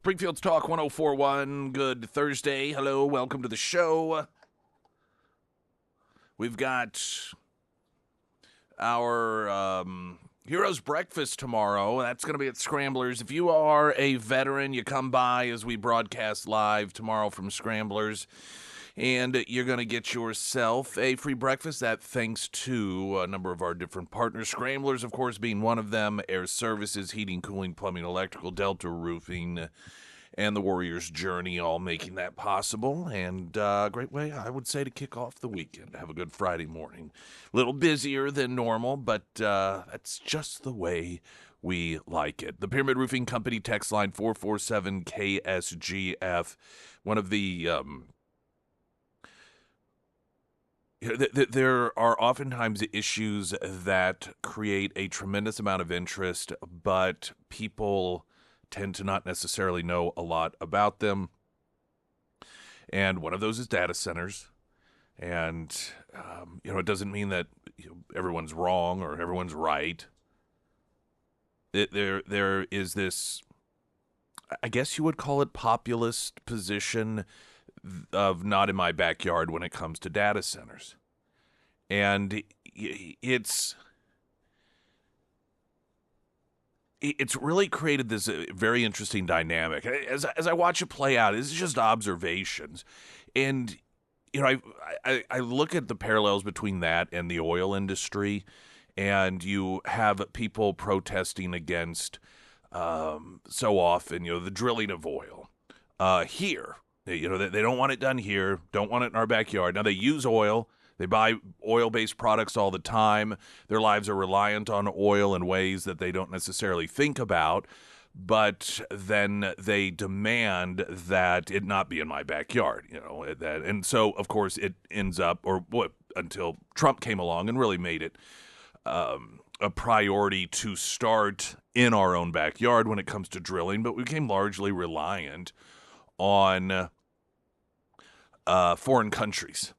Springfield's Talk 1041. Good Thursday. Hello, welcome to the show. We've got our Heroes Breakfast tomorrow. That's going to be at Scramblers. If you are a veteran, you come by as we broadcast live tomorrow from Scramblers, and you're going to get yourself a free breakfast. That thanks to a number of our different partners. Scramblers, of course, being one of them. Air Services, Heating, Cooling, Plumbing, Electrical, Delta Roofing, and the Warriors Journey, all making that possible. And a great way, I would say, to kick off the weekend. Have a good Friday morning. A little busier than normal, but that's just the way we like it. The Pyramid Roofing Company text line 447-KSGF. One of the... There are oftentimes issues that create a tremendous amount of interest, but people tend to not necessarily know a lot about them. And one of those is data centers. And, it doesn't mean that everyone's wrong or everyone's right. There is this, I guess you would call it, populist position of not in my backyard when it comes to data centers. And it's really created this very interesting dynamic. As I watch it play out, it's just observations. And, I look at the parallels between that and the oil industry, and you have people protesting against so often, the drilling of oil here. They don't want it done here, don't want it in our backyard. Now, they use oil. They buy oil-based products all the time. Their lives are reliant on oil in ways that they don't necessarily think about, but then they demand that it not be in my backyard, and so, of course, it ends up, until Trump came along and really made it a priority to start in our own backyard when it comes to drilling, but we became largely reliant on foreign countries.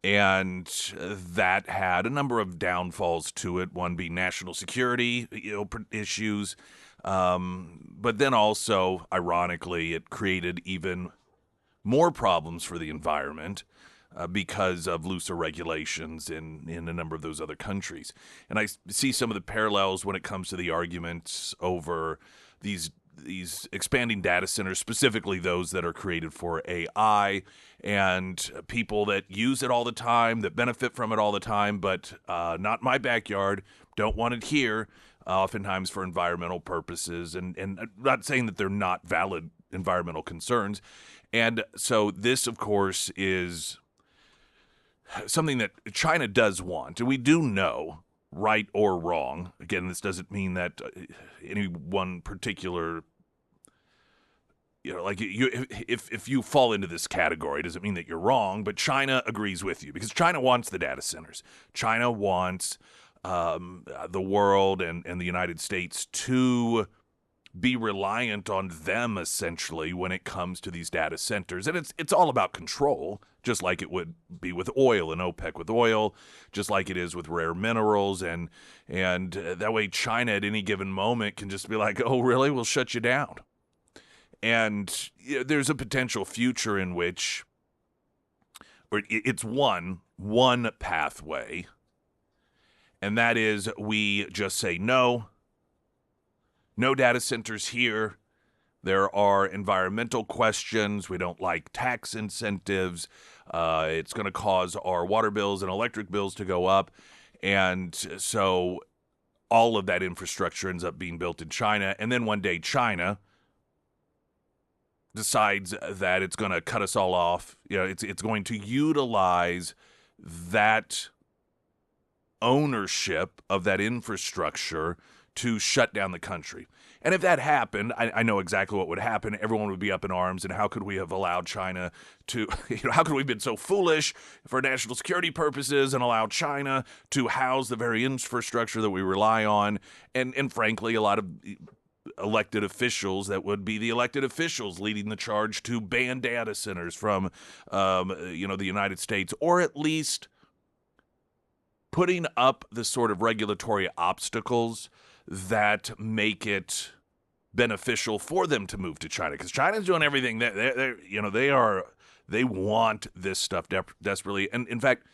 And that had a number of downfalls to it, one being national security issues. But then also, ironically, it created even more problems for the environment because of looser regulations in a number of those other countries. And I see some of the parallels when it comes to the arguments over these expanding data centers, specifically those that are created for AI, and people that use it all the time, that benefit from it all the time, but not my backyard, don't want it here, oftentimes for environmental purposes. And I'm not saying that they're not valid environmental concerns. And so this, of course, is something that China does want, and we do know, right or wrong. Again, this doesn't mean that any one particular, if you fall into this category, it doesn't mean that you're wrong, but China agrees with you because China wants the data centers. China wants the world and the United States to be reliant on them, essentially, when it comes to these data centers. And it's all about control, just like it would be with oil and OPEC with oil, just like it is with rare minerals. And that way China at any given moment can just be like, oh, really? We'll shut you down. And there's a potential future in which, or it's one pathway, and that is we just say no data centers here. There are environmental questions. We don't like tax incentives. It's going to cause our water bills and electric bills to go up. And so all of that infrastructure ends up being built in China. And then one day China decides that it's going to cut us all off. It's going to utilize that ownership of that infrastructure to shut down the country. And if that happened, I know exactly what would happen. Everyone would be up in arms, and how could we have allowed China to, how could we have been so foolish for national security purposes and allow China to house the very infrastructure that we rely on? And frankly, a lot of elected officials that would be the elected officials leading the charge to ban data centers from, the United States, or at least putting up the sort of regulatory obstacles that make it beneficial for them to move to China, because China's doing everything that they want this stuff desperately, and in fact,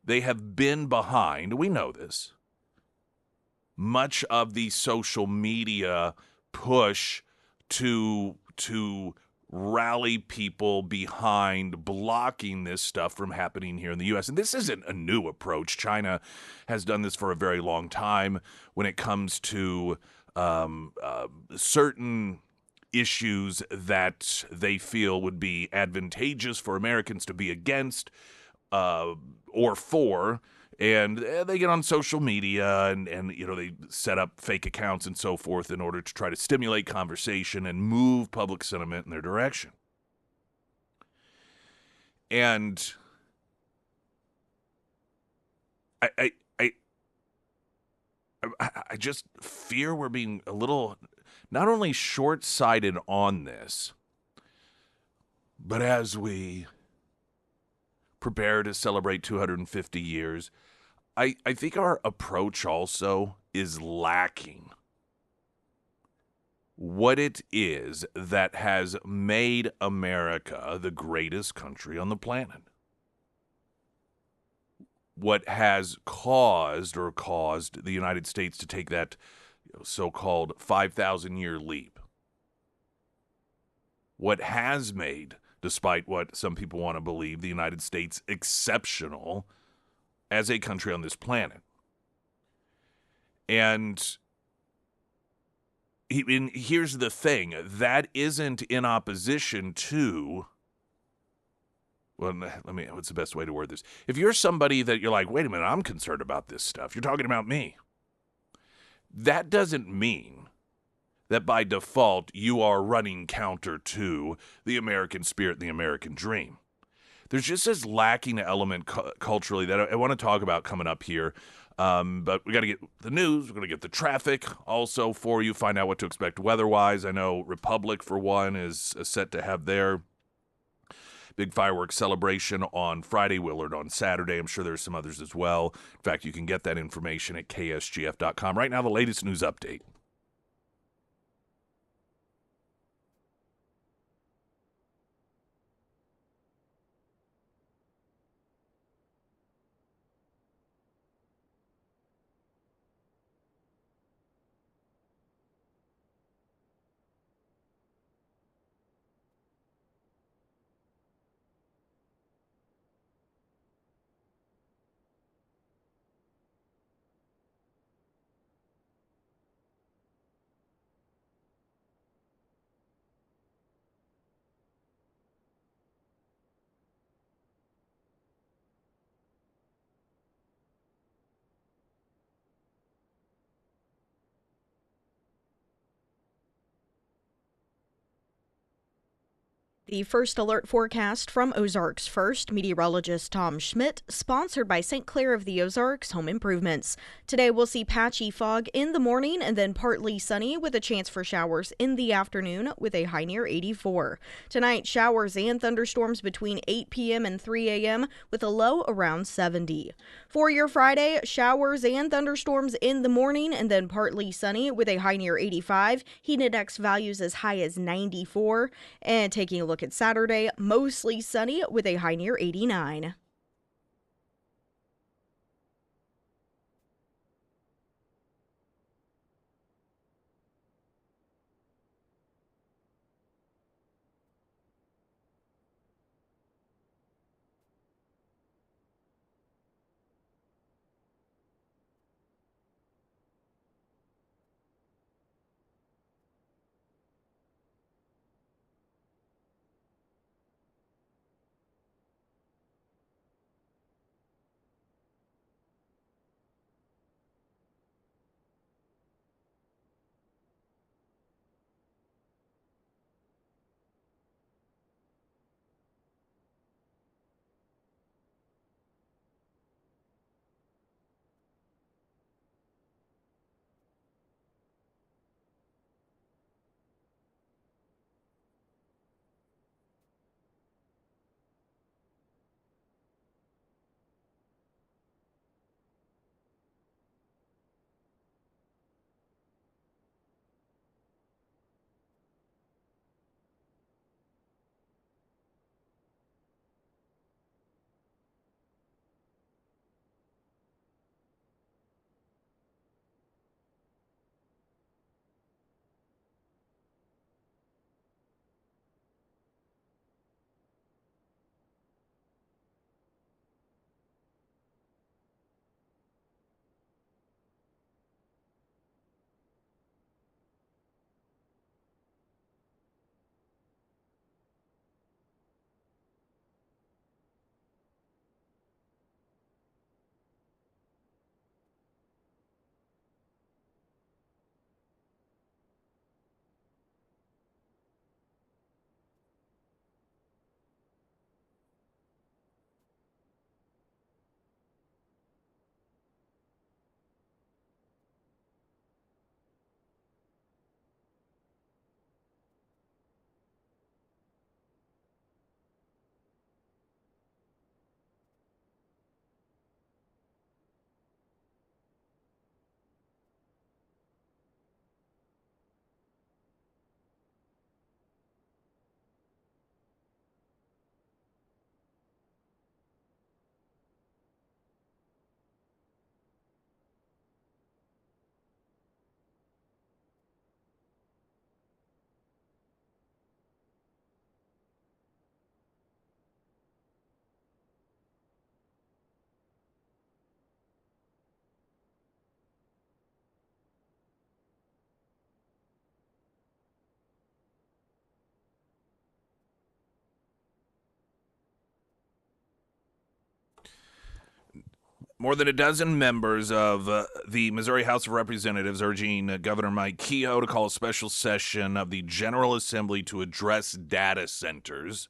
they have been behind. We know this. Much of the social media push to rally people behind blocking this stuff from happening here in the U.S. And this isn't a new approach. China has done this for a very long time when it comes to certain issues that they feel would be advantageous for Americans to be against or for. And they get on social media and they set up fake accounts and so forth in order to try to stimulate conversation and move public sentiment in their direction. And I just fear we're being a little not only short-sighted on this, but as we prepare to celebrate 250 years, I think our approach also is lacking what it is that has made America the greatest country on the planet. What has caused the United States to take that so-called 5,000-year leap. What has made, despite what some people want to believe, the United States exceptional as a country on this planet. And here's the thing, that isn't in opposition to, what's the best way to word this? If you're somebody that you're like, wait a minute, I'm concerned about this stuff, you're talking about me. That doesn't mean that by default you are running counter to the American spirit and the American dream. There's just this lacking element culturally that I want to talk about coming up here. But we got to get the news. We're going to get the traffic also for you, find out what to expect weather-wise. I know Republic, for one, is set to have their big fireworks celebration on Friday, Willard on Saturday. I'm sure there's some others as well. In fact, you can get that information at ksgf.com. Right now, the latest news update. The first alert forecast from Ozarks First, meteorologist Tom Schmidt, sponsored by St. Clair of the Ozarks Home Improvements. Today we'll see patchy fog in the morning and then partly sunny with a chance for showers in the afternoon with a high near 84. Tonight, showers and thunderstorms between 8 p.m. and 3 a.m. with a low around 70. For your Friday, showers and thunderstorms in the morning and then partly sunny with a high near 85. Heat index values as high as 94. And taking a look at Saturday, mostly sunny with a high near 89. More than a dozen members of the Missouri House of Representatives urging Governor Mike Kehoe to call a special session of the General Assembly to address data centers.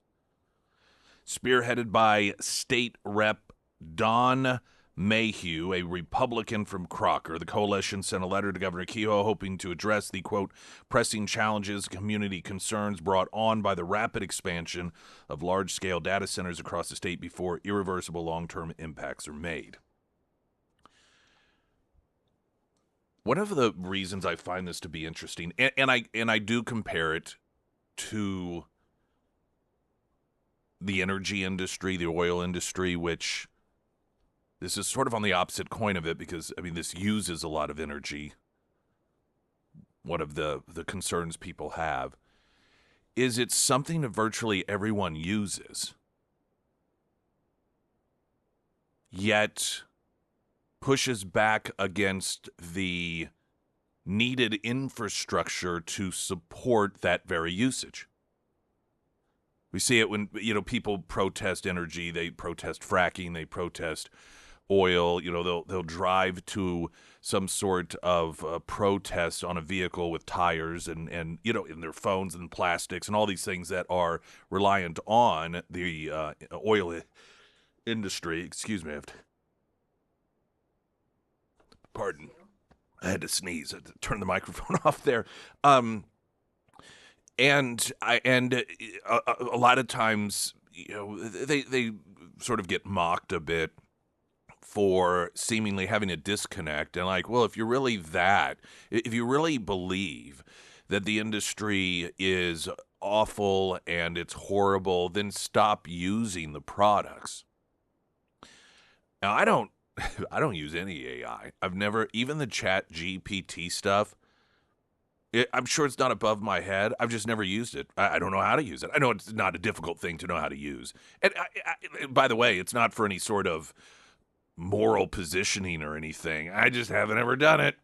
Spearheaded by State Rep. Don Mayhew, a Republican from Crocker, the coalition sent a letter to Governor Kehoe hoping to address the, quote, pressing challenges, community concerns brought on by the rapid expansion of large-scale data centers across the state before irreversible long-term impacts are made. One of the reasons I find this to be interesting, and I do compare it to the energy industry, the oil industry, which this is sort of on the opposite coin of it because, I mean, this uses a lot of energy. One of the concerns people have is it's something that virtually everyone uses, yet pushes back against the needed infrastructure to support that very usage. We see it when, people protest energy, they protest fracking, they protest oil, they'll drive to some sort of protest on a vehicle with tires and in their phones and plastics and all these things that are reliant on the oil industry. Excuse me, pardon. I had to sneeze. I had to turn the microphone off there. And a lot of times, they sort of get mocked a bit for seemingly having a disconnect. And like, well, if you really believe that the industry is awful and it's horrible, then stop using the products. Now, I don't use any AI. I've never, even the Chat GPT stuff, I'm sure it's not above my head. I've just never used it. I don't know how to use it. I know it's not a difficult thing to know how to use. And by the way, it's not for any sort of moral positioning or anything. I just haven't ever done it.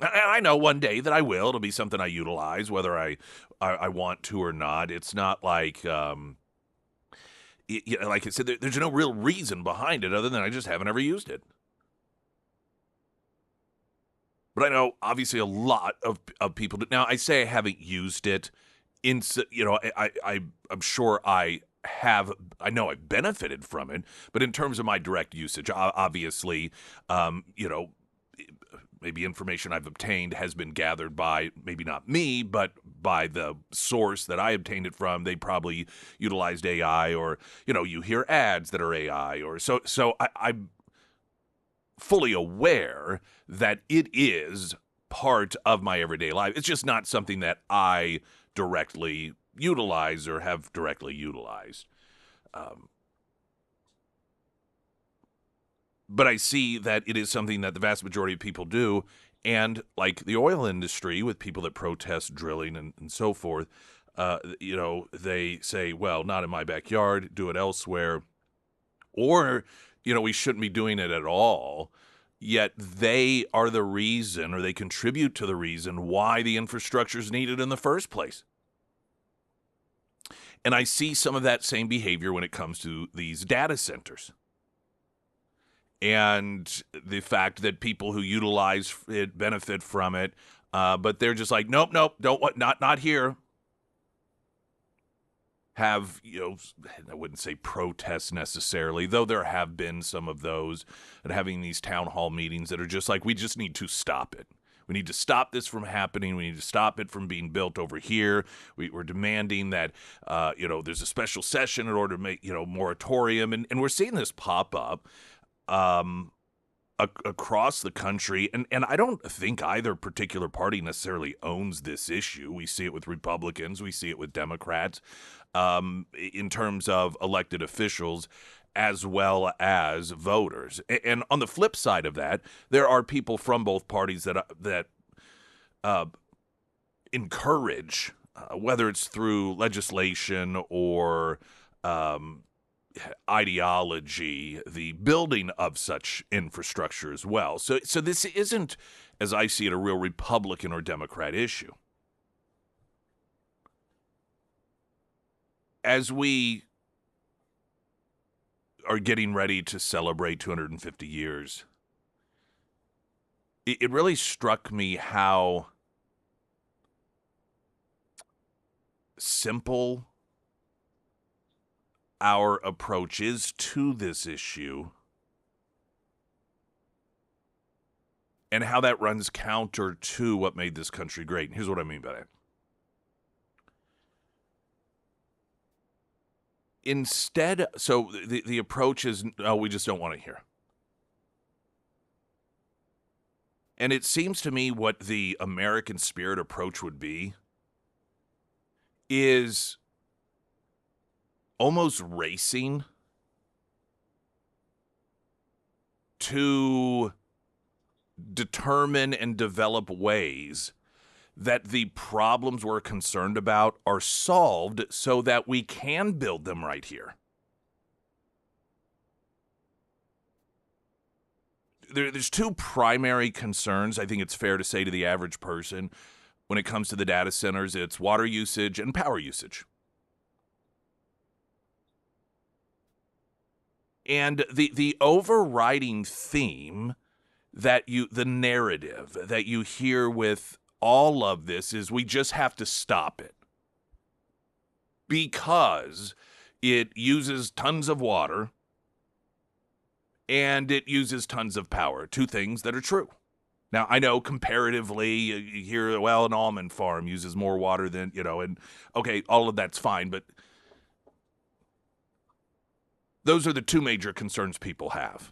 And I know one day that I will. It'll be something I utilize, whether I want to or not. It's not like, like I said, there's no real reason behind it other than I just haven't ever used it. But I know, obviously, a lot of people do. Now, I say I haven't used it. I'm sure I know I've benefited from it. But in terms of my direct usage, obviously, maybe information I've obtained has been gathered by maybe not me, but by the source that I obtained it from. They probably utilized AI, or, you hear ads that are AI, or so I'm fully aware that it is part of my everyday life. It's just not something that I directly utilize or have directly utilized. But I see that it is something that the vast majority of people do. And like the oil industry, with people that protest drilling and so forth, they say, well, not in my backyard, do it elsewhere. Or, we shouldn't be doing it at all. Yet they are the reason, or they contribute to the reason why the infrastructure is needed in the first place. And I see some of that same behavior when it comes to these data centers. And the fact that people who utilize it benefit from it, but they're just like, nope, not here. Have, I wouldn't say protests necessarily, though there have been some of those, and having these town hall meetings that are just like, we just need to stop it. We need to stop this from happening. We need to stop it from being built over here. We're demanding that, there's a special session in order to make, moratorium. And we're seeing this pop up across the country. And I don't think either particular party necessarily owns this issue. We see it with Republicans. We see it with Democrats. In terms of elected officials as well as voters. And on the flip side of that, there are people from both parties that encourage, whether it's through legislation or ideology, the building of such infrastructure as well. So this isn't, as I see it, a real Republican or Democrat issue. As we are getting ready to celebrate 250 years, it really struck me how simple our approach is to this issue and how that runs counter to what made this country great. And here's what I mean by that. Instead, so the approach is, oh, we just don't want to hear. And it seems to me what the American spirit approach would be is almost racing to determine and develop ways that the problems we're concerned about are solved so that we can build them right here. There's two primary concerns, I think it's fair to say, to the average person when it comes to the data centers. It's water usage and power usage. And the overriding theme the narrative that you hear with all of this is we just have to stop it because it uses tons of water and it uses tons of power. Two things that are true. Now, I know comparatively, you hear, well, an almond farm uses more water than, and okay, all of that's fine, but those are the two major concerns people have.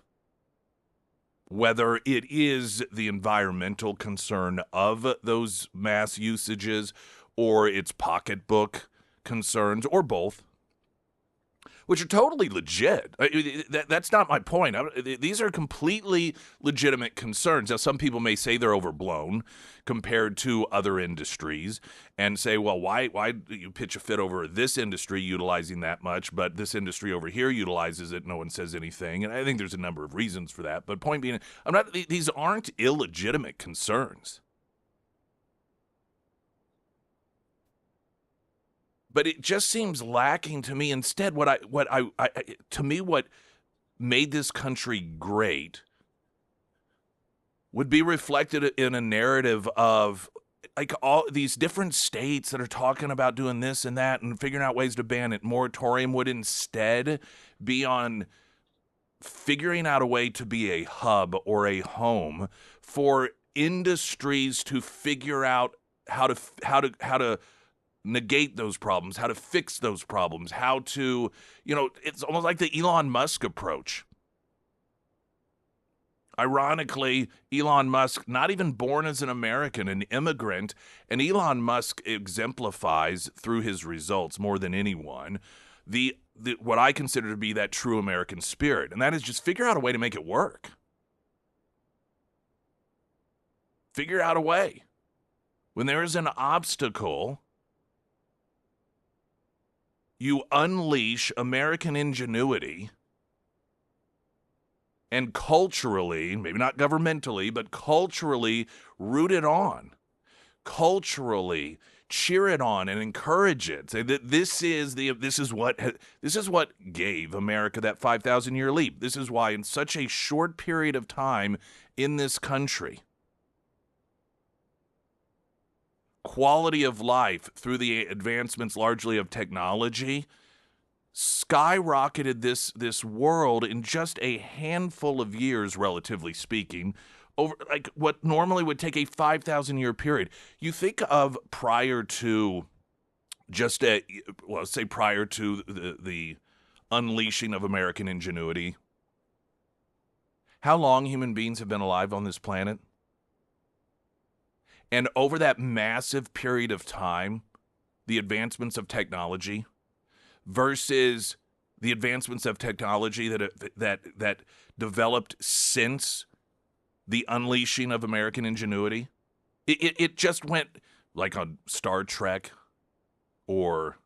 Whether it is the environmental concern of those mass usages or its pocketbook concerns, or both, which are totally legit. That's not my point. These are completely legitimate concerns. Now, some people may say they're overblown compared to other industries and say, well, why do you pitch a fit over this industry utilizing that much, but this industry over here utilizes it, no one says anything? And I think there's a number of reasons for that. But point being, these aren't illegitimate concerns. But it just seems lacking to me. Instead, what made this country great would be reflected in a narrative of like all these different states that are talking about doing this and that and figuring out ways to ban it. Moratorium would instead be on figuring out a way to be a hub or a home for industries to figure out how to negate those problems, how to fix those problems, how to, it's almost like the Elon Musk approach. Ironically, Elon Musk, not even born as an American, an immigrant, and Elon Musk exemplifies through his results more than anyone what I consider to be that true American spirit, and that is just figure out a way to make it work. Figure out a way. When there is an obstacle, you unleash American ingenuity and culturally, maybe not governmentally, but culturally root it on. Culturally cheer it on and encourage it. Say that this is what gave America that 5,000-year leap. This is why in such a short period of time in this country, quality of life through the advancements largely of technology skyrocketed this world in just a handful of years, relatively speaking, over like what normally would take a 5,000-year period. You think of prior to prior to the unleashing of American ingenuity, how long human beings have been alive on this planet? And over that massive period of time, the advancements of technology versus the advancements of technology that developed since the unleashing of American ingenuity, it just went like on Star Trek or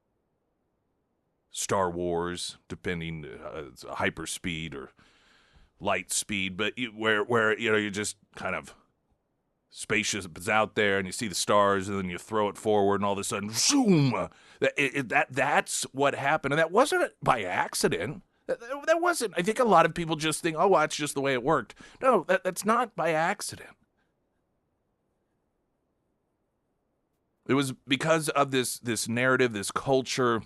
Star Wars, depending hyperspeed or light speed, but where you just kind of spaceship is out there and you see the stars and then you throw it forward and all of a sudden, zoom! That's what happened. And that wasn't by accident. That wasn't. I think a lot of people just think, oh, well, that's just the way it worked. No, that's not by accident. It was because of this narrative, this culture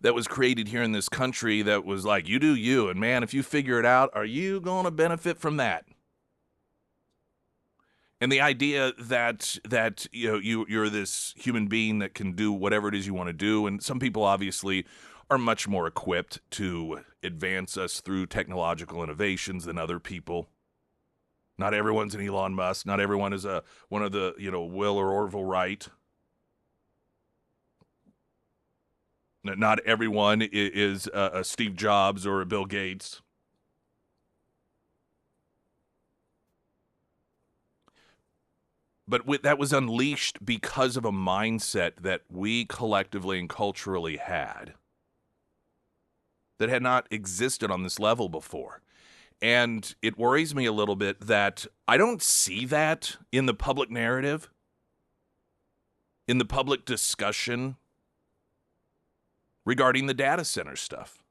that was created here in this country that was like, you do you, and man, if you figure it out, are you going to benefit from that? And the idea that you're this human being that can do whatever it is you want to do, and some people obviously are much more equipped to advance us through technological innovations than other people. Not everyone's an Elon Musk. Not everyone is one of the Will or Orville Wright. Not everyone is a Steve Jobs or a Bill Gates. But that was unleashed because of a mindset that we collectively and culturally had that had not existed on this level before. And it worries me a little bit that I don't see that in the public narrative, in the public discussion regarding the data center stuff.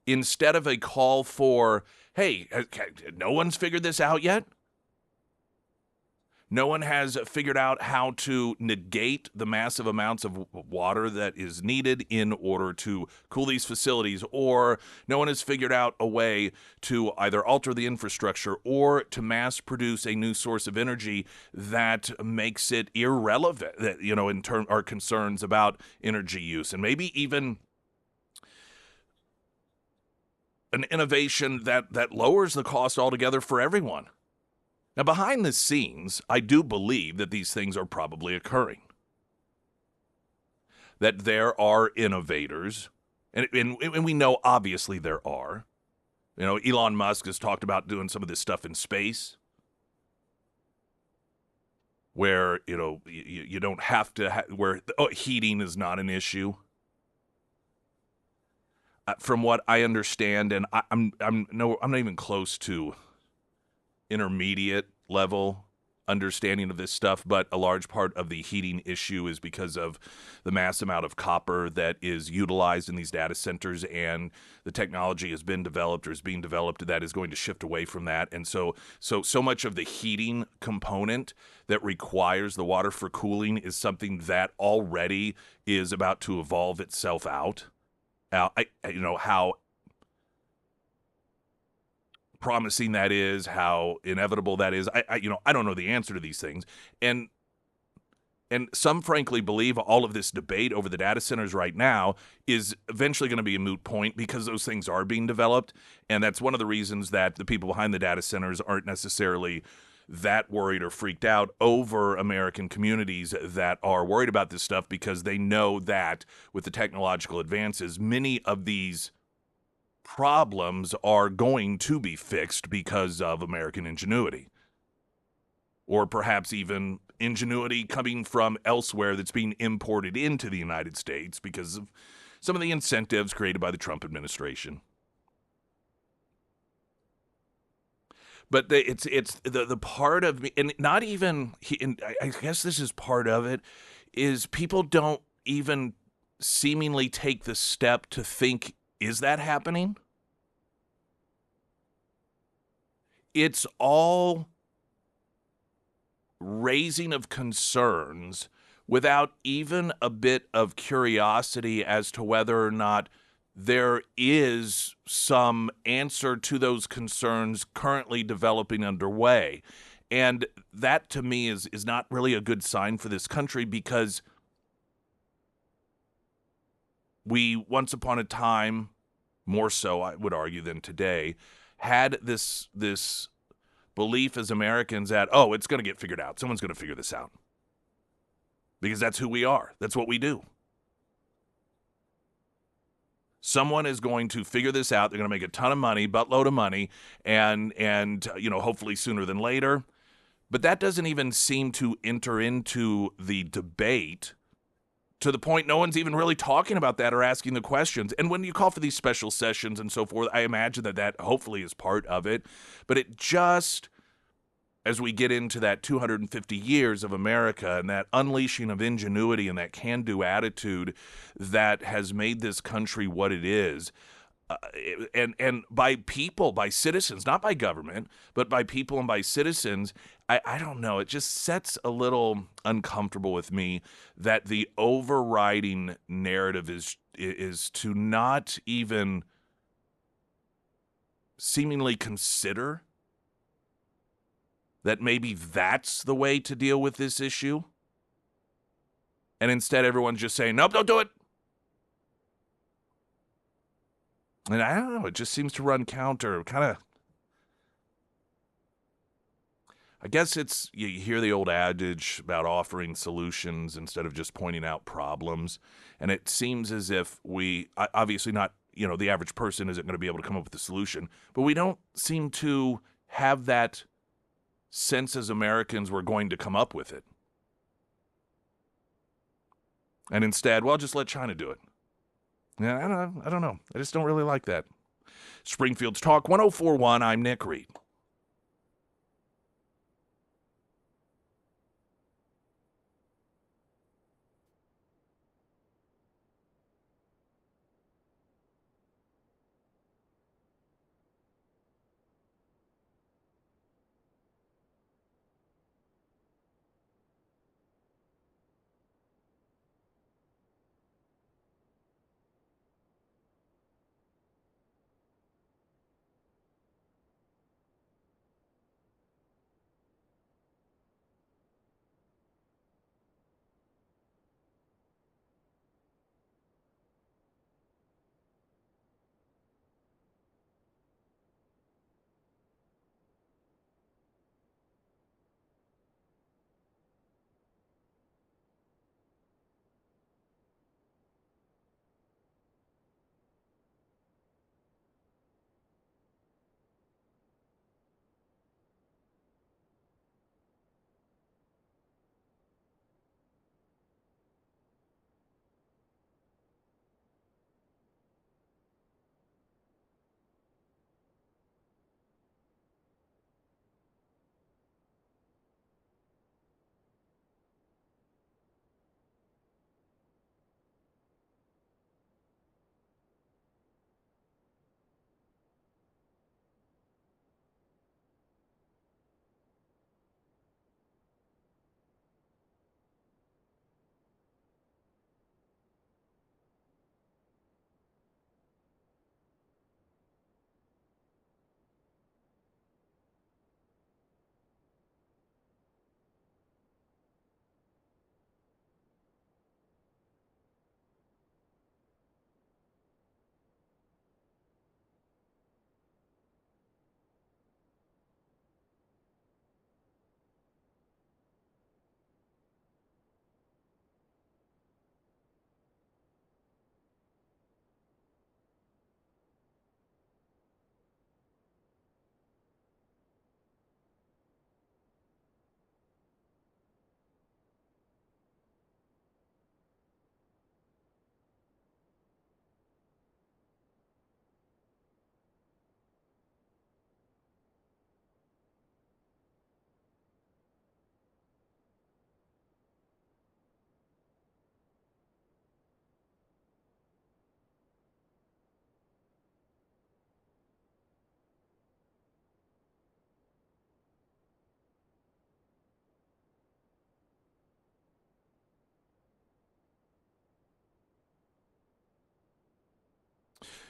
Instead of a call for, hey, no one's figured this out yet? No one has figured out how to negate the massive amounts of water that is needed in order to cool these facilities, or no one has figured out a way to either alter the infrastructure or to mass produce a new source of energy that makes it irrelevant, that, in terms our concerns about energy use, and maybe even an innovation that lowers the cost altogether for everyone. Now, behind the scenes, I do believe that these things are probably occurring. That there are innovators, and we know obviously there are. Elon Musk has talked about doing some of this stuff in space, where you don't have to where heating is not an issue. From what I understand, and I'm not even close to intermediate level understanding of this stuff, but a large part of the heating issue is because of the mass amount of copper that is utilized in these data centers, and the technology has been developed or is being developed that is going to shift away from that. And so much of the heating component that requires the water for cooling is something that already is about to evolve itself out. How promising that is, how inevitable that is. I don't know the answer to these things. And some frankly believe all of this debate over the data centers right now is eventually going to be a moot point because those things are being developed. And that's one of the reasons that the people behind the data centers aren't necessarily that worried or freaked out over American communities that are worried about this stuff, because they know that with the technological advances, many of these problems are going to be fixed because of American ingenuity, or perhaps even ingenuity coming from elsewhere that's being imported into the United States because of some of the incentives created by the Trump administration. But it's the part of me, and not even, and I guess this is part of it, is people don't even seemingly take the step to think, is that happening? It's all raising of concerns without even a bit of curiosity as to whether or not there is some answer to those concerns currently developing underway. And that, to me, is not really a good sign for this country, because we, once upon a time, more so, I would argue, than today, had this belief as Americans that, it's going to get figured out. Someone's going to figure this out. Because that's who we are. That's what we do. Someone is going to figure this out. They're going to make a ton of money, buttload of money, and hopefully sooner than later. But that doesn't even seem to enter into the debate, to the point no one's even really talking about that or asking the questions. And when you call for these special sessions and so forth, I imagine that hopefully is part of it. But it just as we get into that 250 years of America and that unleashing of ingenuity and that can-do attitude that has made this country what it is, and by people, by citizens, not by government, but by people and by citizens, I don't know. It just sets a little uncomfortable with me that the overriding narrative is to not even seemingly consider that maybe that's the way to deal with this issue. And instead, everyone's just saying, nope, don't do it. And I don't know, it just seems to run counter, kind of. I guess it's, you hear the old adage about offering solutions instead of just pointing out problems. And it seems as if we, obviously not, the average person isn't going to be able to come up with a solution, but we don't seem to have that sense as Americans we're going to come up with it. And instead, well, just let China do it. Yeah, I don't know. I just don't really like that. Springfield's Talk 1041, I'm Nick Reed.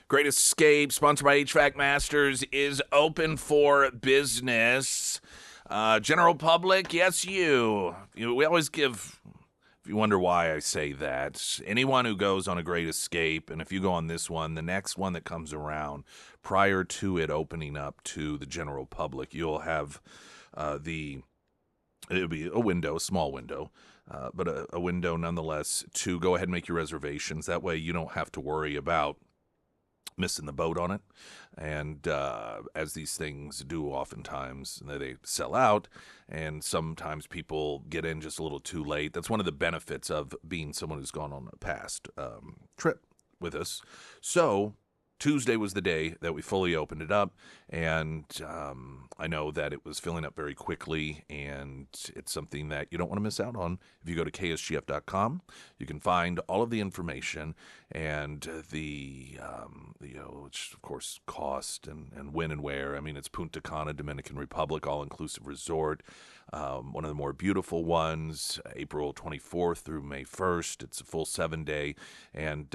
Great Escape, sponsored by HVAC Masters, is open for business. General public, yes, you. We always give, if you wonder why I say that, anyone who goes on a Great Escape, and if you go on this one, the next one that comes around, prior to it opening up to the general public, you'll have it'll be a window, a small window, but a window nonetheless to go ahead and make your reservations. That way you don't have to worry about missing the boat on it. And as these things do oftentimes, they sell out, and sometimes people get in just a little too late. That's one of the benefits of being someone who's gone on a past trip with us. So Tuesday was the day that we fully opened it up, and I know that it was filling up very quickly, and it's something that you don't want to miss out on. If you go to KSGF.com, you can find all of the information and which of course cost and when and where. I mean, it's Punta Cana, Dominican Republic, all-inclusive resort. One of the more beautiful ones, April 24th through May 1st. It's a full 7-day, and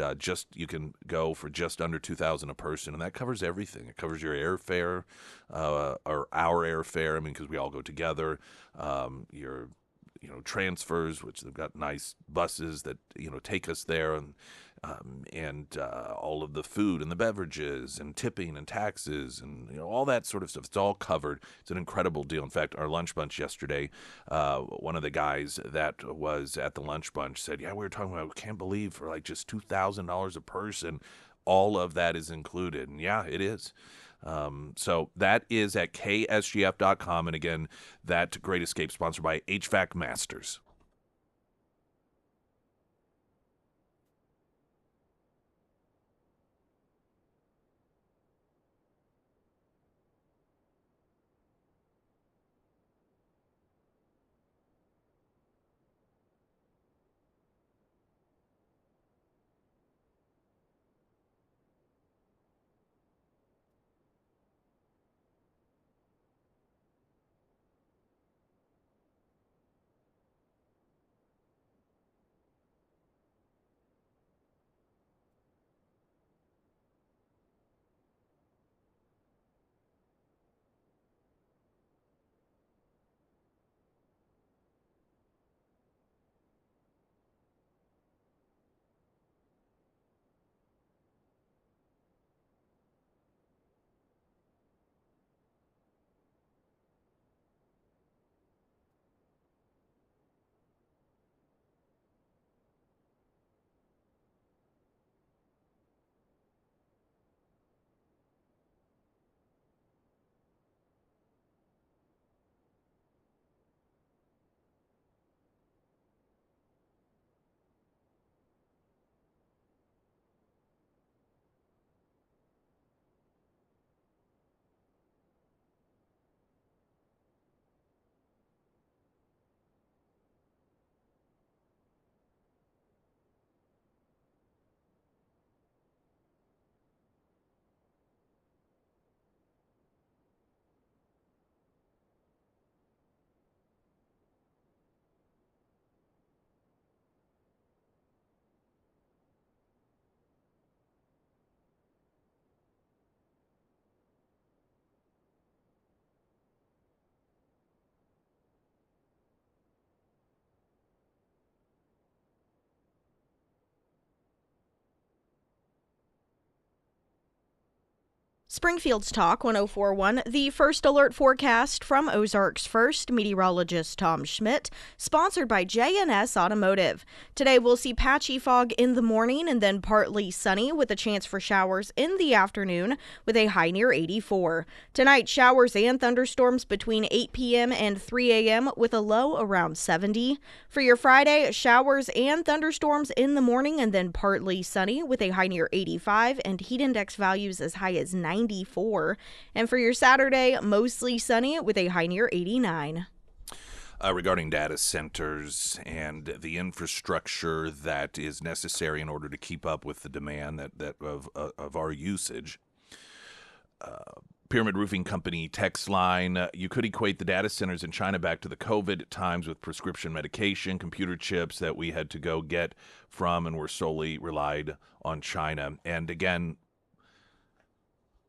you can go for just under $2,000 a person, and that covers everything. It covers your airfare, or our airfare. I mean, because we all go together. Your transfers, which they've got nice buses that take us there, and all of the food and the beverages and tipping and taxes and all that sort of stuff. It's all covered. It's an incredible deal. In fact, our lunch bunch yesterday, one of the guys that was at the lunch bunch said, "Yeah, we were talking about, we can't believe for like just $2,000 a person, all of that is included." And yeah, it is. So that is at ksgf.com. And again, that Great Escape sponsored by HVAC Masters. Springfield's Talk 1041, the first alert forecast from Ozarks First, meteorologist Tom Schmidt, sponsored by J&S Automotive. Today we'll see patchy fog in the morning and then partly sunny with a chance for showers in the afternoon with a high near 84. Tonight, showers and thunderstorms between 8 p.m. and 3 a.m. with a low around 70. For your Friday, showers and thunderstorms in the morning and then partly sunny with a high near 85 and heat index values as high as 94. And for your Saturday, mostly sunny with a high near 89. Regarding data centers and the infrastructure that is necessary in order to keep up with the demand of our usage. Pyramid Roofing Company text line, you could equate the data centers in China back to the COVID times with prescription medication, computer chips that we had to go get from and were solely relied on China. And again,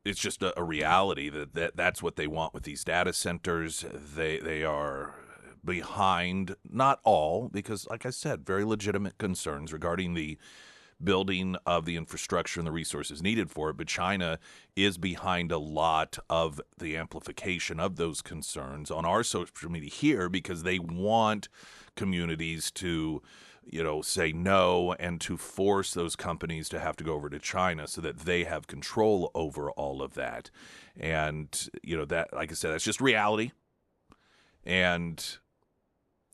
it's just a reality that's what they want with these data centers. They are behind, not all, because like I said, very legitimate concerns regarding the building of the infrastructure and the resources needed for it. But China is behind a lot of the amplification of those concerns on our social media here because they want communities to say no and to force those companies to have to go over to China so that they have control over all of that. And, that, like I said, that's just reality. And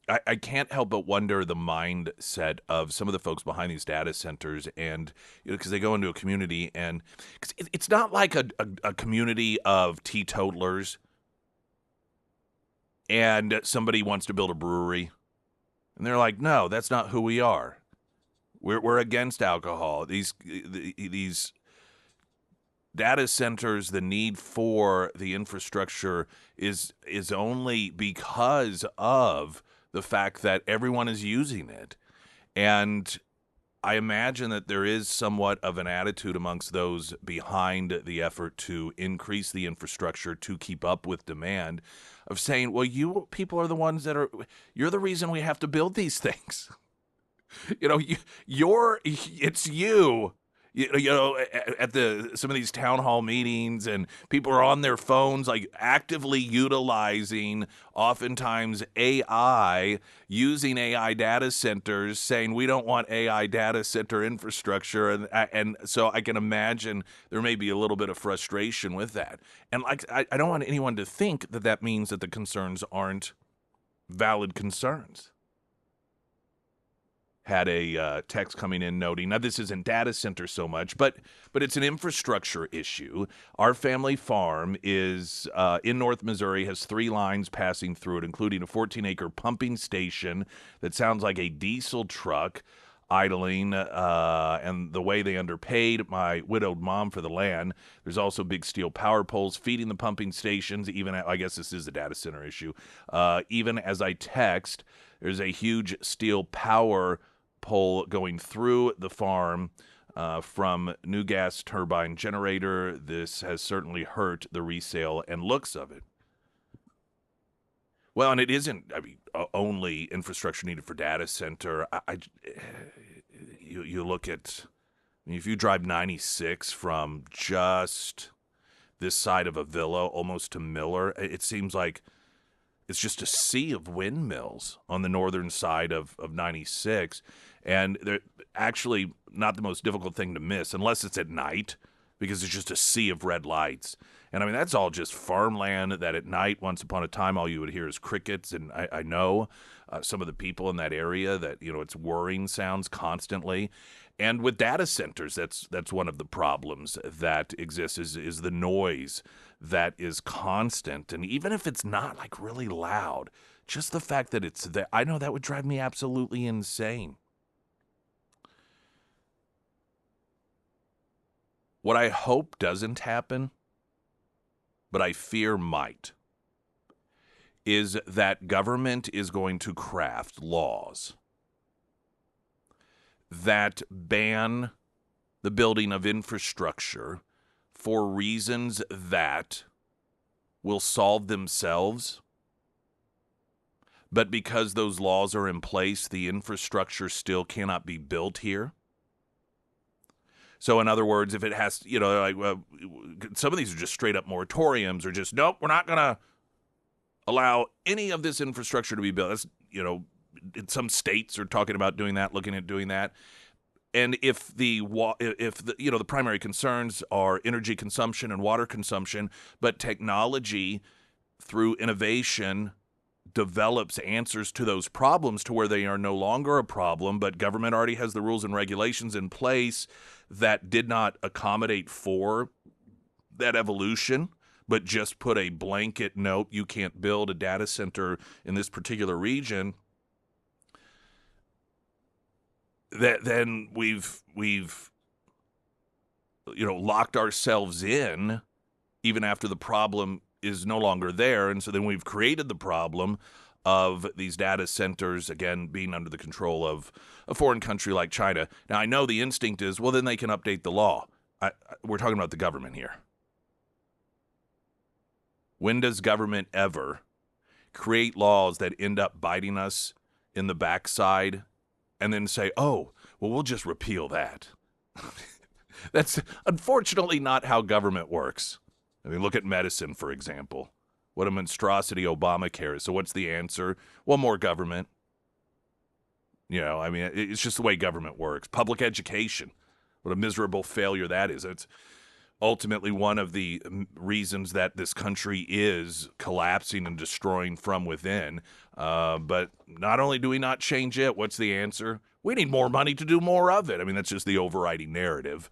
I can't help but wonder the mindset of some of the folks behind these data centers, and because they go into a community, and cause it's not like a community of teetotalers, and somebody wants to build a brewery, and they're like, no, that's not who we are. We're against alcohol. These data centers, the need for the infrastructure is only because of the fact that everyone is using it. And I imagine that there is somewhat of an attitude amongst those behind the effort to increase the infrastructure to keep up with demand of saying, well, you people are the ones you're the reason we have to build these things. It's you. At some of these town hall meetings, and people are on their phones, like actively utilizing, oftentimes AI, using AI data centers, saying we don't want AI data center infrastructure, and so I can imagine there may be a little bit of frustration with that. And like, I don't want anyone to think that means that the concerns aren't valid concerns. Had a text coming in noting, now this isn't data center so much, but it's an infrastructure issue. Our family farm is in North Missouri, has 3 lines passing through it, including a 14-acre pumping station that sounds like a diesel truck idling, and the way they underpaid my widowed mom for the land. There's also big steel power poles feeding the pumping stations, I guess this is a data center issue. Even as I text, there's a huge steel power pole going through the farm from new gas turbine generator. This has certainly hurt the resale and looks of it. Well, and it isn't, only infrastructure needed for data center. You look at, if you drive 96 from just this side of Avila almost to Miller, it seems like it's just a sea of windmills on the northern side of 96. And they're actually not the most difficult thing to miss unless it's at night, because it's just a sea of red lights. And that's all just farmland that at night, once upon a time, all you would hear is crickets. And I know some of the people in that area that, it's whirring sounds constantly. And with data centers, that's one of the problems that exists is the noise that is constant. And even if it's not like really loud, just the fact that it's there, I know that would drive me absolutely insane. What I hope doesn't happen, but I fear might, is that government is going to craft laws that ban the building of infrastructure for reasons that will solve themselves, but because those laws are in place, the infrastructure still cannot be built here. So in other words, if it has, some of these are just straight up moratoriums, or just, nope, we're not going to allow any of this infrastructure to be built. That's, some states are talking about doing that, looking at doing that. And if the primary concerns are energy consumption and water consumption, but technology through innovation develops answers to those problems to where they are no longer a problem, but government already has the rules and regulations in place that did not accommodate for that evolution, but just put a blanket note, you can't build a data center in this particular region, then we've locked ourselves in even after the problem is no longer there. And so then we've created the problem of these data centers, again, being under the control of a foreign country like China. Now, I know the instinct is, well, then they can update the law. We're talking about the government here. When does government ever create laws that end up biting us in the backside and then say, oh, well, we'll just repeal that? That's unfortunately not how government works. Look at medicine, for example. What a monstrosity Obamacare is. So what's the answer? Well, more government. It's just the way government works. Public education. What a miserable failure that is. ultimately one of the reasons that this country is collapsing and destroying from within. But not only do we not change it, what's the answer? We need more money to do more of it. I mean, that's just the overriding narrative.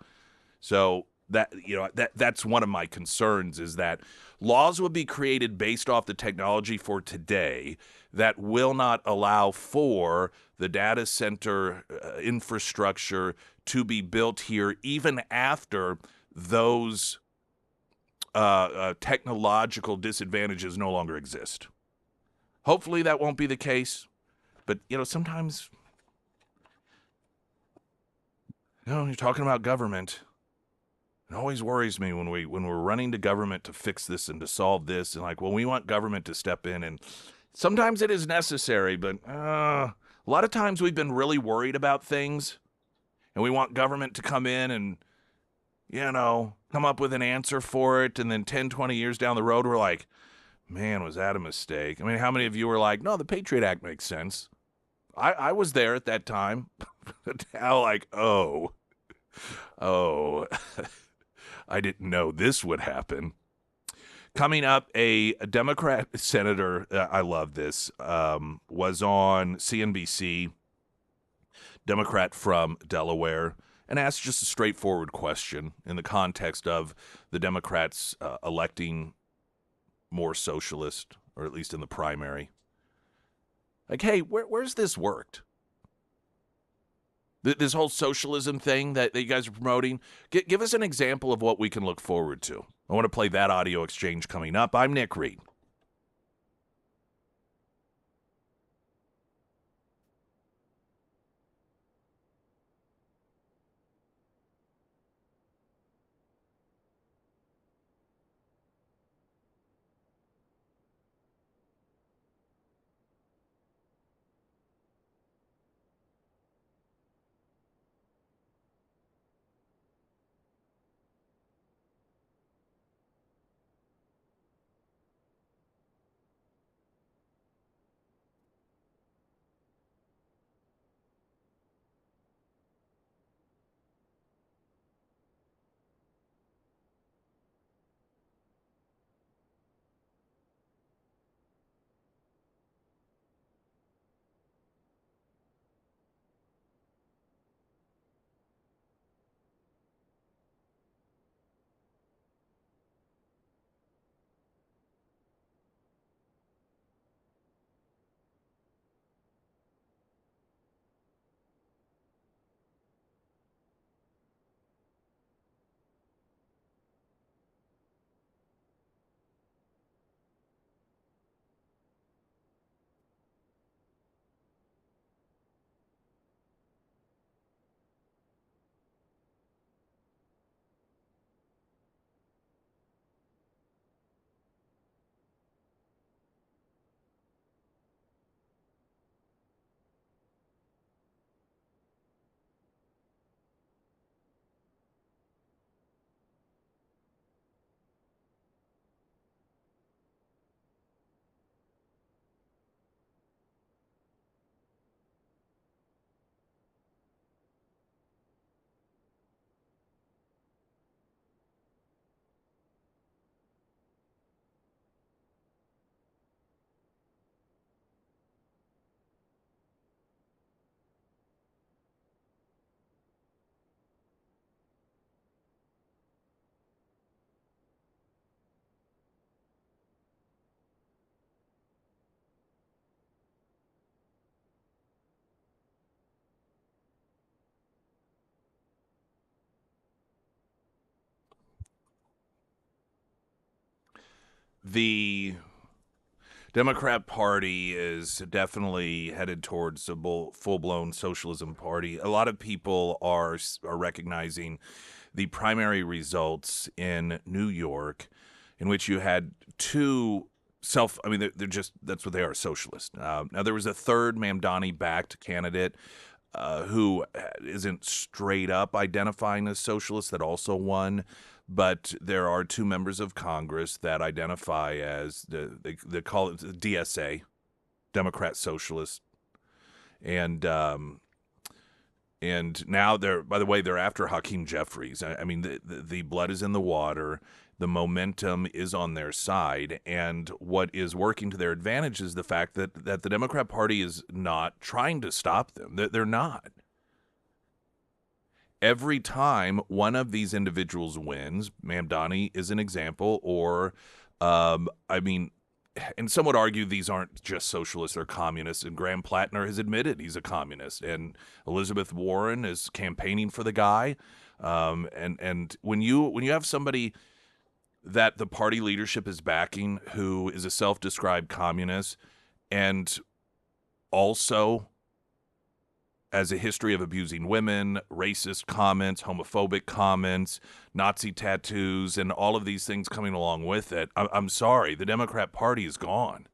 So that's one of my concerns, is that laws will be created based off the technology for today that will not allow for the data center infrastructure to be built here even after those technological disadvantages no longer exist. Hopefully that won't be the case, but sometimes you're talking about government. It always worries me when we're running to government to fix this and to solve this, and we want government to step in, and sometimes it is necessary, but a lot of times we've been really worried about things, and we want government to come in and come up with an answer for it, and then 10, 20 years down the road, we're like, man, was that a mistake? I mean, how many of you were like, no, the Patriot Act makes sense? I was there at that time. Now, oh, I didn't know this would happen. Coming up, a Democrat senator, I love this, was on CNBC, Democrat from Delaware, and asked just a straightforward question in the context of the Democrats electing more socialist, or at least in the primary. Hey, where's this worked? This whole socialism thing that you guys are promoting, give us an example of what we can look forward to. I want to play that audio exchange coming up. I'm Nick Reed. The Democrat Party is definitely headed towards a full-blown socialism party. A lot of people are recognizing the primary results in New York, in which you had two they're just, that's what they are, socialists. Now, there was a third Mamdani-backed candidate who isn't straight up identifying as socialist that also won. But there are two members of Congress that identify as they call it the DSA, Democrat Socialist, and And now by the way, they're after Hakeem Jeffries. I mean, the blood is in the water. The momentum is on their side. And what is working to their advantage is the fact that the Democrat Party is not trying to stop them. They're not. Every time one of these individuals wins, Mamdani is an example, or, and some would argue these aren't just socialists or communists, and Graham Plattner has admitted he's a communist, and Elizabeth Warren is campaigning for the guy. And when you have somebody that the party leadership is backing who is a self-described communist and also has a history of abusing women, racist comments, homophobic comments, Nazi tattoos, and all of these things coming along with it, I'm sorry, the Democrat Party is gone.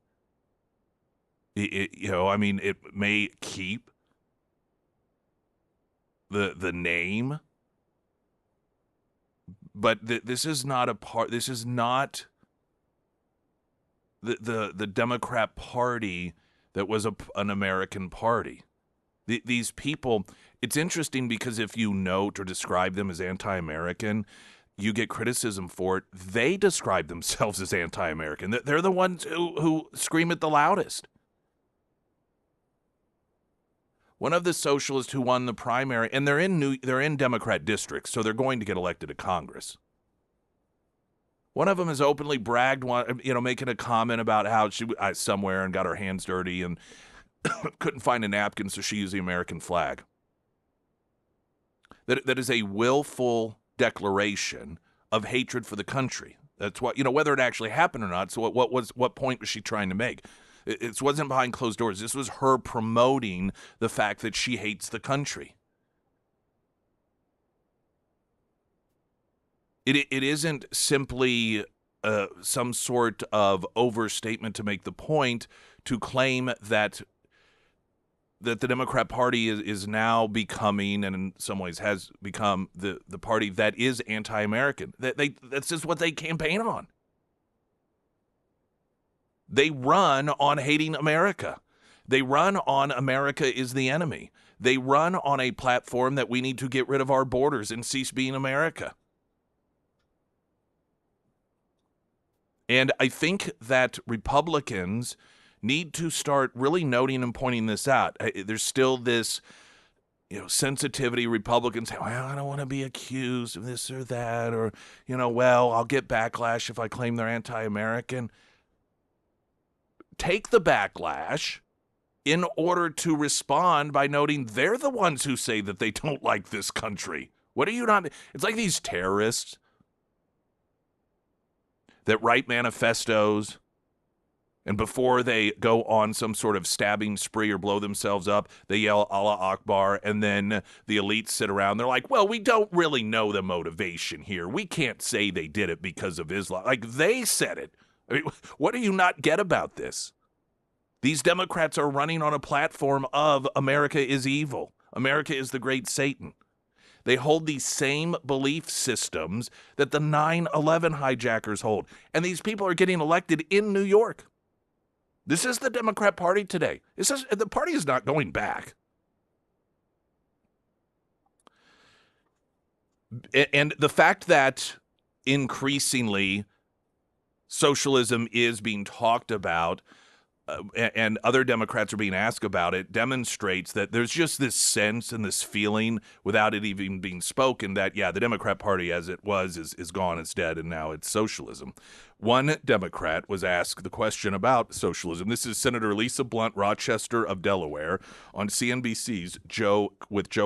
It may keep the name, but this is not a part. This is not the Democrat Party that was an American party. These people, it's interesting because if you note or describe them as anti-American, you get criticism for it. They describe themselves as anti-American. They're the ones who scream it the loudest. One of the socialists who won the primary, and they're in Democrat districts, so they're going to get elected to Congress. One of them has openly bragged, making a comment about how she somewhere and got her hands dirty and couldn't find a napkin, so she used the American flag. That is a willful declaration of hatred for the country. That's what, whether it actually happened or not. So what point was she trying to make? It wasn't behind closed doors. This was her promoting the fact that she hates the country. It isn't simply some sort of overstatement to make the point to claim that the Democrat Party is now becoming, and in some ways has become, the party that is anti-American. That's just what they campaign on. They run on hating America. They run on America is the enemy. They run on a platform that we need to get rid of our borders and cease being America. And I think that Republicans need to start really noting and pointing this out. There's still this, sensitivity. Republicans say, well, I don't want to be accused of this or that, or, I'll get backlash if I claim they're anti-American. Take the backlash in order to respond by noting they're the ones who say that they don't like this country. What are you not? It's like these terrorists that write manifestos, and before they go on some sort of stabbing spree or blow themselves up, they yell Allah Akbar, and then the elites sit around. They're like, well, we don't really know the motivation here. We can't say they did it because of Islam. Like, they said it. I mean, what do you not get about this? These Democrats are running on a platform of America is evil. America is the great Satan. They hold these same belief systems that the 9/11 hijackers hold. And these people are getting elected in New York. This is the Democrat Party today. The party is not going back. And the fact that increasingly socialism is being talked about and other Democrats are being asked about it demonstrates that there's just this sense and this feeling without it even being spoken that, yeah, the Democrat Party as it was is gone, it's dead, and now it's socialism. One Democrat was asked the question about socialism. This is Senator Lisa Blunt Rochester of Delaware on CNBC's Joe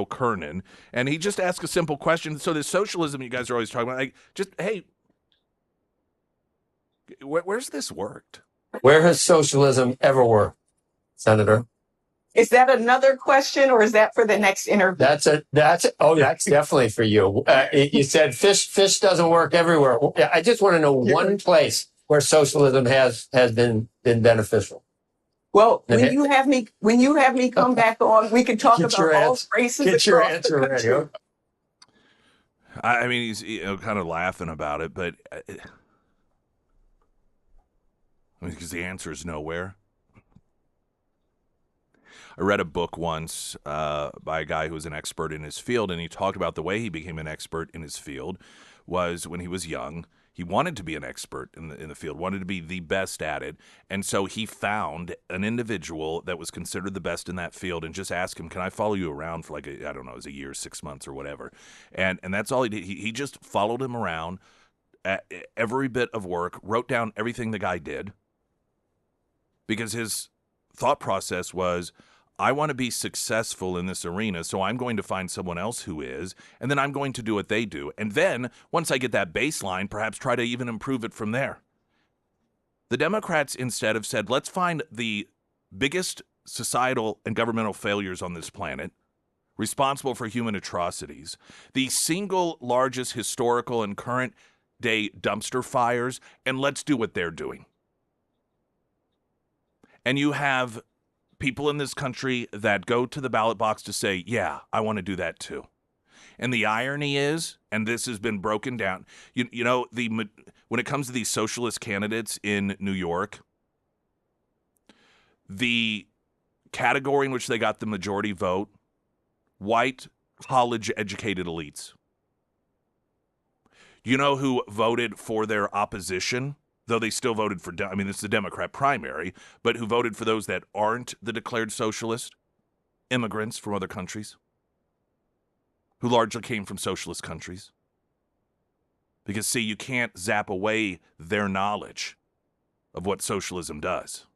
Kernan, and he just asked a simple question. So this socialism you guys are always talking about, hey, where's this worked? Where has socialism ever worked, Senator? Is that another question, or is that for the next interview? That's definitely for you. You said fish doesn't work everywhere. I just want to know one place where socialism has been beneficial. Well, when you have me come back on, we can talk about all races. Get your answer ready. I mean, he's kind of laughing about it, but because the answer is nowhere. I read a book once by a guy who was an expert in his field, and he talked about the way he became an expert in his field was when he was young. He wanted to be an expert in the field, wanted to be the best at it, and so he found an individual that was considered the best in that field, and just asked him, "Can I follow you around for I don't know, it was a year, 6 months, or whatever?" And that's all he did. He just followed him around at every bit of work, wrote down everything the guy did, because his thought process was, I want to be successful in this arena, so I'm going to find someone else who is, and then I'm going to do what they do. And then, once I get that baseline, perhaps try to even improve it from there. The Democrats instead have said, let's find the biggest societal and governmental failures on this planet, responsible for human atrocities, the single largest historical and current day dumpster fires, and let's do what they're doing. And you have people in this country that go to the ballot box to say, yeah, I want to do that too. And the irony is, and this has been broken down, you know, when it comes to these socialist candidates in New York, the category in which they got the majority vote, white, college-educated elites. You know who voted for their opposition? Though they still voted for, it's the Democrat primary, but who voted for those that aren't the declared socialist? Immigrants from other countries, who largely came from socialist countries. Because, see, you can't zap away their knowledge of what socialism does.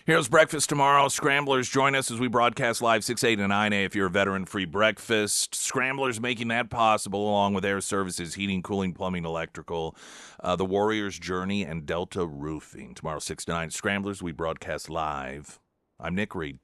Here's breakfast tomorrow. Scramblers join us as we broadcast live 6, 8, and 9 a. If you're a veteran-free breakfast. Scramblers making that possible, along with Air Services, heating, cooling, plumbing, electrical, the Warriors Journey, and Delta Roofing. Tomorrow 6 to 9. Scramblers, we broadcast live. I'm Nick Reed.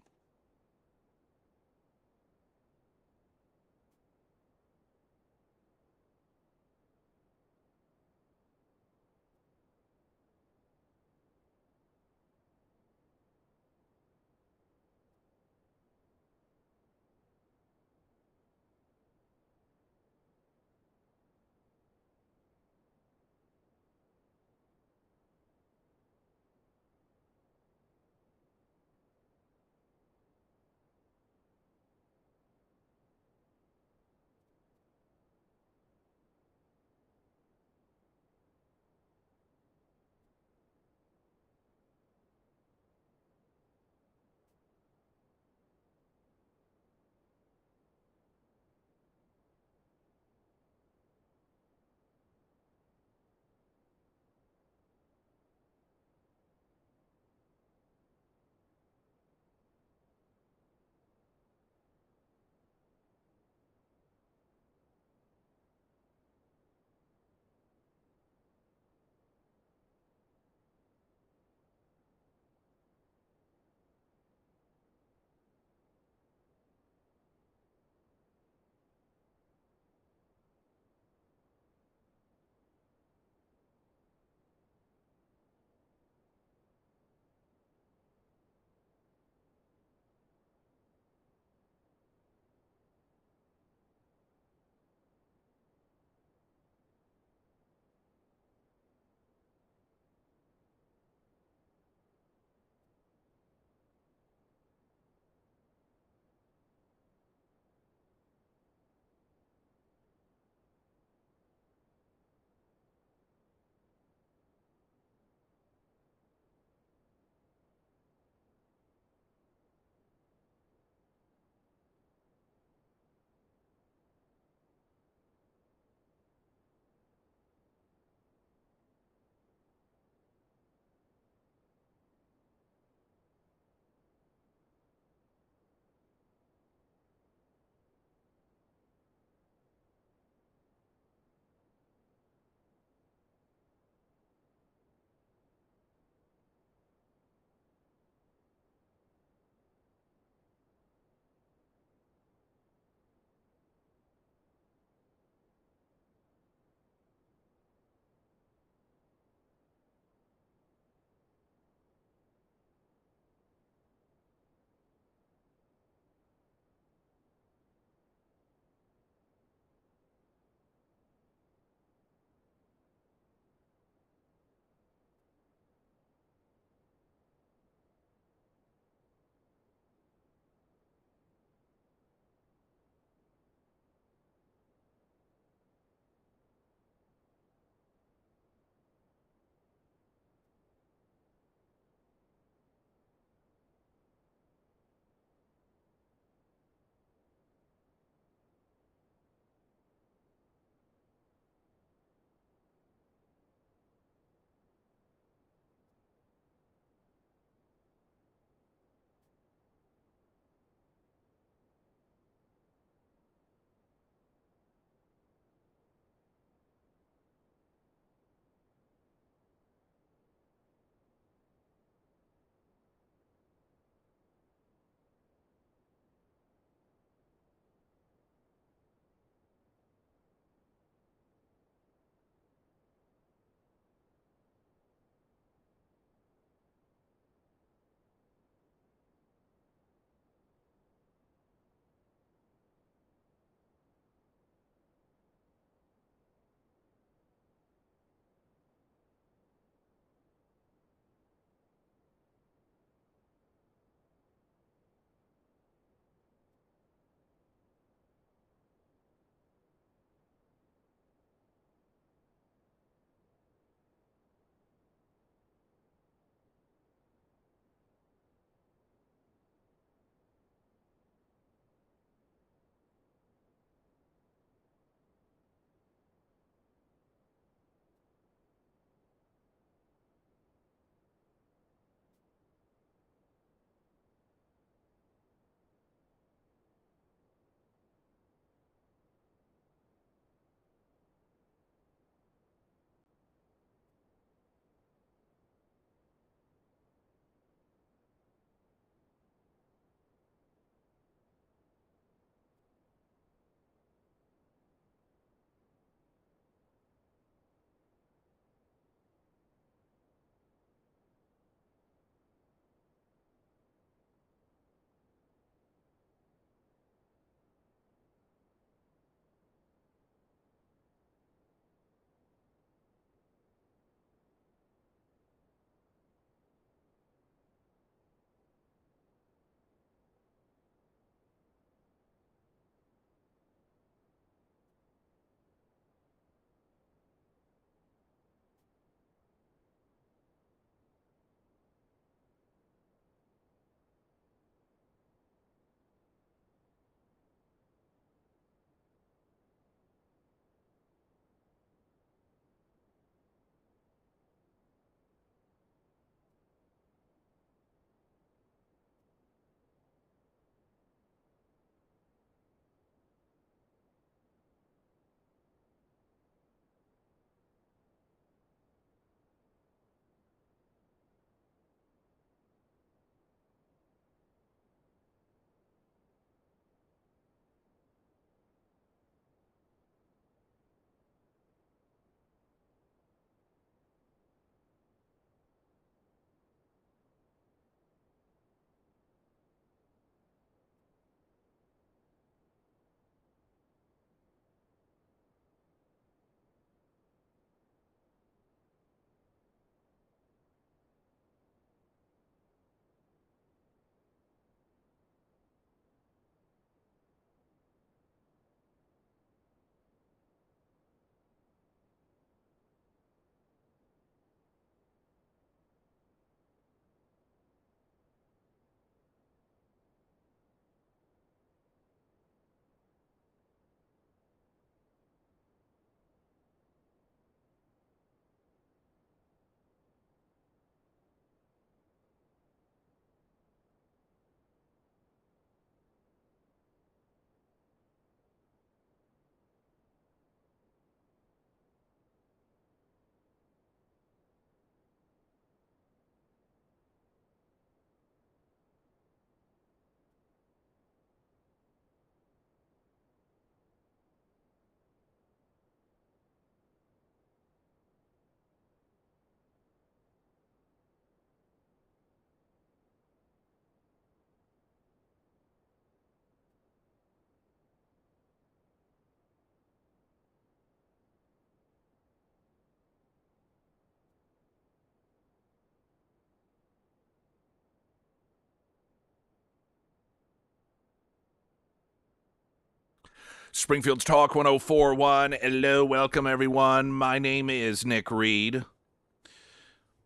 Springfield's Talk 104.1. Hello, welcome everyone. My name is Nick Reed.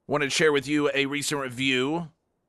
Wanted to share with you a recent review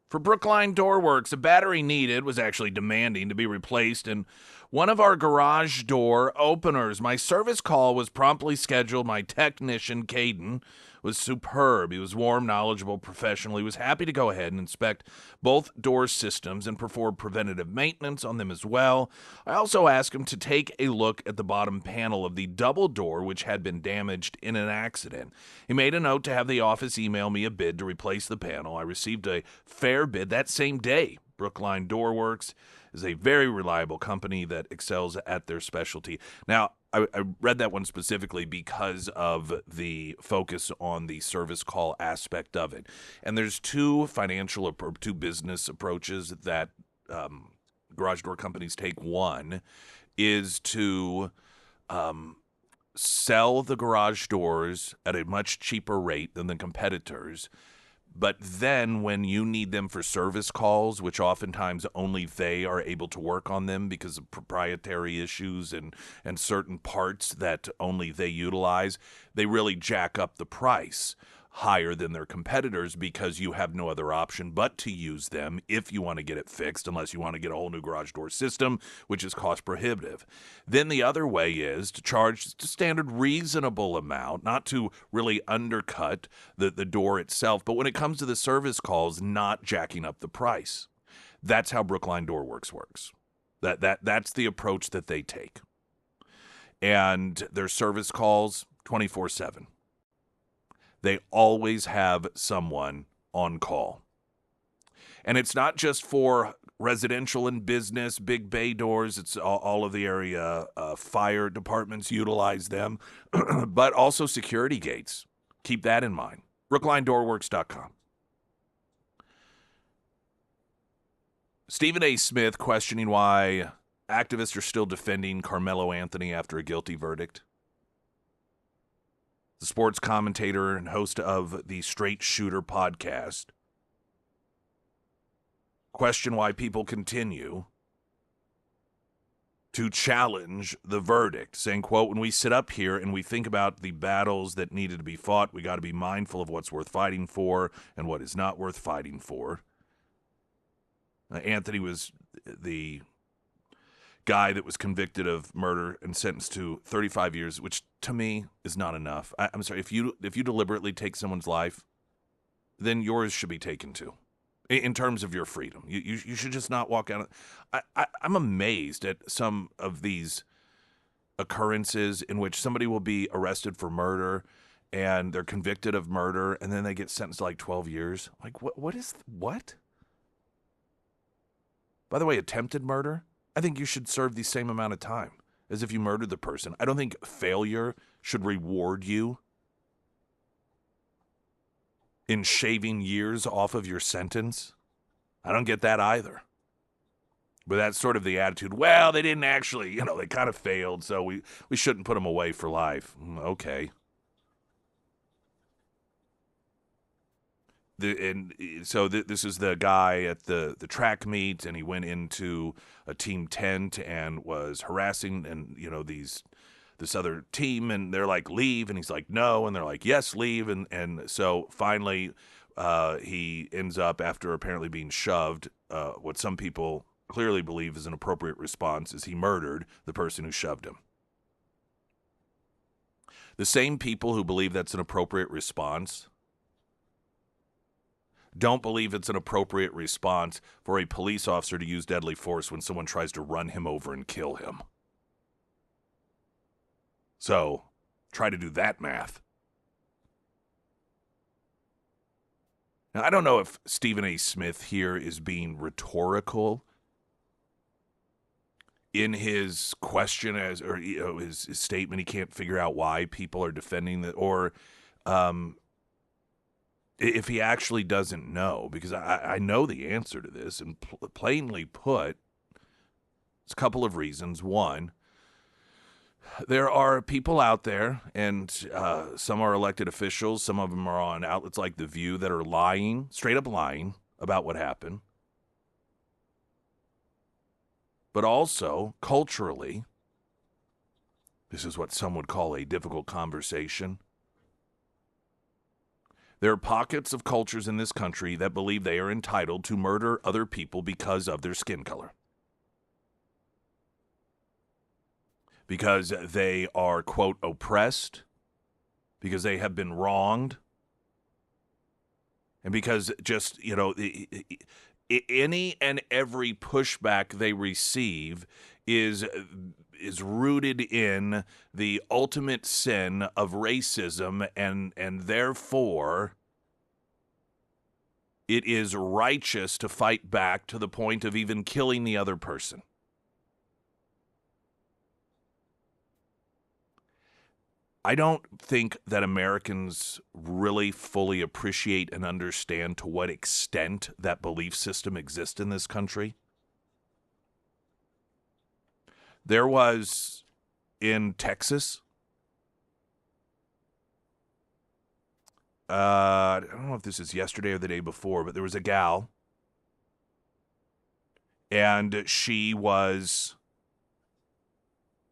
for Brookline Doorworks. A battery needed was actually demanding to be replaced in one of our garage door openers. My service call was promptly scheduled. My technician, Caden, was superb. He was warm, knowledgeable, professional. He was happy to go ahead and inspect both door systems and perform preventative maintenance on them as well. I also asked him to take a look at the bottom panel of the double door, which had been damaged in an accident. He made a note to have the office email me a bid to replace the panel. I received a fair bid that same day. Brookline Doorworks is a very reliable company that excels at their specialty. Now, I read that one specifically because of the focus on the service call aspect of it. And there's two business approaches that garage door companies take. One is to sell the garage doors at a much cheaper rate than the competitors. But then when you need them for service calls, which oftentimes only they are able to work on them because of proprietary issues and certain parts that only they utilize, they really jack up the price higher than their competitors because you have no other option but to use them if you want to get it fixed, unless you want to get a whole new garage door system, which is cost prohibitive. Then the other way is to charge just a standard reasonable amount, not to really undercut the door itself, but when it comes to the service calls, not jacking up the price. That's how Brookline Doorworks works. That's the approach that they take. And their service calls 24/7. They always have someone on call. And it's not just for residential and business, big bay doors. It's all of the area. Fire departments utilize them, but also security gates. Keep that in mind. BrooklineDoorworks.com. Stephen A. Smith questioning why activists are still defending Carmelo Anthony after a guilty verdict. The sports commentator and host of the Straight Shooter podcast, question why people continue to challenge the verdict, saying, quote, when we sit up here and we think about the battles that needed to be fought, we got to be mindful of what's worth fighting for and what is not worth fighting for. Anthony was the guy that was convicted of murder and sentenced to 35 years, which to me is not enough. I'm sorry, if you deliberately take someone's life, then yours should be taken too, in terms of your freedom. You should just not walk out. I'm amazed at some of these occurrences in which somebody will be arrested for murder and they're convicted of murder and then they get sentenced to like 12 years. Like, what? By the way, attempted murder, I think you should serve the same amount of time as if you murdered the person. I don't think failure should reward you in shaving years off of your sentence. I don't get that either. But that's sort of the attitude. Well, they didn't actually, they kind of failed, so we shouldn't put them away for life. Okay. This is the guy at the track meet, and he went into a team tent and was harassing, and this other team, and they're like, leave, and he's like, no, and they're like, yes, leave, and so finally he ends up, after apparently being shoved, what some people clearly believe is an appropriate response is he murdered the person who shoved him. The same people who believe that's an appropriate response don't believe it's an appropriate response for a police officer to use deadly force when someone tries to run him over and kill him. So, try to do that math. Now, I don't know if Stephen A. Smith here is being rhetorical in his question his statement. He can't figure out why people are defending that, or if he actually doesn't know, because I know the answer to this, and plainly put, it's a couple of reasons. One, there are people out there, and some are elected officials, some of them are on outlets like The View, that are lying, straight up lying about what happened. But also, culturally, This is what some would call a difficult conversation. There are pockets of cultures in this country that believe they are entitled to murder other people because of their skin color. Because they are, quote, oppressed, because they have been wronged, and because just, any and every pushback they receive is rooted in the ultimate sin of racism, and therefore it is righteous to fight back to the point of even killing the other person. I don't think that Americans really fully appreciate and understand to what extent that belief system exists in this country. There was, in Texas, I don't know if this is yesterday or the day before, but there was a gal, and she was,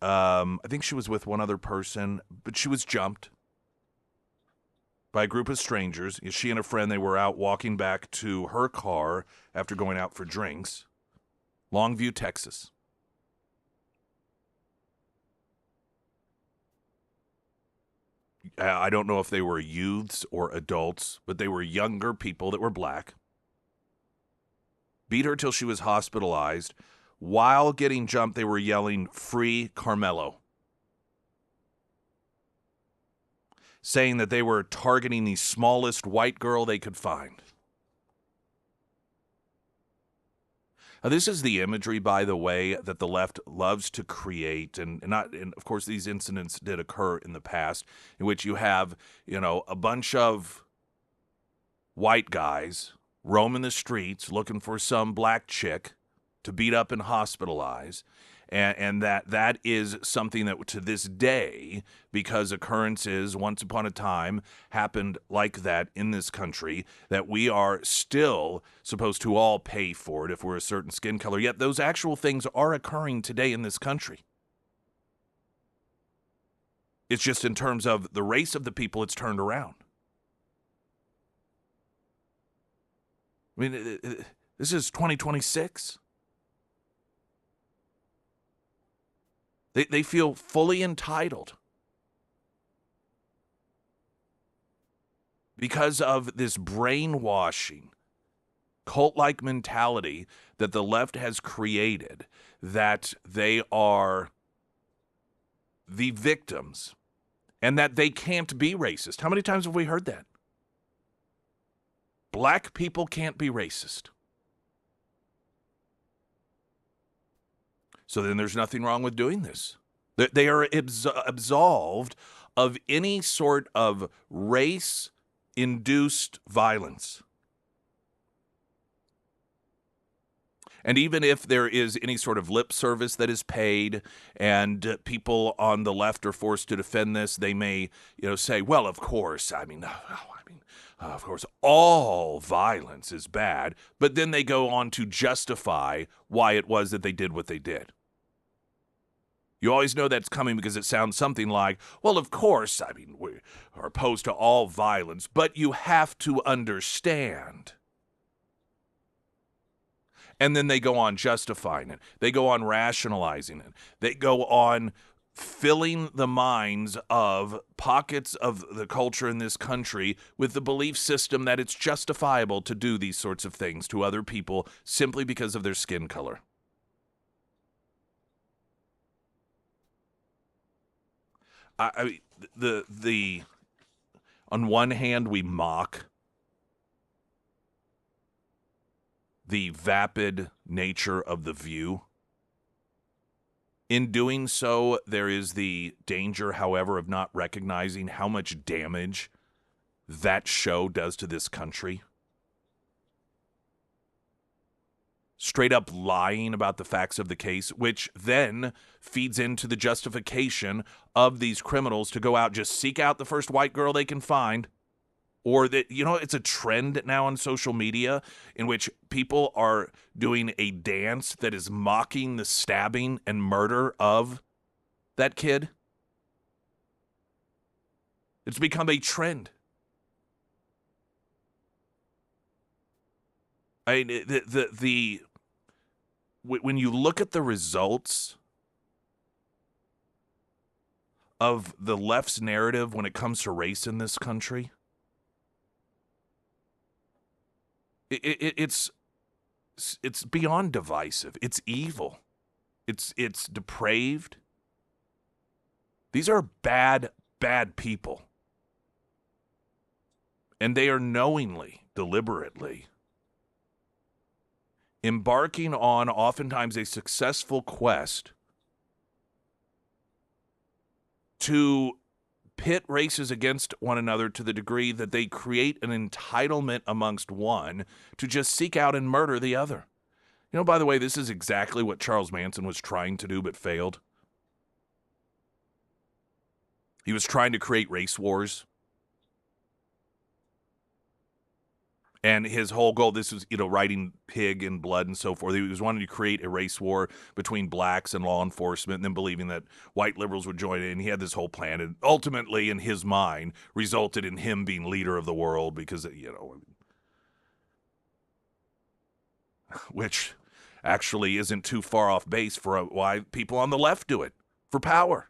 I think she was with one other person, but she was jumped by a group of strangers. She and a friend, they were out walking back to her car after going out for drinks. Longview, Texas. I don't know if they were youths or adults, but they were younger people that were black. Beat her till she was hospitalized. While getting jumped, they were yelling, "Free Carmelo," saying that they were targeting the smallest white girl they could find. Now, this is the imagery, by the way, that the left loves to create, and of course, these incidents did occur in the past, in which you have, a bunch of white guys roaming the streets looking for some black chick to beat up and hospitalize. And that is something that to this day, because occurrences once upon a time happened like that in this country, that we are still supposed to all pay for it if we're a certain skin color. Yet those actual things are occurring today in this country. It's just in terms of the race of the people, it's turned around. I mean, this is 2026. They feel fully entitled because of this brainwashing, cult-like mentality that the left has created, that they are the victims and that they can't be racist. How many times have we heard that? Black people can't be racist. So then there's nothing wrong with doing this. They are absolved of any sort of race-induced violence. And even if there is any sort of lip service that is paid and people on the left are forced to defend this, they may, say, well, of course, of course, all violence is bad, but then they go on to justify why it was that they did what they did. You always know that's coming because it sounds something like, well, of course, we are opposed to all violence, but you have to understand. And then they go on justifying it. They go on rationalizing it. They go on filling the minds of pockets of the culture in this country with the belief system that it's justifiable to do these sorts of things to other people simply because of their skin color. The on one hand, we mock the vapid nature of The View. In doing so, there is the danger, however, of not recognizing how much damage that show does to this country. Straight up lying about the facts of the case, which then feeds into the justification of these criminals to go out, just seek out the first white girl they can find. Or that, it's a trend now on social media in which people are doing a dance that is mocking the stabbing and murder of that kid. It's become a trend. I mean, when you look at the results of the left's narrative when it comes to race in this country, it's beyond divisive. It's evil. It's depraved. These are bad people. And they are knowingly, deliberately embarking on oftentimes a successful quest to pit races against one another to the degree that they create an entitlement amongst one to just seek out and murder the other. You know, by the way, this is exactly what Charles Manson was trying to do but failed. He was trying to create race wars. And his whole goal, this was, writing pig and blood and so forth. He was wanting to create a race war between blacks and law enforcement, and then believing that white liberals would join it. And he had this whole plan. And ultimately, in his mind, resulted in him being leader of the world because, which actually isn't too far off base for why people on the left do it, for power.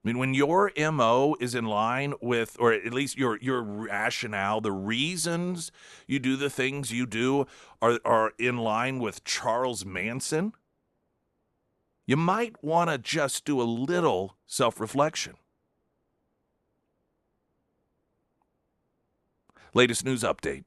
I mean, when your MO is in line with, or at least your rationale, the reasons you do the things you do are in line with Charles Manson, you might want to just do a little self-reflection. Latest news update.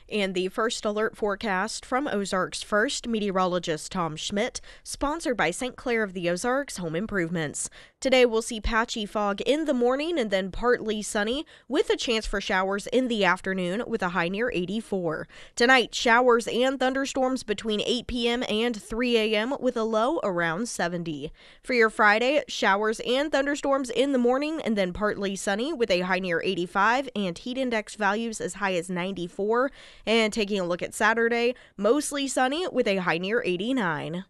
And the first alert forecast from Ozarks First meteorologist Tom Schmidt, sponsored by St. Clair of the Ozarks Home Improvements. Today we'll see patchy fog in the morning and then partly sunny with a chance for showers in the afternoon with a high near 84. Tonight, showers and thunderstorms between 8 p.m. and 3 a.m. with a low around 70. For your Friday, showers and thunderstorms in the morning and then partly sunny with a high near 85 and heat index values as high as 94. And taking a look at Saturday, mostly sunny with a high near 89.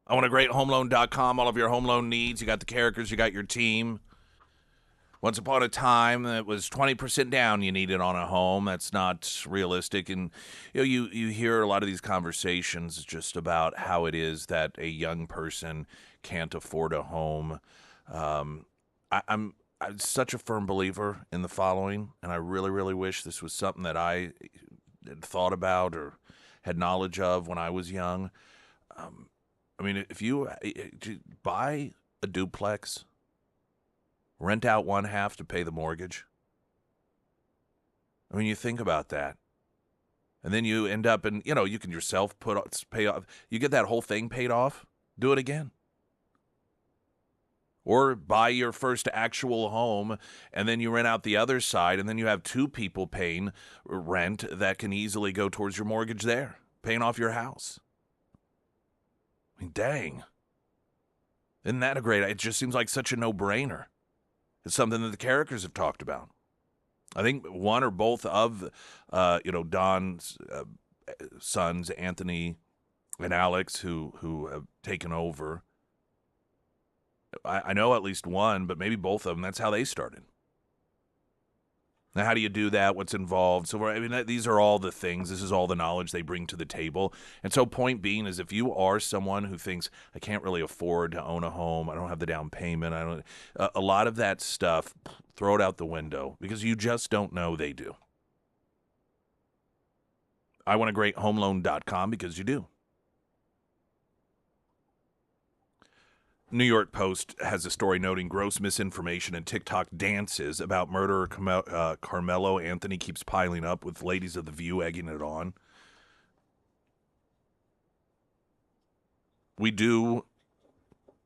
I want a great homeloan.com, all of your home loan needs. You got the characters, you got your team. Once upon a time, it was 20% down you needed on a home. That's not realistic. And you hear a lot of these conversations just about how it is that a young person can't afford a home. I'm such a firm believer in the following, and I really, really wish this was something that I had thought about or had knowledge of when I was young. I mean, if you buy a duplex, rent out one half to pay the mortgage. I mean, you think about that. And then you end up in, you can yourself pay off. You get that whole thing paid off, do it again. Or buy your first actual home, and then you rent out the other side, and then you have two people paying rent that can easily go towards your mortgage there, paying off your house. I mean, dang. Isn't that a great idea? It just seems like such a no-brainer. It's something that the characters have talked about. I think one or both of, Don's sons, Anthony and Alex, who have taken over. I know at least one, but maybe both of them. That's how they started. Now, how do you do that? What's involved? So, I mean, these are all the things. This is all the knowledge they bring to the table. And so, point being is, if you are someone who thinks, I can't really afford to own a home, I don't have the down payment, a lot of that stuff, throw it out the window, because you just don't know they do. I want a great homeloan.com because you do. New York Post has a story noting gross misinformation and TikTok dances about murderer Carmelo Anthony keeps piling up, with ladies of The View egging it on. We do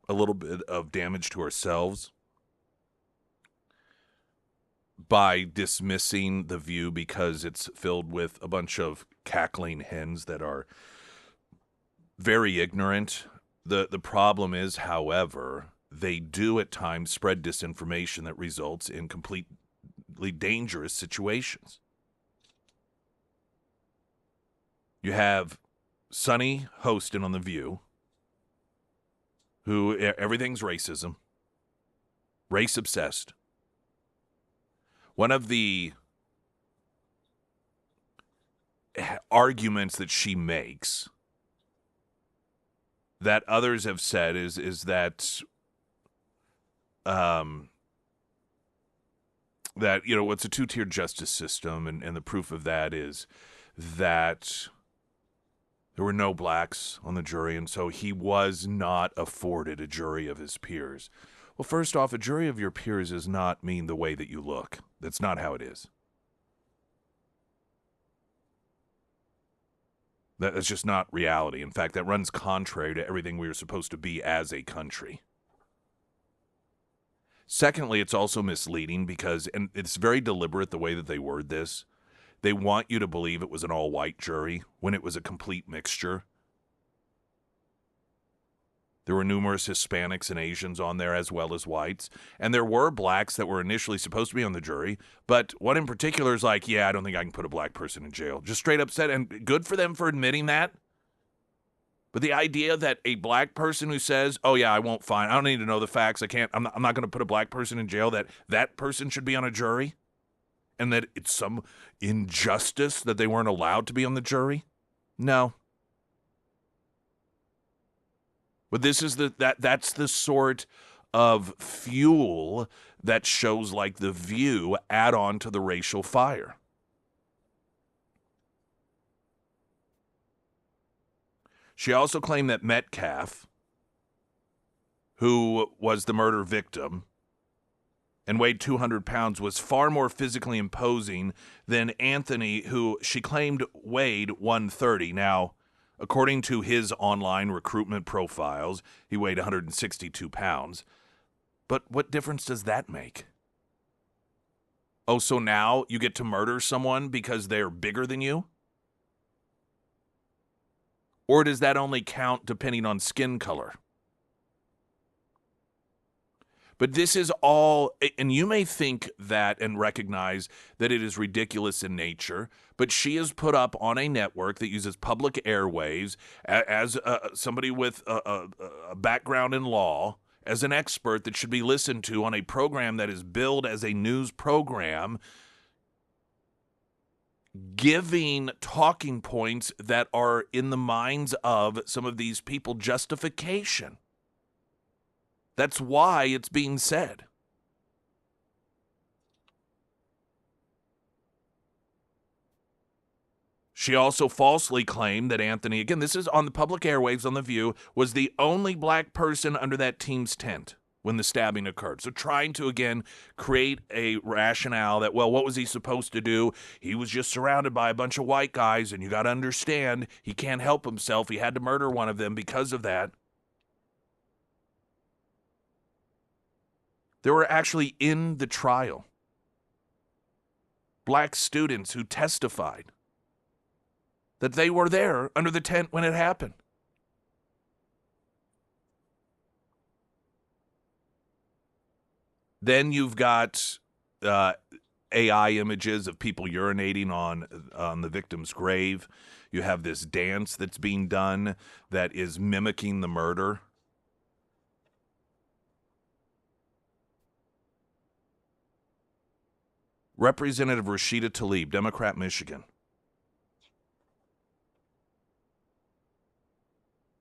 a little bit of damage to ourselves by dismissing The View because it's filled with a bunch of cackling hens that are very ignorant. The problem is, however, they do at times spread disinformation that results in completely dangerous situations. You have Sonny hosting on The View, who everything's racism, race obsessed. One of the arguments that she makes that others have said is that it's a two-tiered justice system, and the proof of that is that there were no blacks on the jury, and so he was not afforded a jury of his peers. Well, first off, a jury of your peers does not mean the way that you look. That's not how it is. That's just not reality. In fact, that runs contrary to everything we are supposed to be as a country. Secondly, it's also misleading because, and it's very deliberate the way that they word this, they want you to believe it was an all-white jury when it was a complete mixture. There were numerous Hispanics and Asians on there as well as whites. And there were blacks that were initially supposed to be on the jury. But one in particular is like, yeah, I don't think I can put a black person in jail. Just straight up said, and good for them for admitting that. But the idea that a black person who says, oh, yeah, I won't fine. I don't need to know the facts. I'm not going to put a black person in jail, that person should be on a jury. And that it's some injustice that they weren't allowed to be on the jury. No. But this is that's the sort of fuel that shows like The View add on to the racial fire. She also claimed that Metcalf, who was the murder victim and weighed 200 pounds, was far more physically imposing than Anthony, who she claimed weighed 130. Now, according to his online recruitment profiles, he weighed 162 pounds. But what difference does that make? Oh, so now you get to murder someone because they're bigger than you? Or does that only count depending on skin color? But this is all, and you may think that and recognize that it is ridiculous in nature, but she is put up on a network that uses public airwaves as somebody with a background in law, as an expert that should be listened to on a program that is billed as a news program, giving talking points that are in the minds of some of these people justification. That's why it's being said. She also falsely claimed that Anthony, again, this is on the public airwaves on The View, was the only black person under that team's tent when the stabbing occurred. So trying to, again, create a rationale that, well, what was he supposed to do? He was just surrounded by a bunch of white guys, and you got to understand, he can't help himself. He had to murder one of them because of that. There were actually in the trial black students who testified that they were there under the tent when it happened. Then you've got AI images of people urinating on the victim's grave. You have this dance that's being done that is mimicking the murder. Representative Rashida Tlaib, Democrat, Michigan.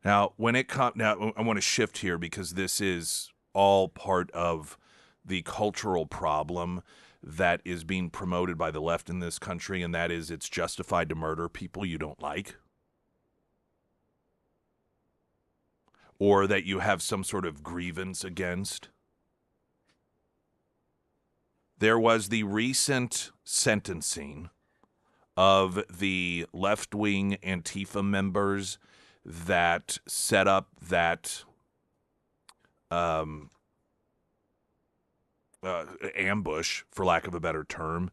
Now, now I want to shift here because this is all part of the cultural problem that is being promoted by the left in this country, and that is it's justified to murder people you don't like, or that you have some sort of grievance against. There was the recent sentencing of the left-wing Antifa members that set up that ambush, for lack of a better term,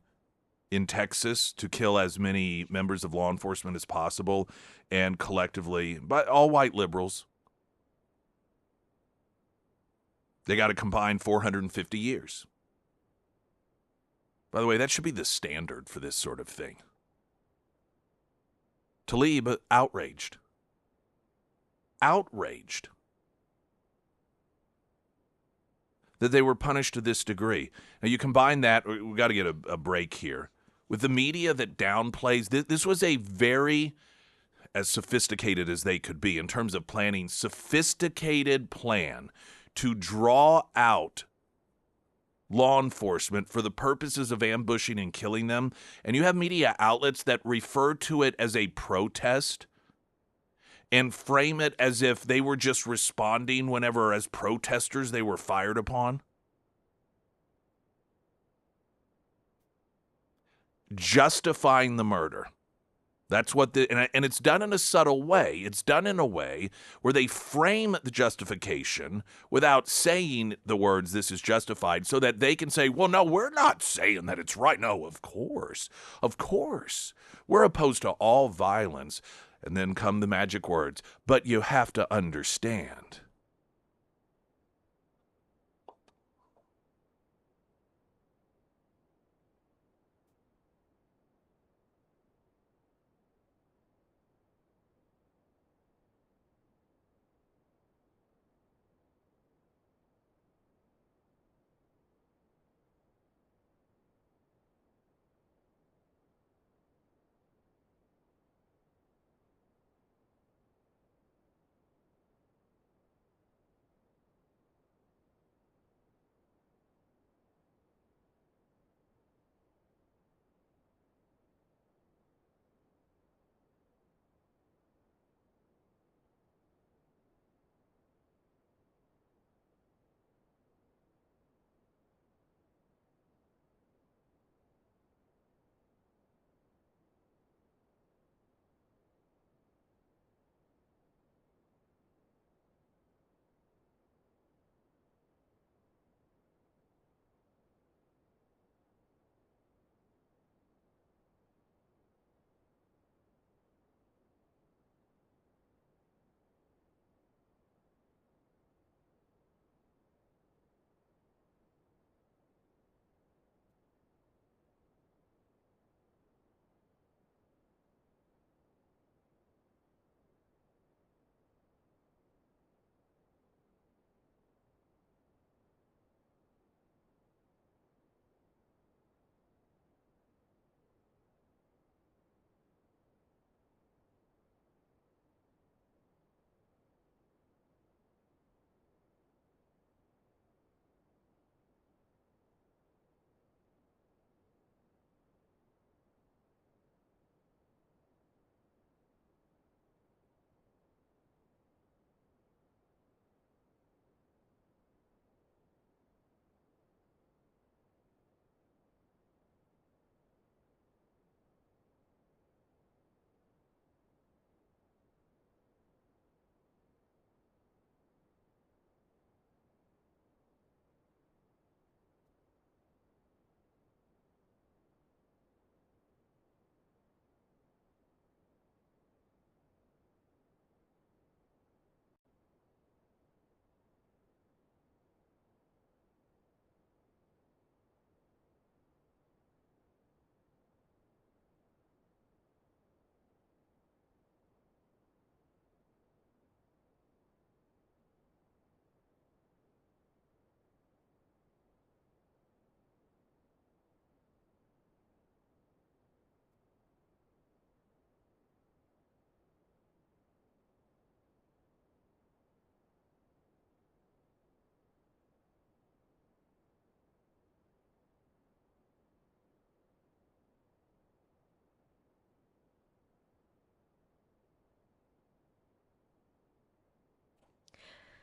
in Texas to kill as many members of law enforcement as possible, and collectively, but all white liberals, they got a combined 450 years. By the way, that should be the standard for this sort of thing. Tlaib, outraged. That they were punished to this degree. Now, you combine that, we've got to get a break here, with the media that downplays, this was a very, as sophisticated as they could be in terms of planning, sophisticated plan to draw out law enforcement for the purposes of ambushing and killing them. And you have media outlets that refer to it as a protest and frame it as if they were just responding whenever, as protesters, they were fired upon. Justifying the murder. That's what and it's done in a subtle way. It's done in a way where they frame the justification without saying the words, this is justified, so that they can say, well, no, we're not saying that it's right. No, of course. We're opposed to all violence. And then come the magic words, but you have to understand.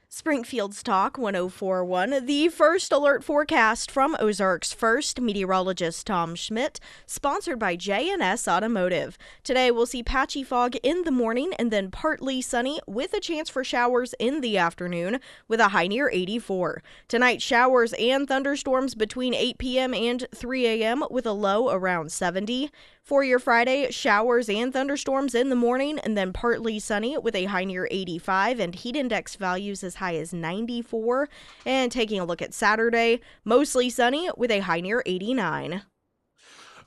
Springfield's Talk 1041, the first alert forecast from Ozarks First, meteorologist Tom Schmidt, sponsored by J&S Automotive. Today we'll see patchy fog in the morning and then partly sunny with a chance for showers in the afternoon with a high near 84. Tonight, showers and thunderstorms between 8 p.m. and 3 a.m. with a low around 70. For your Friday, showers and thunderstorms in the morning and then partly sunny with a high near 85 and heat index values as high as 94. And taking a look at Saturday, mostly sunny with a high near 89.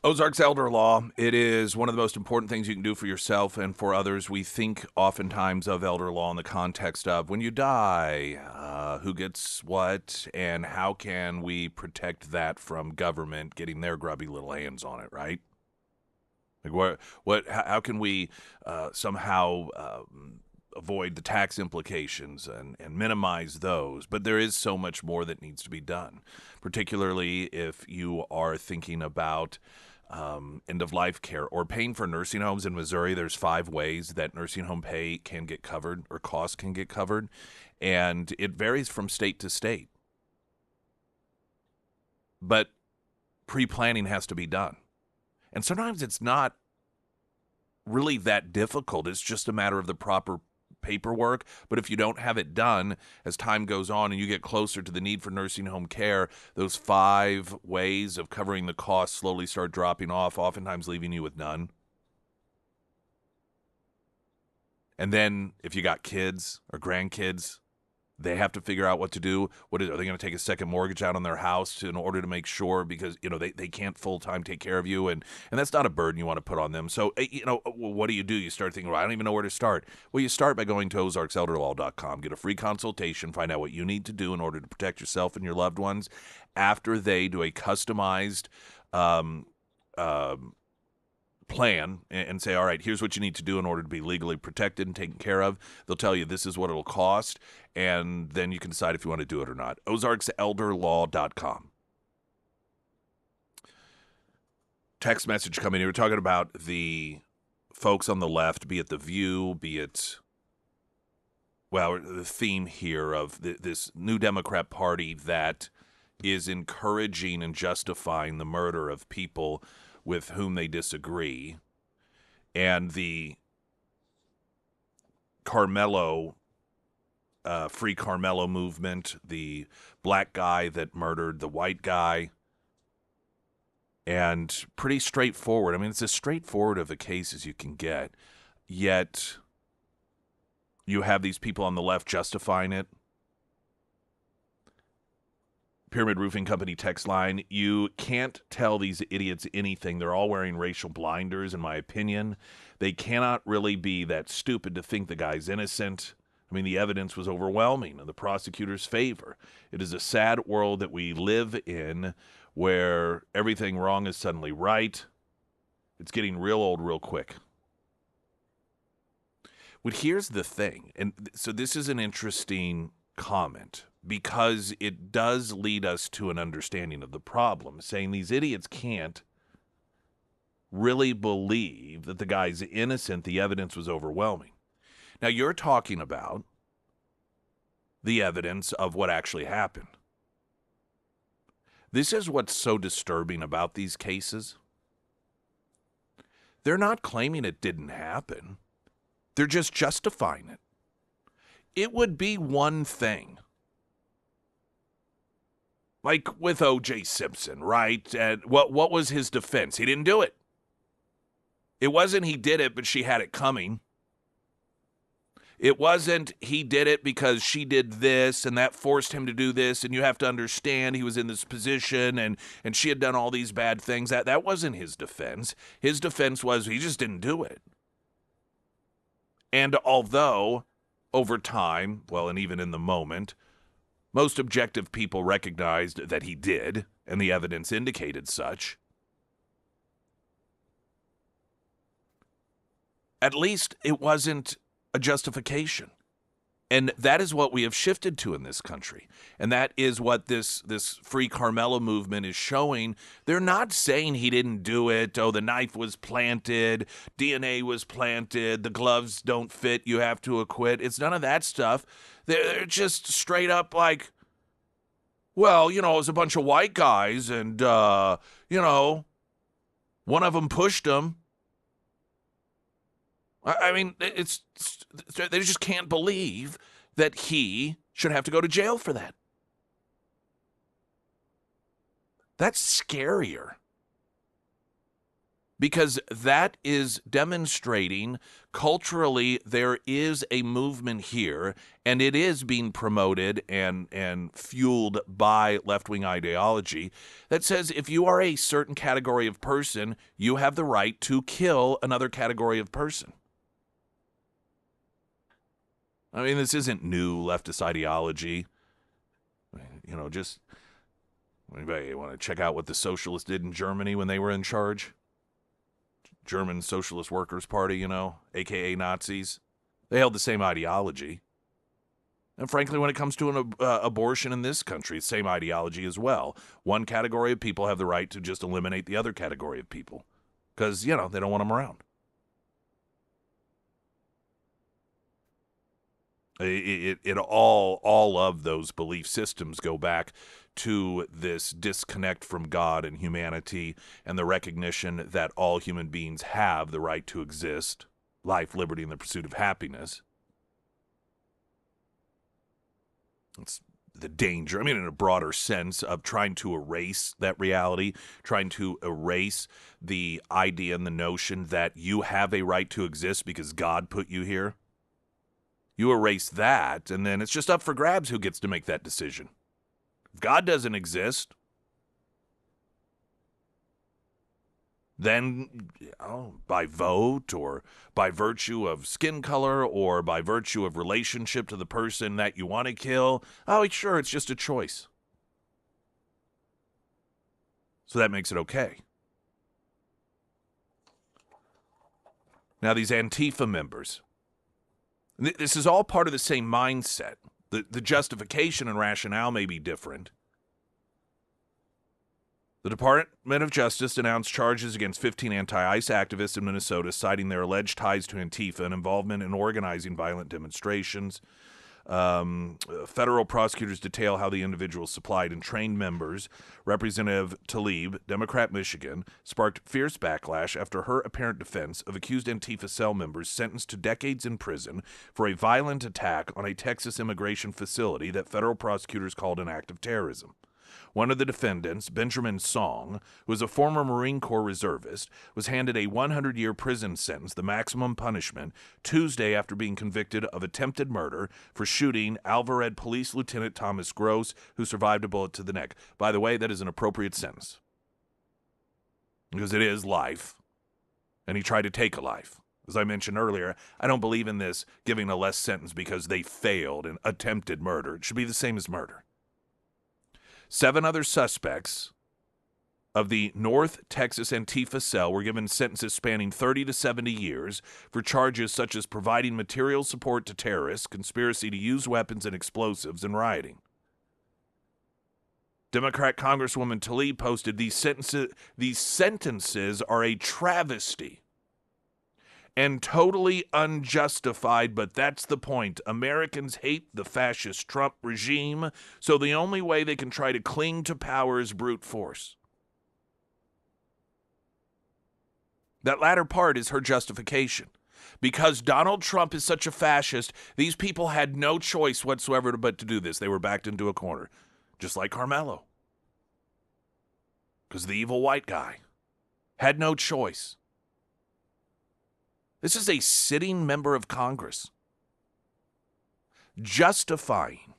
Ozarks elder law. It is one of the most important things you can do for yourself and for others. We think oftentimes of elder law in the context of when you die, who gets what, and how can we protect that from government getting their grubby little hands on it, right? Like how can we somehow avoid the tax implications and minimize those? But there is so much more that needs to be done, particularly if you are thinking about end-of-life care or paying for nursing homes in Missouri. There's 5 ways that nursing home pay can get covered or costs can get covered, and it varies from state to state. But pre-planning has to be done. And sometimes it's not really that difficult. It's just a matter of the proper paperwork. But if you don't have it done as time goes on and you get closer to the need for nursing home care, those 5 ways of covering the costs slowly start dropping off, oftentimes leaving you with none. And then if you got kids or grandkids, they have to figure out what to do. Are they going to take a second mortgage out on their house in order to make sure, because they can't full-time take care of you, and that's not a burden you want to put on them. So what do? You start thinking, well, I don't even know where to start. Well, you start by going to ozarkselderlaw.com, get a free consultation, find out what you need to do in order to protect yourself and your loved ones. After they do a customized plan and say, all right, here's what you need to do in order to be legally protected and taken care of. They'll tell you this is what it'll cost, and then you can decide if you want to do it or not. ozarkselderlaw.com. Text message coming in. We're talking about the folks on the left, be it The View, be it, well, the theme here of this new Democrat Party that is encouraging and justifying the murder of people with whom they disagree, and the Carmelo, Free Carmelo movement, the black guy that murdered the white guy, and pretty straightforward. I mean, it's as straightforward of a case as you can get, yet you have these people on the left justifying it. Pyramid Roofing Company text line, you can't tell these idiots anything. They're all wearing racial blinders, in my opinion. They cannot really be that stupid to think the guy's innocent. I mean, the evidence was overwhelming in the prosecutor's favor. It is a sad world that we live in where everything wrong is suddenly right. It's getting real old real quick. But here's the thing, and so this is an interesting comment, because it does lead us to an understanding of the problem, saying these idiots can't really believe that the guy's innocent. The evidence was overwhelming. Now, you're talking about the evidence of what actually happened. This is what's so disturbing about these cases. They're not claiming it didn't happen. They're just justifying it. It would be one thing, like with O.J. Simpson, right? And what was his defense? He didn't do it. It wasn't he did it, but she had it coming. It wasn't he did it because she did this and that forced him to do this, and you have to understand he was in this position and she had done all these bad things. That wasn't his defense. His defense was he just didn't do it. And although over time, well, and even in the moment, most objective people recognized that he did, and the evidence indicated such, at least it wasn't a justification. And that is what we have shifted to in this country. And that is what this Free Carmelo movement is showing. They're not saying he didn't do it. Oh, the knife was planted, DNA was planted, the gloves don't fit, you have to acquit. It's none of that stuff. They're just straight up like, well, it was a bunch of white guys and, one of them pushed him. I mean, they just can't believe that he should have to go to jail for that. That's scarier. Because that is demonstrating culturally there is a movement here, and it is being promoted and fueled by left-wing ideology that says if you are a certain category of person, you have the right to kill another category of person. I mean, this isn't new leftist ideology. Just anybody want to check out what the socialists did in Germany when they were in charge? German Socialist Workers' Party, a.k.a. Nazis. They held the same ideology. And frankly, when it comes to an abortion in this country, same ideology as well. One category of people have the right to just eliminate the other category of people because, they don't want them around. All of those belief systems go back to this disconnect from God and humanity and the recognition that all human beings have the right to exist, life, liberty, and the pursuit of happiness. It's the danger, in a broader sense, of trying to erase that reality, trying to erase the idea and the notion that you have a right to exist because God put you here. You erase that, and then it's just up for grabs who gets to make that decision. If God doesn't exist, then by vote or by virtue of skin color or by virtue of relationship to the person that you want to kill, sure, it's just a choice. So that makes it okay. Now, these Antifa members, this is all part of the same mindset. The justification and rationale may be different. The Department of Justice announced charges against 15 anti-ICE activists in Minnesota, citing their alleged ties to Antifa and involvement in organizing violent demonstrations. Federal prosecutors detail how the individuals supplied and trained members. Representative Tlaib, Democrat Michigan, sparked fierce backlash after her apparent defense of accused Antifa cell members sentenced to decades in prison for a violent attack on a Texas immigration facility that federal prosecutors called an act of terrorism. One of the defendants, Benjamin Song, who was a former Marine Corps reservist, was handed a 100-year prison sentence, the maximum punishment, Tuesday after being convicted of attempted murder for shooting Alvarez Police Lieutenant Thomas Gross, who survived a bullet to the neck. By the way, that is an appropriate sentence because it is life, and he tried to take a life. As I mentioned earlier, I don't believe in this giving a less sentence because they failed in attempted murder. It should be the same as murder. 7 other suspects of the North Texas Antifa cell were given sentences spanning 30 to 70 years for charges such as providing material support to terrorists, conspiracy to use weapons and explosives, and rioting. Democrat Congresswoman Tlaib posted, these sentences are a travesty and totally unjustified, but that's the point. Americans hate the fascist Trump regime, so the only way they can try to cling to power is brute force. That latter part is her justification. Because Donald Trump is such a fascist, these people had no choice whatsoever but to do this. They were backed into a corner, just like Carmelo. Because the evil white guy had no choice. This is a sitting member of Congress justifying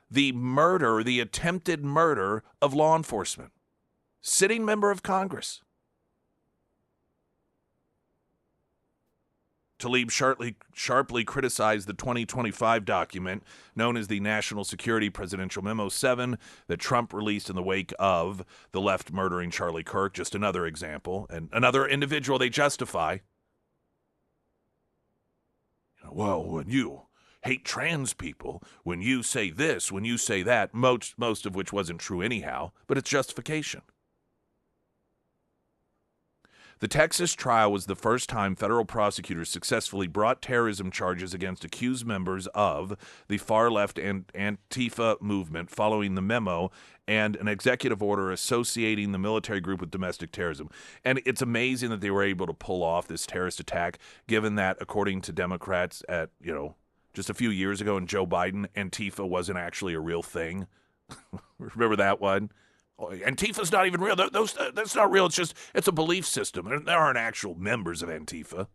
the murder, the attempted murder of law enforcement. Sitting member of Congress. Tlaib sharply criticized the 2025 document known as the National Security Presidential Memo 7 that Trump released in the wake of the left murdering Charlie Kirk. Just another example. And another individual they justify. Well, when you hate trans people, when you say this, when you say that, most of which wasn't true anyhow, but it's justification. The Texas trial was the first time federal prosecutors successfully brought terrorism charges against accused members of the far-left and Antifa movement following the memo and an executive order associating the military group with domestic terrorism. And it's amazing that they were able to pull off this terrorist attack, given that, according to Democrats at, just a few years ago in Joe Biden, Antifa wasn't actually a real thing. Remember that one? Antifa's not even real. That's not real. It's a belief system. There aren't actual members of Antifa.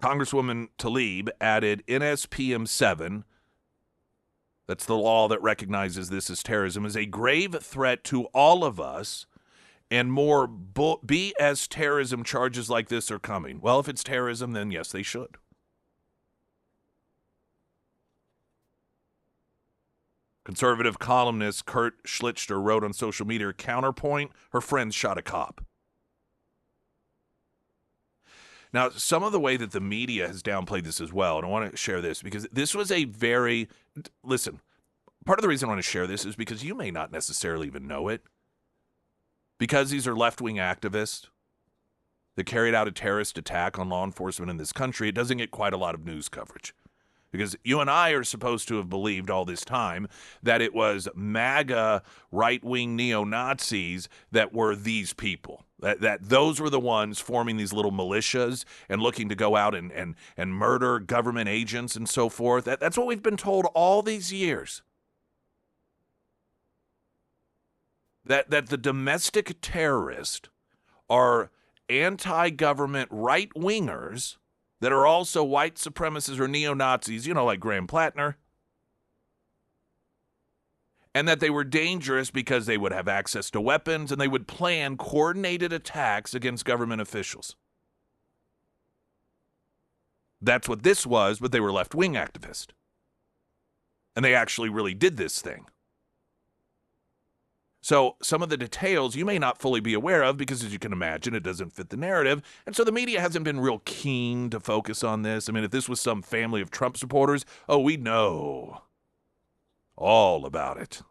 Congresswoman Tlaib added NSPM 7, that's the law that recognizes this as terrorism, is a grave threat to all of us, and more BS terrorism charges like this are coming. Well, if it's terrorism, then yes, they should. Conservative columnist Kurt Schlichter wrote on social media, counterpoint, her friends shot a cop. Now, some of the way that the media has downplayed this as well, and I want to share this because this was listen, part of the reason I want to share this is because you may not necessarily even know it. Because these are left-wing activists that carried out a terrorist attack on law enforcement in this country, it doesn't get quite a lot of news coverage. Because you and I are supposed to have believed all this time that it was MAGA right-wing neo-Nazis that were these people. That those were the ones forming these little militias and looking to go out and murder government agents and so forth. That's what we've been told all these years. That the domestic terrorists are anti-government right-wingers that are also white supremacists or neo-Nazis, like Graham Plattner, and that they were dangerous because they would have access to weapons and they would plan coordinated attacks against government officials. That's what this was, but they were left-wing activists. And they actually really did this thing. So some of the details you may not fully be aware of because, as you can imagine, it doesn't fit the narrative. And so the media hasn't been real keen to focus on this. I mean, if this was some family of Trump supporters, we know all about it.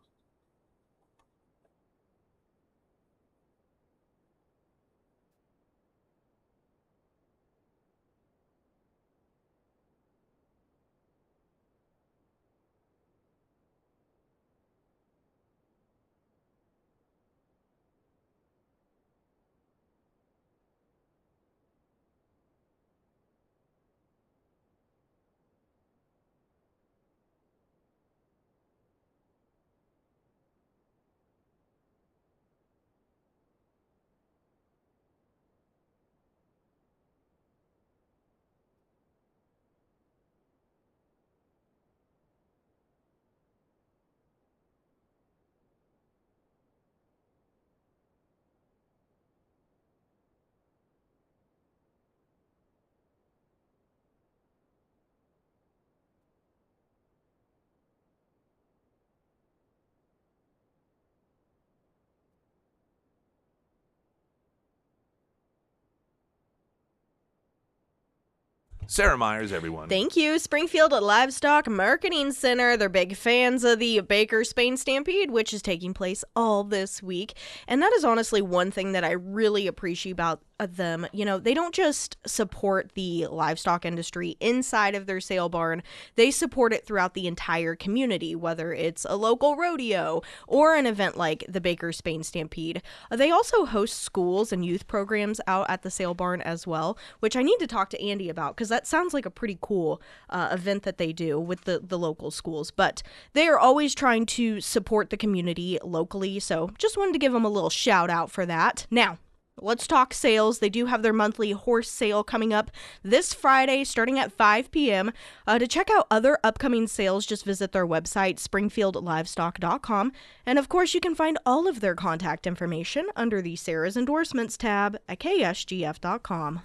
Sarah Myers, everyone. Thank you. Springfield Livestock Marketing Center. They're big fans of the Baker Spain Stampede, which is taking place all this week. And that is honestly one thing that I really appreciate about them. They don't just support the livestock industry inside of their sale barn. They support it throughout the entire community, whether it's a local rodeo or an event like the Baker Spain Stampede. They also host schools and youth programs out at the sale barn as well, which I need to talk to Andy about because that sounds like a pretty cool event that they do with the local schools. But they are always trying to support the community locally, so just wanted to give them a little shout out for that. Now, let's talk sales. They do have their monthly horse sale coming up this Friday starting at 5 p.m. To check out other upcoming sales, just visit their website, springfieldlivestock.com. And of course, you can find all of their contact information under the Sarah's Endorsements tab at ksgf.com.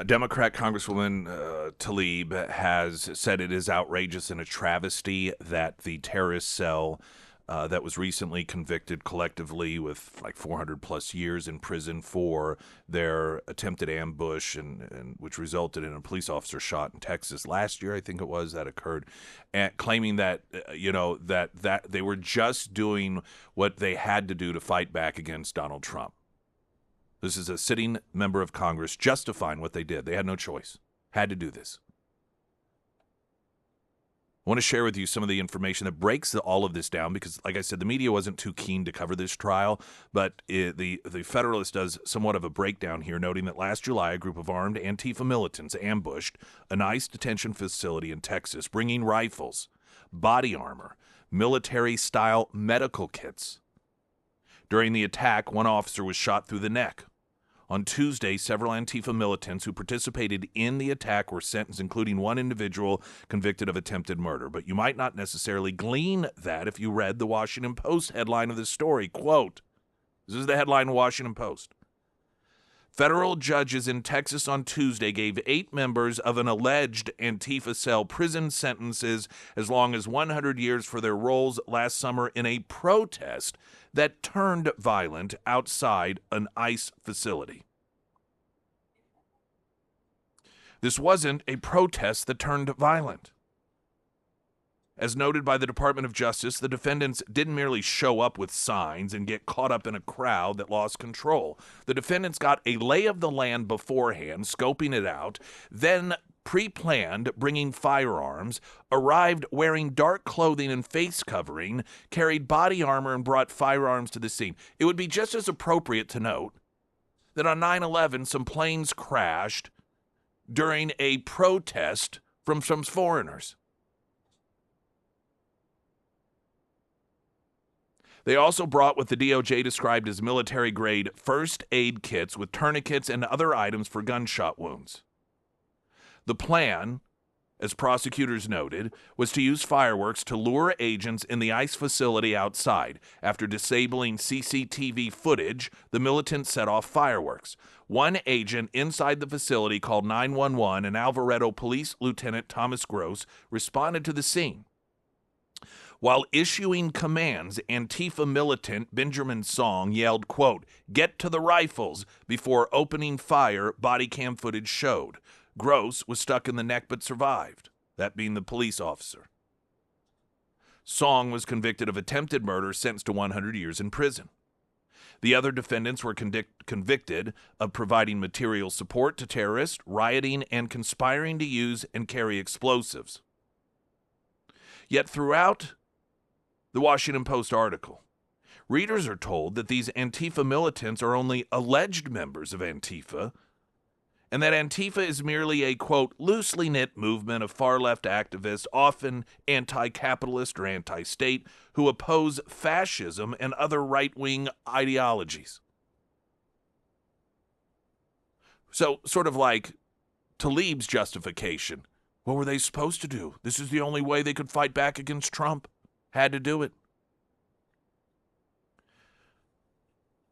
Democrat Congresswoman Tlaib has said it is outrageous and a travesty that the terrorist cell that was recently convicted collectively with like 400 plus years in prison for their attempted ambush, and which resulted in a police officer shot in Texas last year, I think it was, that occurred, and claiming that that they were just doing what they had to do to fight back against Donald Trump. This is a sitting member of Congress justifying what they did. They had no choice. Had to do this. I want to share with you some of the information that breaks all of this down because, like I said, the media wasn't too keen to cover this trial, but the Federalist does somewhat of a breakdown here, noting that last July, a group of armed Antifa militants ambushed an ICE detention facility in Texas, bringing rifles, body armor, military-style medical kits. During the attack, one officer was shot through the neck. On Tuesday, several Antifa militants who participated in the attack were sentenced, including one individual convicted of attempted murder. But you might not necessarily glean that if you read the Washington Post headline of this story. Quote, this is the headline of Washington Post. Federal judges in Texas on Tuesday gave 8 members of an alleged Antifa cell prison sentences as long as 100 years for their roles last summer in a protest that turned violent outside an ICE facility. This wasn't a protest that turned violent. As noted by the Department of Justice, the defendants didn't merely show up with signs and get caught up in a crowd that lost control. The defendants got a lay of the land beforehand, scoping it out, then pre-planned bringing firearms, arrived wearing dark clothing and face covering, carried body armor, and brought firearms to the scene. It would be just as appropriate to note that on 9/11, some planes crashed during a protest from some foreigners. They also brought what the DOJ described as military-grade first aid kits with tourniquets and other items for gunshot wounds. The plan, as prosecutors noted, was to use fireworks to lure agents in the ICE facility outside. After disabling CCTV footage, the militants set off fireworks. One agent inside the facility called 911, and Alvarado Police Lieutenant Thomas Gross responded to the scene. While issuing commands, Antifa militant Benjamin Song yelled, quote, "Get to the rifles," before opening fire, body cam footage showed. Gross was stuck in the neck but survived, that being the police officer. Song was convicted of attempted murder, sentenced to 100 years in prison. The other defendants were convicted of providing material support to terrorists, rioting, and conspiring to use and carry explosives. Yet throughout the Washington Post article, readers are told that these Antifa militants are only alleged members of Antifa, and that Antifa is merely a, quote, loosely knit movement of far-left activists, often anti-capitalist or anti-state, who oppose fascism and other right-wing ideologies. So, sort of like Tlaib's justification. What were they supposed to do? This is the only way they could fight back against Trump. Had to do it.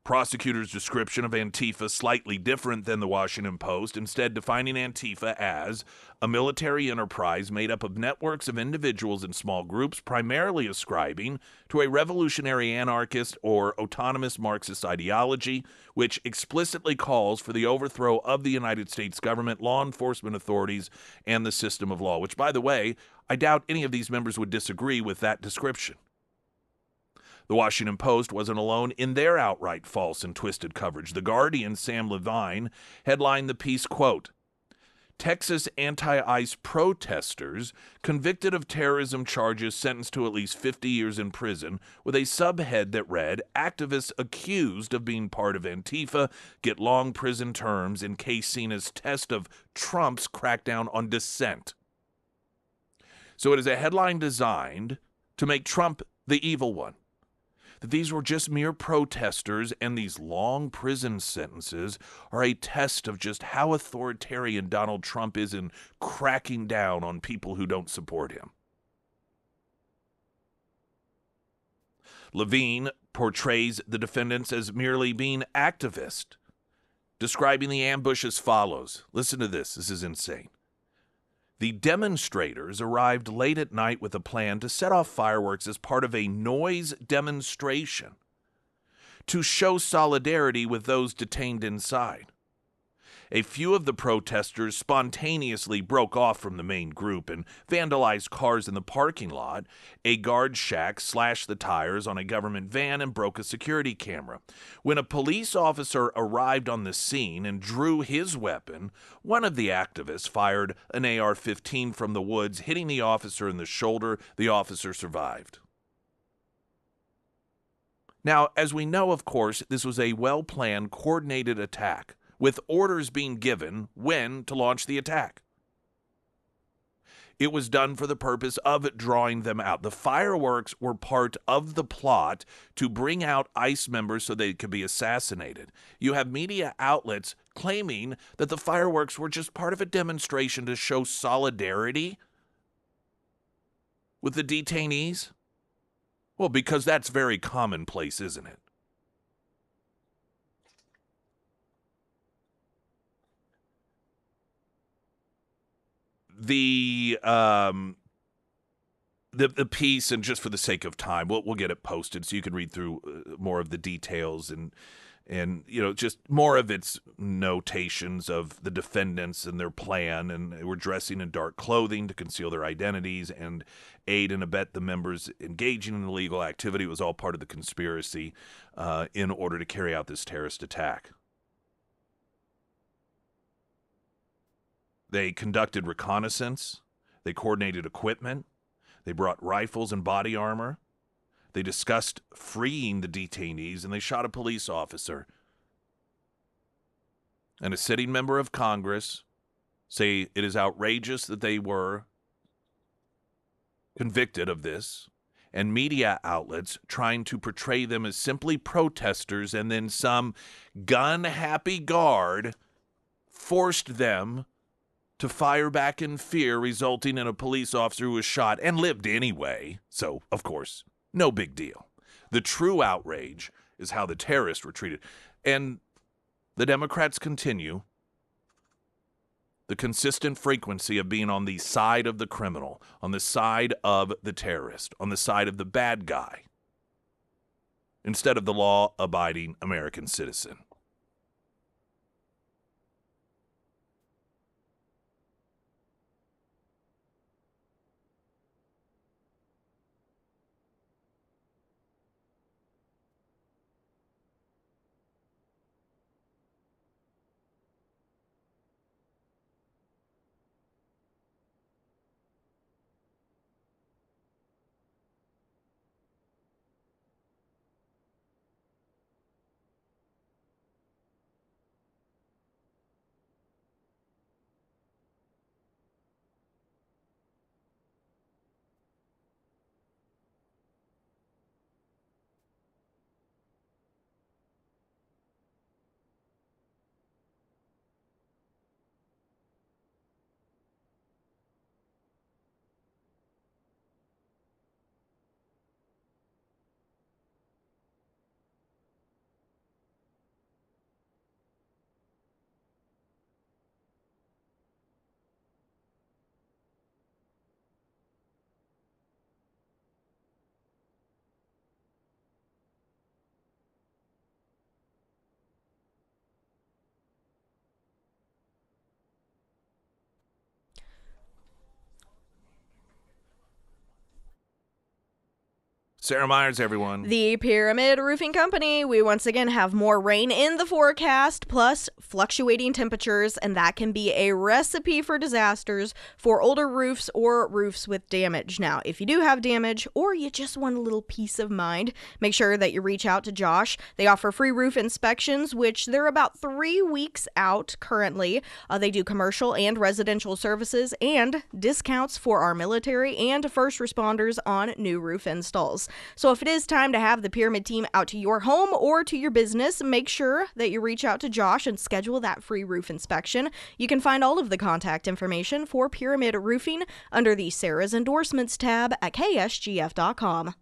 Prosecutors' description of Antifa slightly different than the Washington Post, instead defining Antifa as a military enterprise made up of networks of individuals and small groups, primarily ascribing to a revolutionary anarchist or autonomous Marxist ideology, which explicitly calls for the overthrow of the United States government, law enforcement authorities, and the system of law, which, by the way, I doubt any of these members would disagree with that description. The Washington Post wasn't alone in their outright false and twisted coverage. The Guardian's Sam Levine headlined the piece, quote, Texas anti-ICE protesters convicted of terrorism charges sentenced to at least 50 years in prison, with a subhead that read, activists accused of being part of Antifa get long prison terms in case seen as test of Trump's crackdown on dissent. So it is a headline designed to make Trump the evil one. That these were just mere protesters, and these long prison sentences are a test of just how authoritarian Donald Trump is in cracking down on people who don't support him. Levine portrays the defendants as merely being activists, describing the ambush as follows. Listen to this. This is insane. The demonstrators arrived late at night with a plan to set off fireworks as part of a noise demonstration to show solidarity with those detained inside. A few of the protesters spontaneously broke off from the main group and vandalized cars in the parking lot. A guard shack slashed the tires on a government van and broke a security camera. When a police officer arrived on the scene and drew his weapon, one of the activists fired an AR-15 from the woods, hitting the officer in the shoulder. The officer survived. Now, as we know, of course, this was a well-planned, coordinated attack, with orders being given when to launch the attack. It was done for the purpose of drawing them out. The fireworks were part of the plot to bring out ICE members so they could be assassinated. You have media outlets claiming that the fireworks were just part of a demonstration to show solidarity with the detainees. Well, because that's very commonplace, isn't it? The piece, and just for the sake of time, we'll get it posted so you can read through more of the details and just more of its notations of the defendants and their plan, and they were dressing in dark clothing to conceal their identities and aid and abet the members engaging in illegal activity. It was all part of the conspiracy in order to carry out this terrorist attack. They conducted reconnaissance. They coordinated equipment. They brought rifles and body armor. They discussed freeing the detainees, and they shot a police officer. And a sitting member of Congress say it is outrageous that they were convicted of this, and media outlets trying to portray them as simply protesters, and then some gun-happy guard forced them to fire back in fear, resulting in a police officer who was shot and lived anyway. So, of course, no big deal. The true outrage is how the terrorists were treated. And the Democrats continue the consistent frequency of being on the side of the criminal, on the side of the terrorist, on the side of the bad guy, instead of the law-abiding American citizen. Sarah Myers, everyone. The Pyramid Roofing Company. We once again have more rain in the forecast, plus fluctuating temperatures, and that can be a recipe for disasters for older roofs or roofs with damage. Now, if you do have damage or you just want a little peace of mind, make sure that you reach out to Josh. They offer free roof inspections, which they're about 3 weeks out currently. They do commercial and residential services and discounts for our military and first responders on new roof installs. So if it is time to have the Pyramid team out to your home or to your business, make sure that you reach out to Josh and schedule that free roof inspection. You can find all of the contact information for Pyramid Roofing under the Sarah's Endorsements tab at ksgf.com.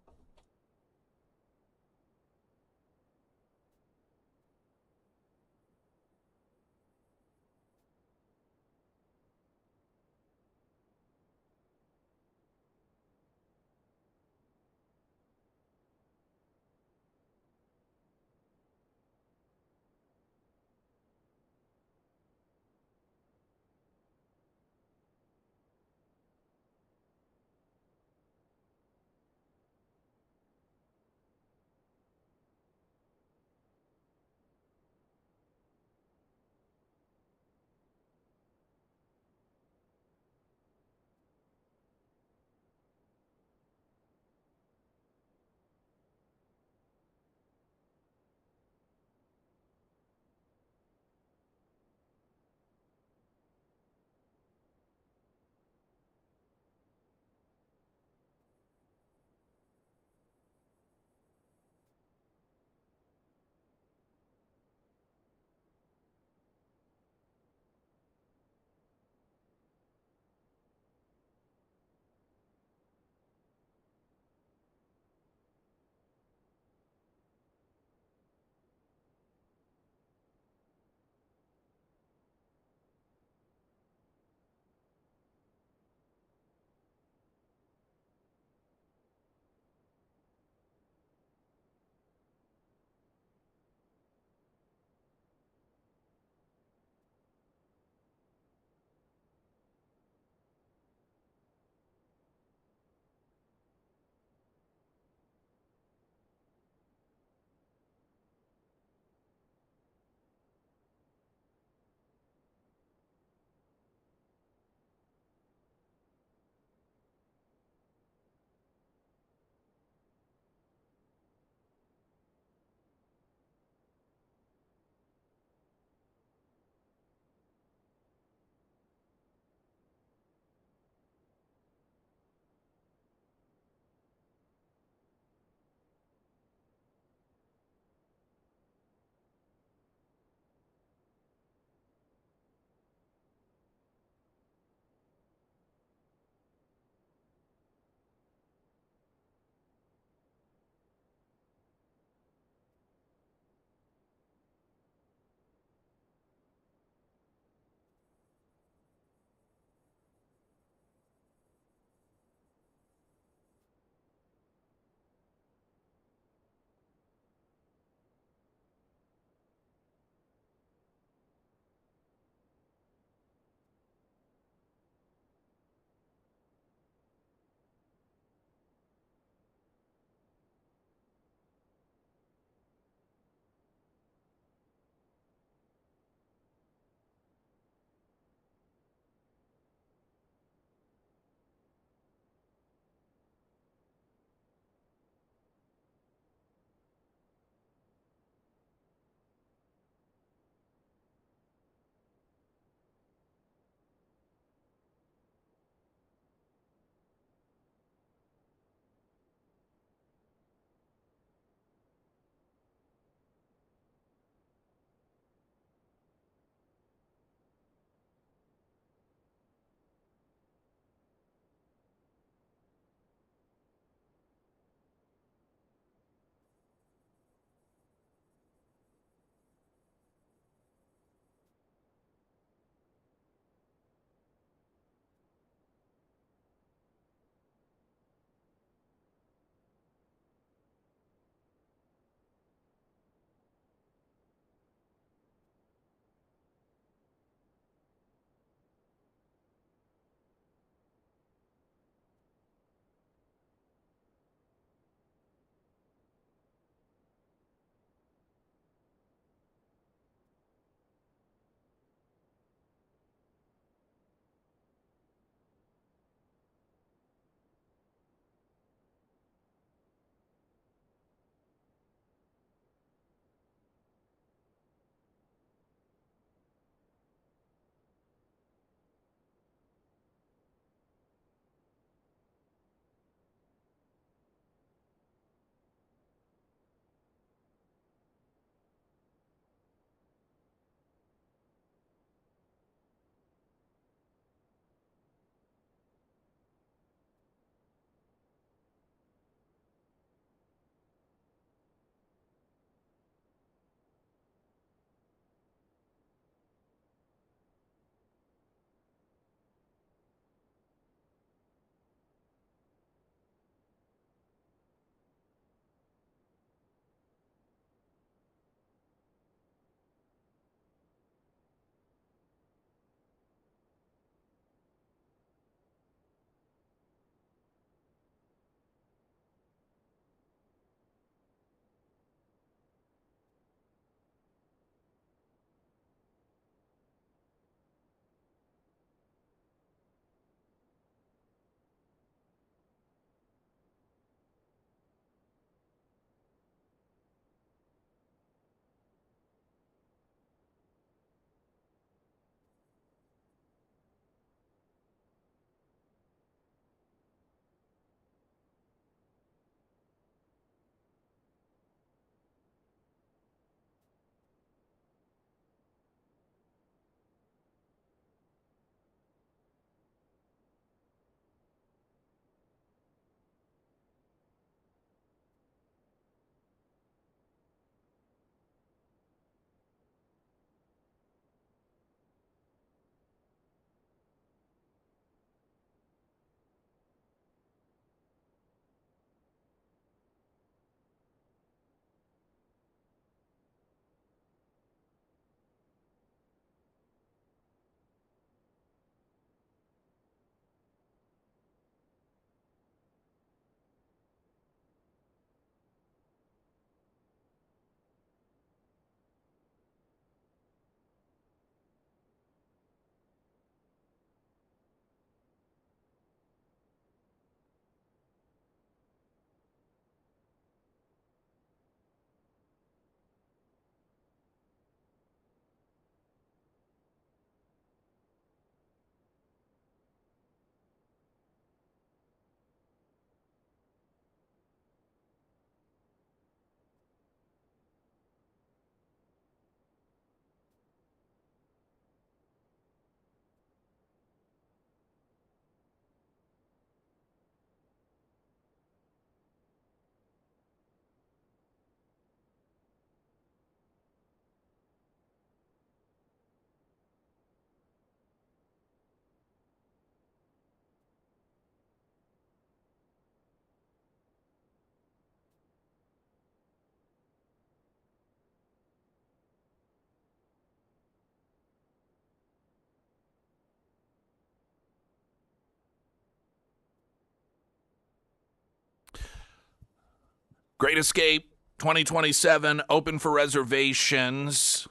Great Escape 2027 open for reservations.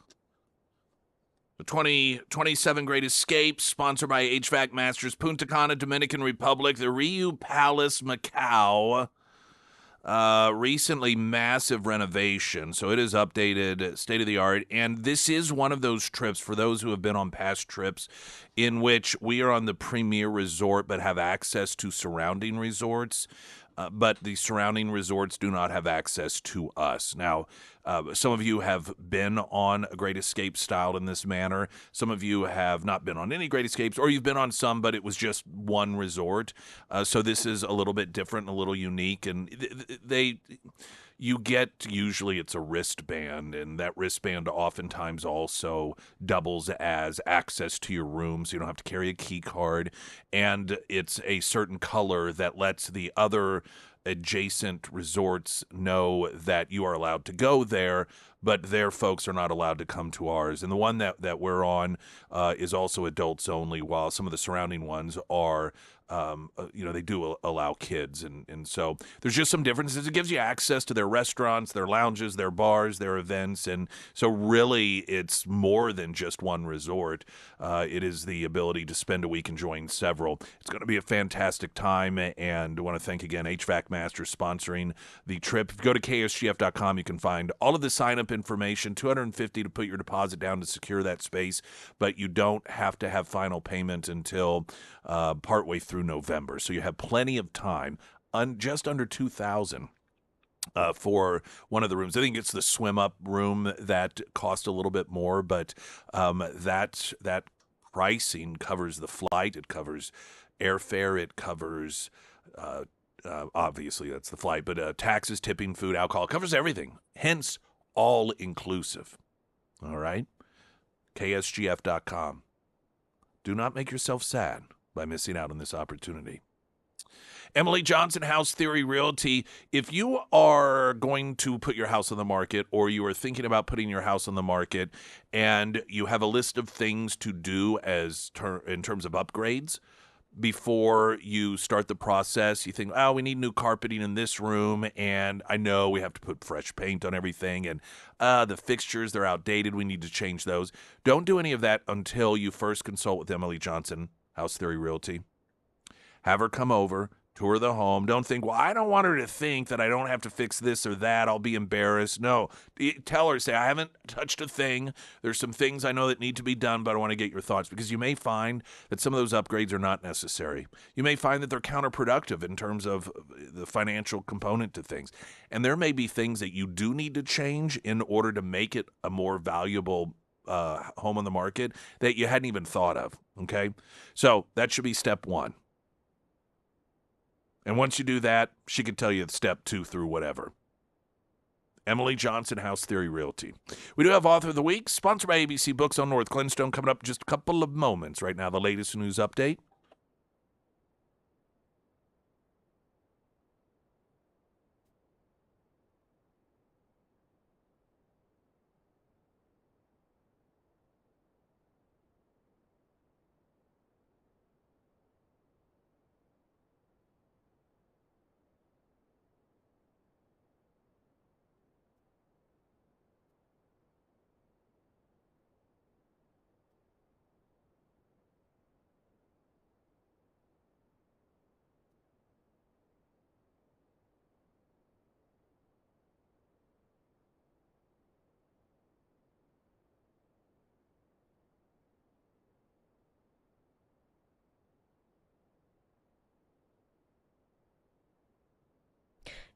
The 2027 Great Escape, sponsored by HVAC Masters, Punta Cana, Dominican Republic, the Riu Palace, Macau. Recently massive renovation, so it is updated, state of the art, and this is one of those trips for those who have been on past trips in which we are on the premier resort but have access to surrounding resorts. But the surrounding resorts do not have access to us. Now, some of you have been on a Great Escape styled in this manner. Some of you have not been on any Great Escapes, or you've been on some, but it was just one resort. So this is a little bit different, a little unique, and you get, usually it's a wristband, and that wristband oftentimes also doubles as access to your room, so you don't have to carry a key card, and it's a certain color that lets the other adjacent resorts know that you are allowed to go there, but their folks are not allowed to come to ours. And the one that we're on is also adults only, while some of the surrounding ones are they do allow kids. And so there's just some differences. It gives you access to their restaurants, their lounges, their bars, their events. And so really it's more than just one resort. It is the ability to spend a week enjoying several. It's going to be a fantastic time. And I want to thank again HVAC Masters sponsoring the trip. If you go to KSGF.com, you can find all of the sign-up information, $250 to put your deposit down to secure that space, but you don't have to have final payment until partway through November. So you have plenty of time, just under $2,000 for one of the rooms. I think it's the swim up room that cost a little bit more, but that pricing covers the flight, it covers airfare, it covers obviously that's the flight, but taxes, tipping, food, alcohol, covers everything. Hence, all inclusive. All right? KSGF.com. Do not make yourself sad by missing out on this opportunity. Emily Johnson, House Theory Realty. If you are going to put your house on the market, or you are thinking about putting your house on the market, and you have a list of things to do in terms of upgrades before you start the process, you think, oh, we need new carpeting in this room, and I know we have to put fresh paint on everything, and the fixtures, they're outdated, we need to change those. Don't do any of that until you first consult with Emily Johnson, House Theory Realty. Have her come over, tour the home. Don't think, well, I don't want her to think that I don't have to fix this or that. I'll be embarrassed. No. Tell her, say, I haven't touched a thing. There's some things I know that need to be done, but I want to get your thoughts, because you may find that some of those upgrades are not necessary. You may find that they're counterproductive in terms of the financial component to things. And there may be things that you do need to change in order to make it a more valuable home on the market that you hadn't even thought of, okay? So that should be step one. And once you do that, she can tell you step 2 through whatever. Emily Johnson, House Theory Realty. We do have Author of the Week, sponsored by ABC Books on North Glenstone, coming up in just a couple of moments. Right now, the latest news update.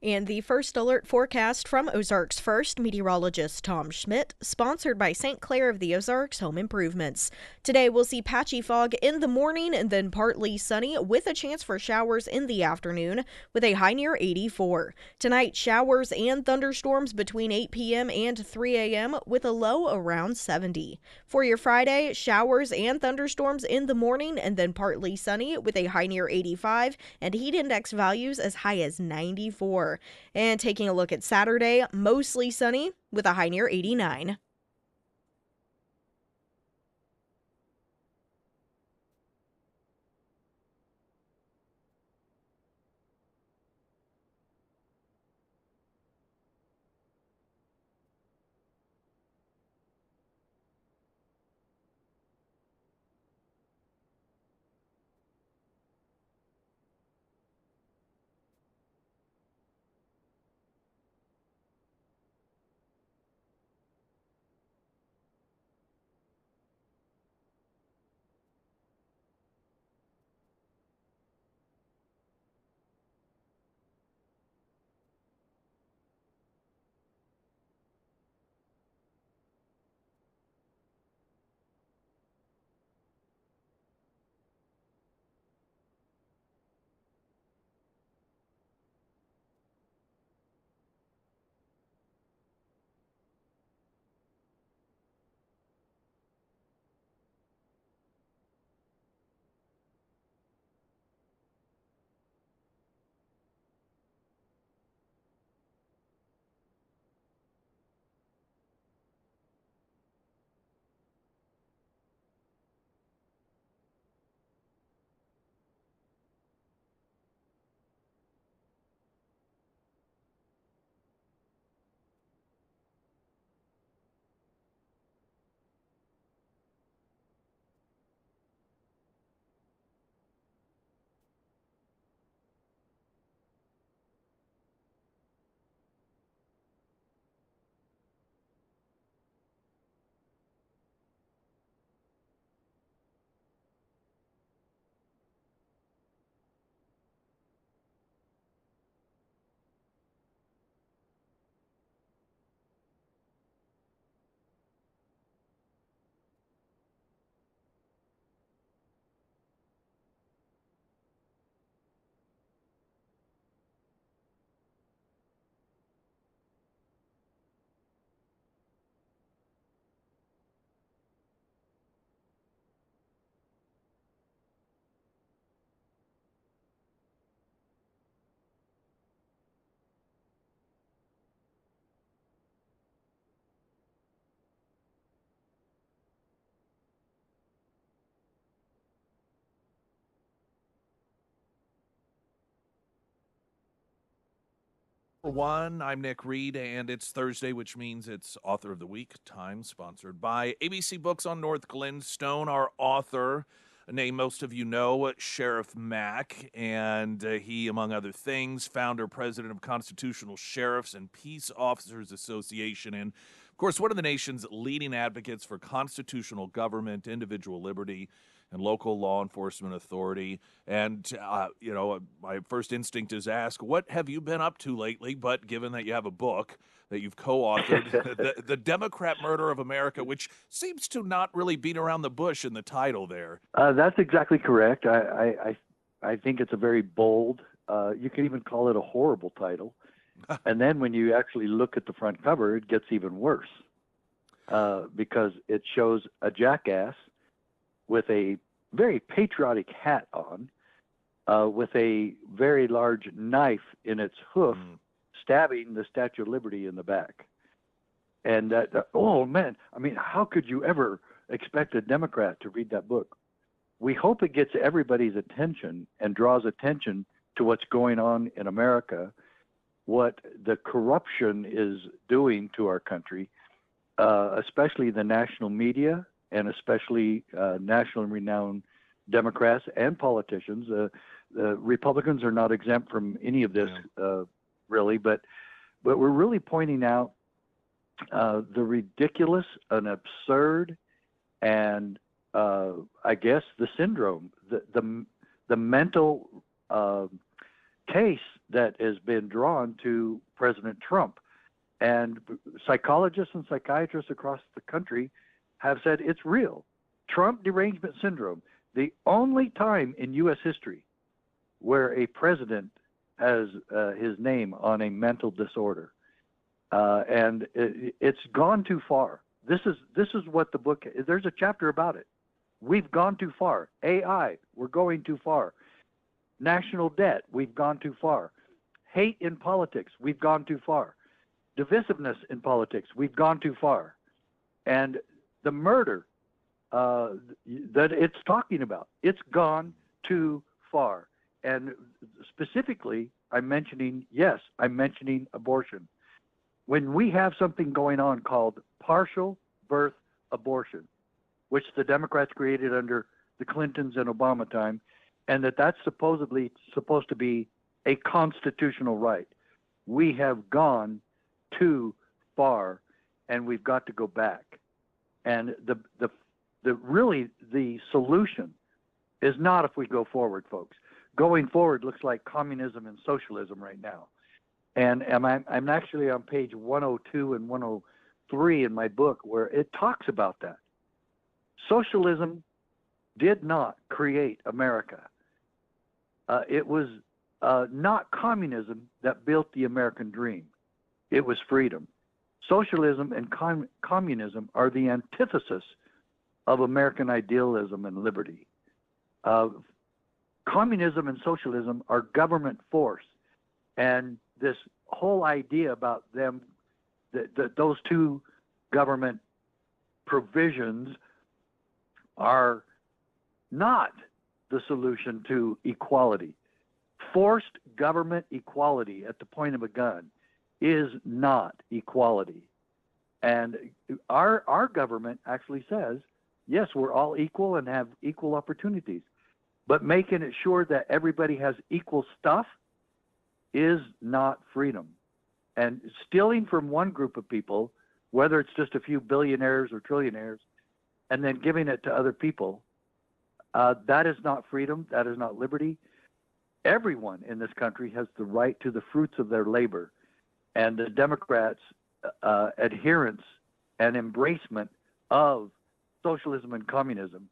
And the first alert forecast from Ozarks First meteorologist Tom Schmidt, sponsored by St. Clair of the Ozarks Home Improvements. Today we'll see patchy fog in the morning and then partly sunny with a chance for showers in the afternoon with a high near 84. Tonight, showers and thunderstorms between 8 p.m. and 3 a.m. with a low around 70. For your Friday, showers and thunderstorms in the morning and then partly sunny with a high near 85 and heat index values as high as 94. And taking a look at Saturday, mostly sunny with a high near 89. One, I'm Nick Reed, and it's Thursday, which means it's Author of the Week time, sponsored by ABC Books on North Glenstone. Our author, a name most of you know, Sheriff Mack, and he, among other things, founder, president of Constitutional Sheriffs and Peace Officers Association, and, of course, one of the nation's leading advocates for constitutional government, individual liberty, and local law enforcement authority. And, my first instinct is ask, what have you been up to lately? But given that you have a book that you've co-authored, the Democrat Murder of America, which seems to not really beat around the bush in the title there. That's exactly correct. I think it's a very bold, you could even call it a horrible title. And then when you actually look at the front cover, it gets even worse because it shows a jackass with a very patriotic hat on, with a very large knife in its hoof, stabbing the Statue of Liberty in the back. And oh man, I mean, how could you ever expect a Democrat to read that book? We hope it gets everybody's attention and draws attention to what's going on in America, what the corruption is doing to our country, especially the national media, and especially nationally renowned Democrats and politicians. The Republicans are not exempt from any of this, really, but we're really pointing out the ridiculous and absurd and I guess the syndrome, the mental case that has been drawn to President Trump. And psychologists and psychiatrists across the country have said it's real. Trump derangement syndrome, the only time in U.S. history where a president has his name on a mental disorder. And it's gone too far. This is what the book, there's a chapter about it. We've gone too far. AI, we're going too far. National debt, we've gone too far. Hate in politics, we've gone too far. Divisiveness in politics, we've gone too far. And the murder that it's talking about, it's gone too far. And specifically, I'm mentioning abortion. When we have something going on called partial birth abortion, which the Democrats created under the Clintons and Obama time, and that's supposedly supposed to be a constitutional right, we have gone too far, and we've got to go back. And really the solution is not if we go forward, folks. Going forward looks like communism and socialism right now. And I'm actually on page 102 and 103 in my book where it talks about that. Socialism did not create America. It was not communism that built the American dream. It was freedom. Socialism and communism are the antithesis of American idealism and liberty. Communism and socialism are government force, and this whole idea about them, those two government provisions are not the solution to equality. Forced government equality at the point of a gun is not equality. And our government actually says, yes, we're all equal and have equal opportunities, but making it sure that everybody has equal stuff is not freedom. And stealing from one group of people, whether it's just a few billionaires or trillionaires, and then giving it to other people, that is not freedom. That is not liberty. Everyone in this country has the right to the fruits of their labor. And the Democrats' adherence and embracement of socialism and communism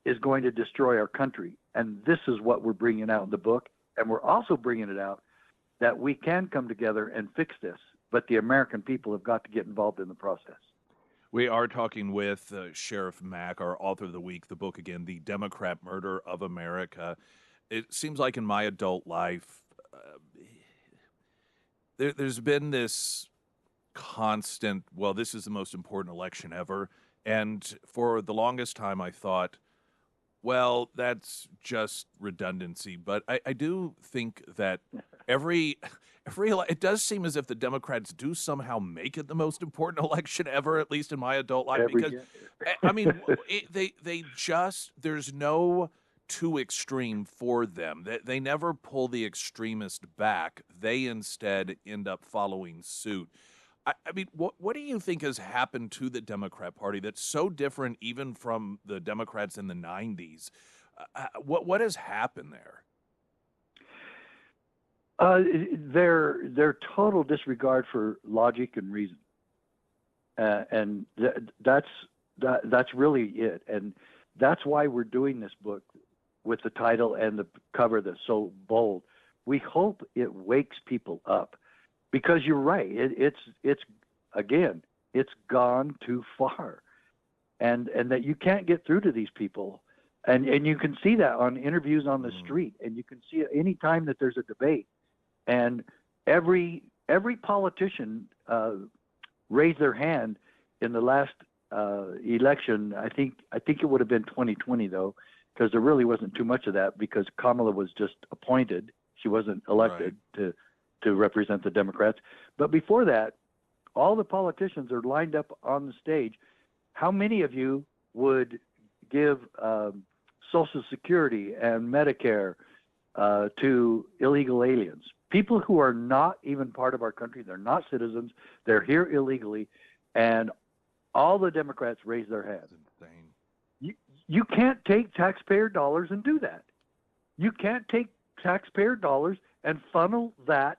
is going to destroy our country. And this is what we're bringing out in the book. And we're also bringing it out that we can come together and fix this, but the American people have got to get involved in the process. We are talking with Sheriff Mack, our author of the week, the book again, The Democrat Murder of America. It seems like in my adult life, there's been this constant, well, this is the most important election ever. And for the longest time, I thought, well, that's just redundancy. But I do think that every it does seem as if the Democrats do somehow make it the most important election ever, at least in my adult life, because I mean, they just, there's no too extreme for them. They never pull the extremist back. They instead end up following suit. I mean, what do you think has happened to the Democrat Party that's so different even from the Democrats in the 90s? What has happened there? Their total disregard for logic and reason, and that's really it. And that's why we're doing this book with the title and the cover that's so bold. We hope it wakes people up, because you're right. It's again, it's gone too far, and that you can't get through to these people, and you can see that on interviews on the street, and you can see it any time that there's a debate. And every politician raised their hand in the last election. I think it would have been 2020 though, because there really wasn't too much of that, because Kamala was just appointed; she wasn't elected to represent the Democrats. But before that, all the politicians are lined up on the stage. How many of you would give Social Security and Medicare to illegal aliens? People who are not even part of our country, they're not citizens, they're here illegally, and all the Democrats raise their hands. That's insane. You can't take taxpayer dollars and do that. You can't take taxpayer dollars and funnel that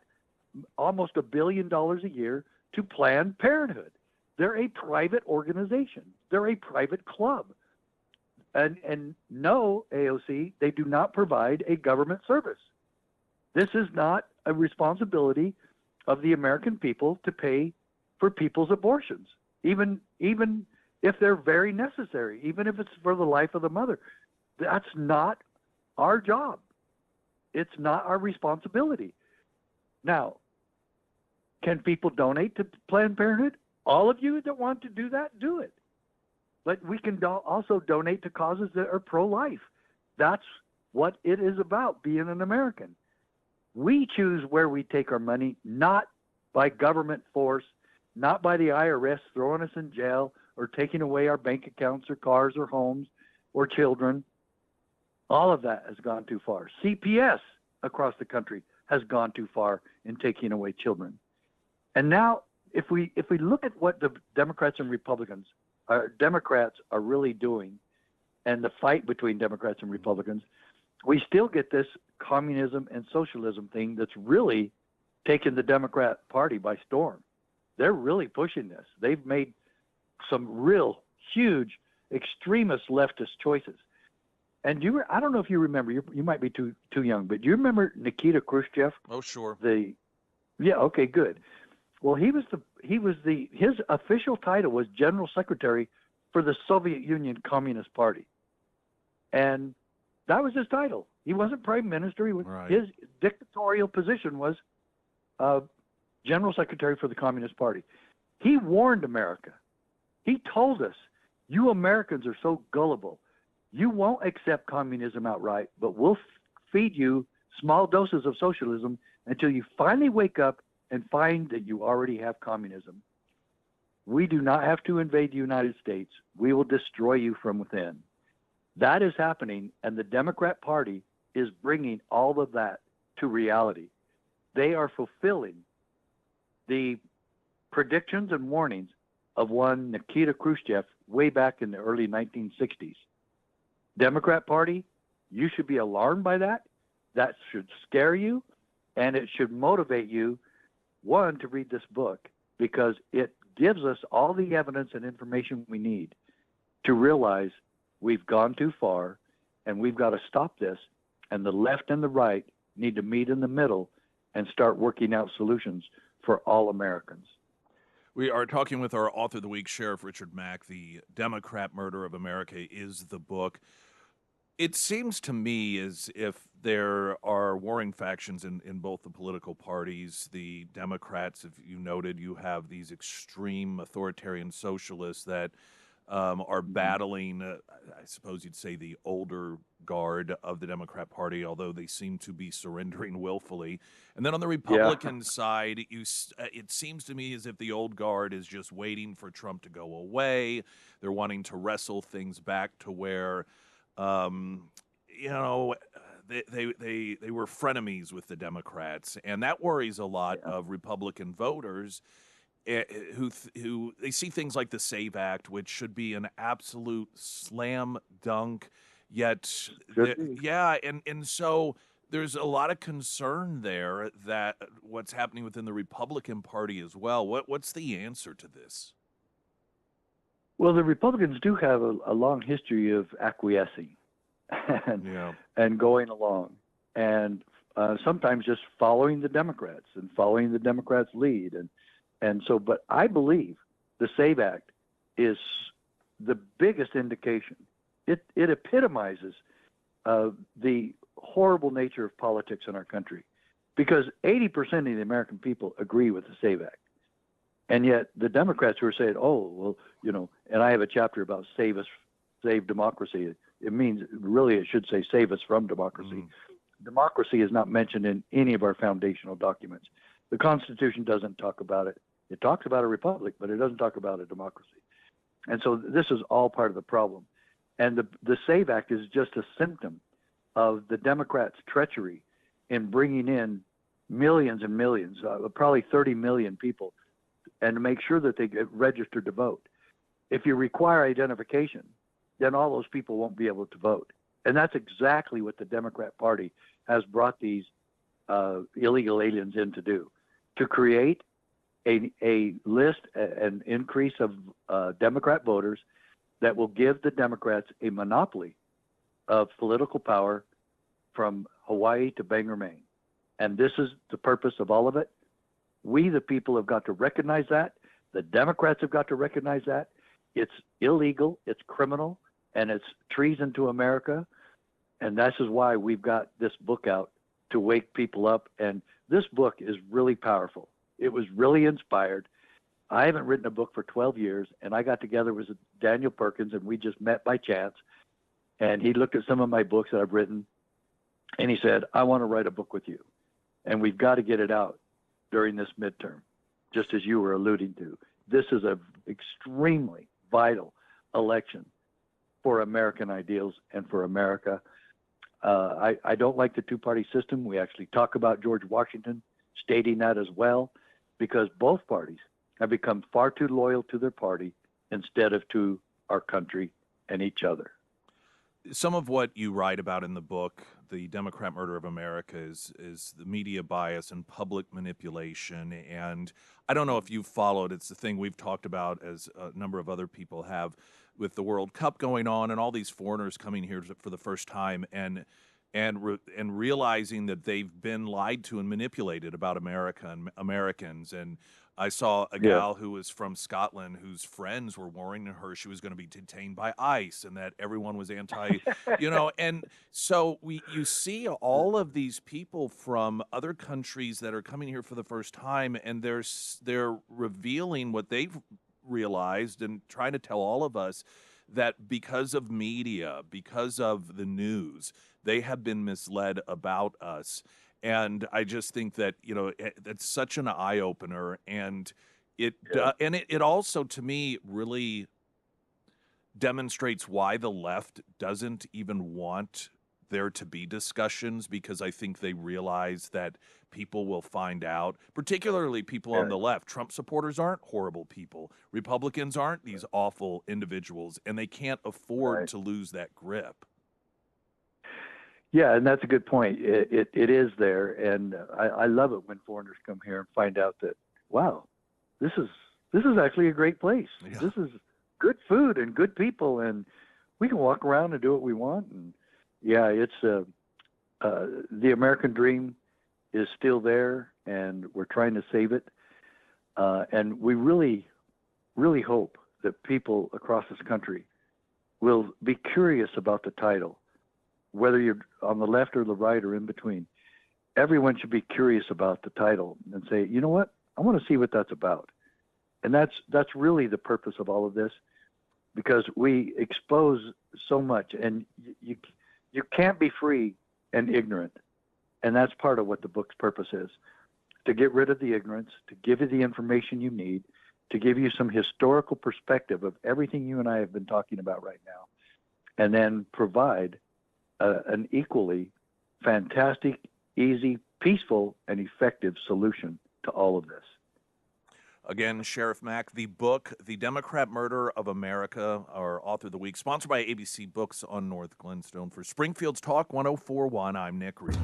almost $1 billion a year to Planned Parenthood. They're a private organization. They're a private club. And no, AOC, they do not provide a government service. This is not a responsibility of the American people to pay for people's abortions, even if they're very necessary, even if it's for the life of the mother. That's not our job. It's not our responsibility. Now, can people donate to Planned Parenthood? All of you that want to do that, do it. But we can also donate to causes that are pro-life. That's what it is about, being an American. We choose where we take our money, not by government force, not by the IRS throwing us in jail or taking away our bank accounts or cars or homes or children. All of that has gone too far. CPS across the country has gone too far in taking away children. And now, if we look at what the Democrats and Democrats are really doing, and the fight between Democrats and Republicans, we still get this communism and socialism thing that's really taken the Democrat Party by storm. They're really pushing this. They've made some real huge extremist leftist choices. And I don't know if you remember, you might be too young, but do you remember Nikita Khrushchev? Oh, sure. Yeah, okay, good. Well, his official title was General Secretary for the Soviet Union Communist Party. And that was his title. He wasn't prime minister. His dictatorial position was General Secretary for the Communist Party. He warned America. He told us, you Americans are so gullible. You won't accept communism outright, but we'll feed you small doses of socialism until you finally wake up and find that you already have communism. We do not have to invade the United States. We will destroy you from within. That is happening, and the Democrat Party is bringing all of that to reality. They are fulfilling the predictions and warnings of one Nikita Khrushchev way back in the early 1960s. Democrat Party, you should be alarmed by that. That should scare you, and it should motivate you, one, to read this book, because it gives us all the evidence and information we need to realize we've gone too far and we've got to stop this, and the left and the right need to meet in the middle and start working out solutions for all Americans. We are talking with our author of the week, Sheriff Richard Mack. The Democrat Murder of America is the book. It seems to me as if there are warring factions in both the political parties. The Democrats, if you noted, you have these extreme authoritarian socialists that are battling, I suppose you'd say, the older guard of the Democrat Party, although they seem to be surrendering willfully. And then on the Republican side, it seems to me as if the old guard is just waiting for Trump to go away. They're wanting to wrestle things back to where, you know, they were frenemies with the Democrats, and that worries a lot of Republican voters who they see things like the SAVE Act, which should be an absolute slam dunk, yet and so there's a lot of concern there that what's happening within the Republican Party as well. What's the answer to this? Well, the Republicans do have a long history of acquiescing and going along, and sometimes just following the Democrats and following the Democrats' lead. And so, but I believe the SAVE Act is the biggest indication. It epitomizes the horrible nature of politics in our country, because 80% of the American people agree with the SAVE Act. And yet the Democrats who are saying, oh, well, you know, and I have a chapter about save democracy. It means, really, it should say save us from democracy. Democracy is not mentioned in any of our foundational documents. The Constitution doesn't talk about it. It talks about a republic, but it doesn't talk about a democracy. And so this is all part of the problem. And the SAVE Act is just a symptom of the Democrats' treachery in bringing in millions and millions, probably 30 million people, and to make sure that they get registered to vote. If you require identification, then all those people won't be able to vote. And that's exactly what the Democrat Party has brought these illegal aliens in to do, to create a list, an increase of Democrat voters that will give the Democrats a monopoly of political power from Hawaii to Bangor, Maine. And this is the purpose of all of it. We, the people, have got to recognize that. The Democrats have got to recognize that. It's illegal, it's criminal, and it's treason to America. And this is why we've got this book out, to wake people up. And this book is really powerful. It was really inspired. I haven't written a book for 12 years, and I got together with Daniel Perkins, and we just met by chance. And he looked at some of my books that I've written, and he said, I want to write a book with you. And we've got to get it out during this midterm, just as you were alluding to. This is an extremely vital election for American ideals and for America. I don't like the two-party system. We actually talk about George Washington stating that as well, because both parties have become far too loyal to their party instead of to our country and each other. Some of what you write about in the book, The Democrat Murder of America, is the media bias and public manipulation. And I don't know if you've followed, it's the thing we've talked about, as a number of other people have, with the World Cup going on and all these foreigners coming here for the first time and realizing that they've been lied to and manipulated about America and Americans. And I saw a gal who was from Scotland whose friends were warning her she was going to be detained by ICE and that everyone was anti, and so you see all of these people from other countries that are coming here for the first time, and they're revealing what they've realized and trying to tell all of us, that because of media, because of the news, they have been misled about us. And I just think that, it's such an eye opener, and it also, to me, really demonstrates why the left doesn't even want there to be discussions, because I think they realize that people will find out, particularly people on the left. Trump supporters aren't horrible people. Republicans aren't these awful individuals, and they can't afford to lose that grip. Yeah, and that's a good point. It is there, and I love it when foreigners come here and find out that, wow, this is actually a great place. Yeah. This is good food and good people, and we can walk around and do what we want. And yeah, it's the American dream is still there, and we're trying to save it. And we really, really hope that people across this country will be curious about the title. Whether you're on the left or the right or in between, everyone should be curious about the title and say, you know what, I want to see what that's about. And that's really the purpose of all of this. because we expose so much, and you can't be free and ignorant. And that's part of what the book's purpose is, to get rid of the ignorance, to give you the information you need, to give you some historical perspective of everything you and I have been talking about right now, and then provide an equally fantastic, easy, peaceful, and effective solution to all of this. Again, Sheriff Mack, the book, The Democrat Murder of America, our author of the week, sponsored by ABC Books on North Glenstone. For Springfield's Talk 104.1, I'm Nick Reed.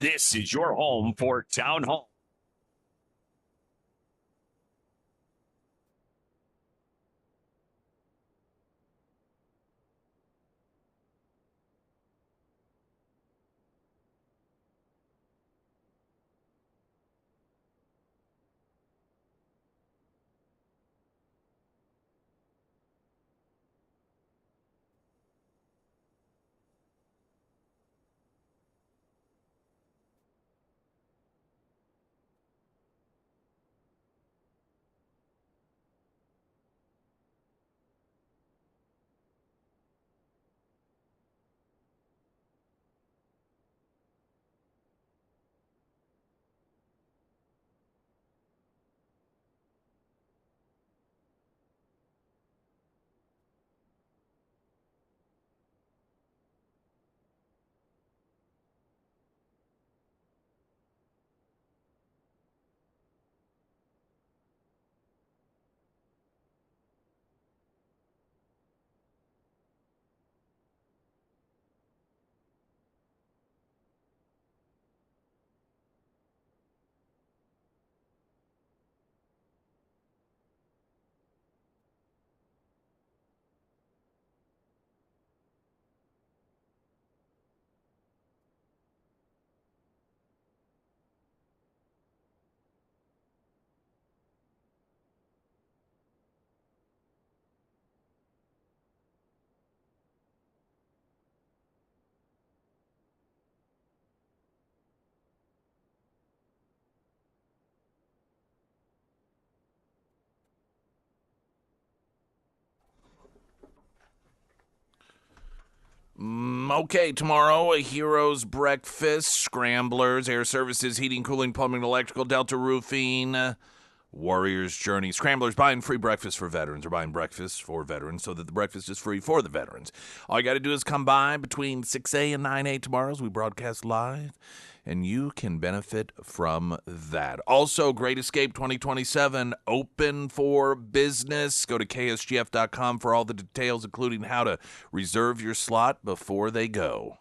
This is your home for Town Hall. Okay, tomorrow, a hero's breakfast, scramblers, air services, heating, cooling, plumbing, electrical, Delta roofing, Warrior's Journey. Scramblers buying free breakfast for veterans, or buying breakfast for veterans so that the breakfast is free for the veterans. All you got to do is come by between 6A and 9A tomorrow as we broadcast live, and you can benefit from that. Also, Great Escape 2027, open for business. Go to ksgf.com for all the details, including how to reserve your slot before they go.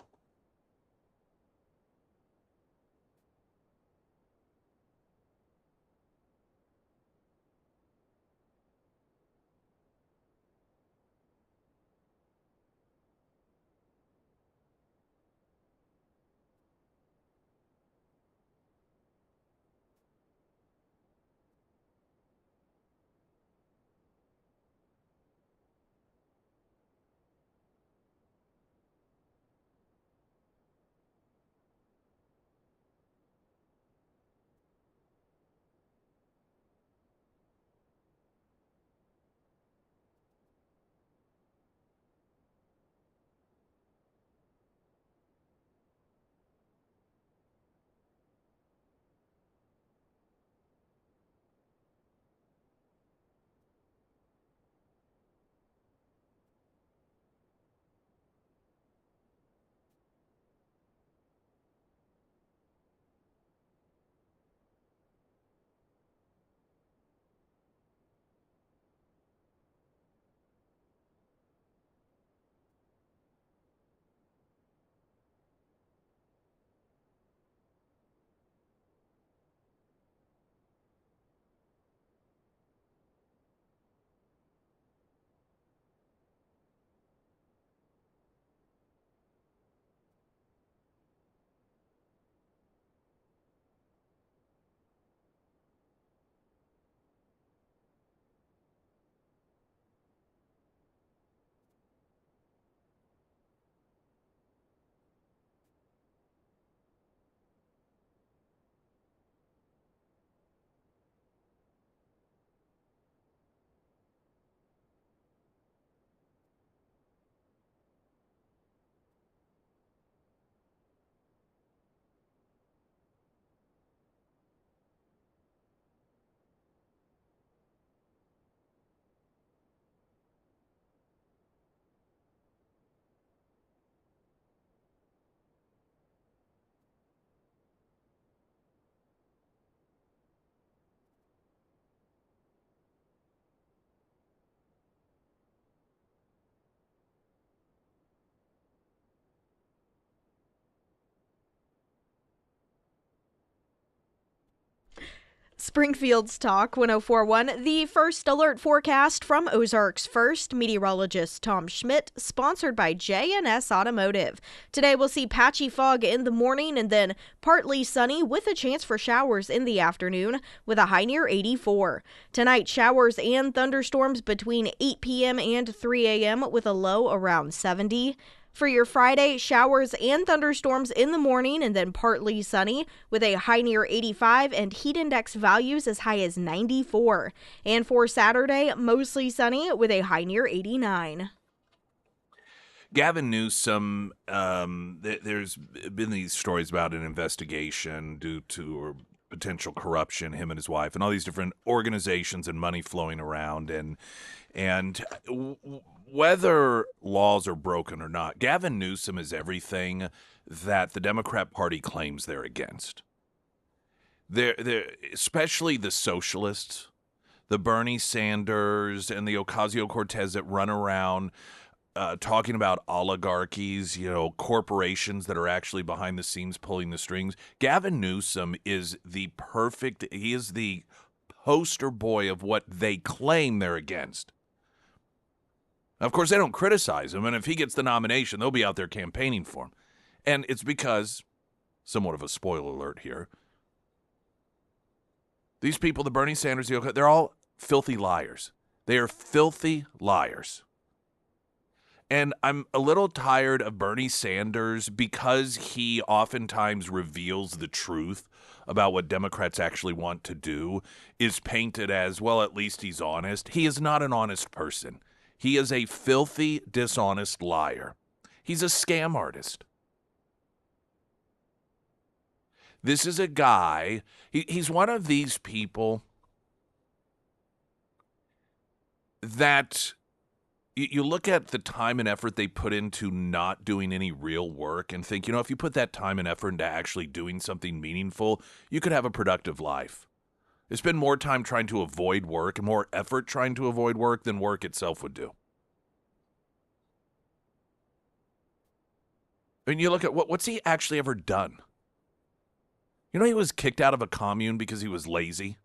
Springfield's Talk 1041, the first alert forecast from Ozarks First, meteorologist Tom Schmidt, sponsored by J&S Automotive. Today we'll see patchy fog in the morning and then partly sunny with a chance for showers in the afternoon with a high near 84. Tonight, showers and thunderstorms between 8 p.m. and 3 a.m. with a low around 70. For your Friday, showers and thunderstorms in the morning and then partly sunny with a high near 85 and heat index values as high as 94. And for Saturday, mostly sunny with a high near 89. Gavin Newsom, there's been these stories about an investigation due to potential corruption, him and his wife, and all these different organizations and money flowing around. And whether laws are broken or not, Gavin Newsom is everything that the Democrat Party claims they're against. They're especially the socialists, the Bernie Sanders and the Ocasio-Cortez that run around talking about oligarchies, corporations that are actually behind the scenes pulling the strings. Gavin Newsom is the poster boy of what they claim they're against. Of course, they don't criticize him, and if he gets the nomination, they'll be out there campaigning for him. And it's because, somewhat of a spoiler alert here, these people, the Bernie Sanders, they're all filthy liars. They are filthy liars. And I'm a little tired of Bernie Sanders because he oftentimes reveals the truth about what Democrats actually want to do, is painted as, well, at least he's honest. He is not an honest person. He is a filthy, dishonest liar. He's a scam artist. This is a guy, he's one of these people that you look at the time and effort they put into not doing any real work and think, if you put that time and effort into actually doing something meaningful, you could have a productive life. They spend more time trying to avoid work and more effort trying to avoid work than work itself would do. And you look at what's he actually ever done? He was kicked out of a commune because he was lazy.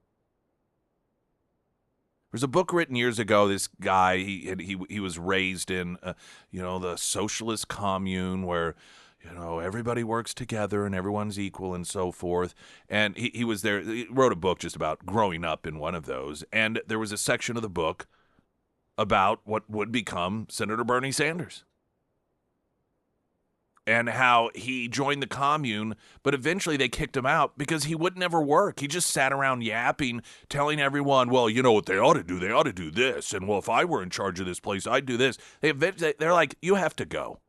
There's a book written years ago. This guy, he was raised in, the socialist commune where, everybody works together and everyone's equal and so forth. And he was there. He wrote a book just about growing up in one of those. And there was a section of the book about what would become Senator Bernie Sanders. And how he joined the commune, but eventually they kicked him out because he would never work. He just sat around yapping, telling everyone, well, what they ought to do? They ought to do this. And, well, if I were in charge of this place, I'd do this. They're like, you have to go.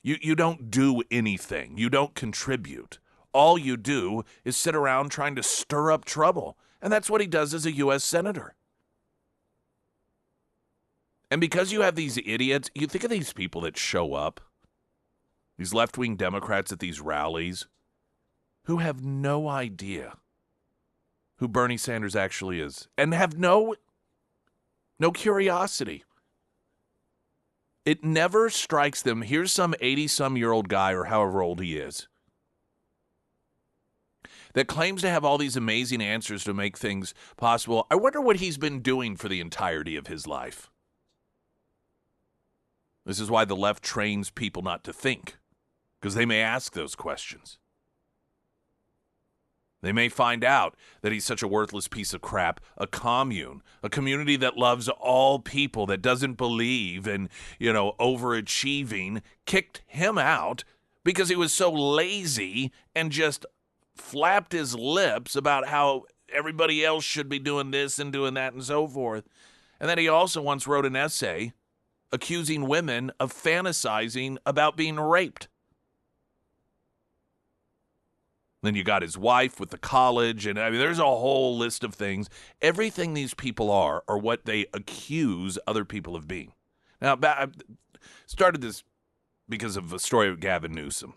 You don't do anything. You don't contribute. All you do is sit around trying to stir up trouble. And that's what he does as a U.S. senator. And because you have these idiots, you think of these people that show up, these left-wing Democrats at these rallies, who have no idea who Bernie Sanders actually is, and have no curiosity. It never strikes them, here's some 80-some-year-old guy, or however old he is, that claims to have all these amazing answers to make things possible. I wonder what he's been doing for the entirety of his life. This is why the left trains people not to think, because they may ask those questions. They may find out that he's such a worthless piece of crap. A commune, a community that loves all people, that doesn't believe in, overachieving, kicked him out because he was so lazy and just flapped his lips about how everybody else should be doing this and doing that and so forth. And then he also once wrote an essay accusing women of fantasizing about being raped. Then you got his wife with the college, and there's a whole list of things. Everything these people are what they accuse other people of being. Now, I started this because of a story of Gavin Newsom.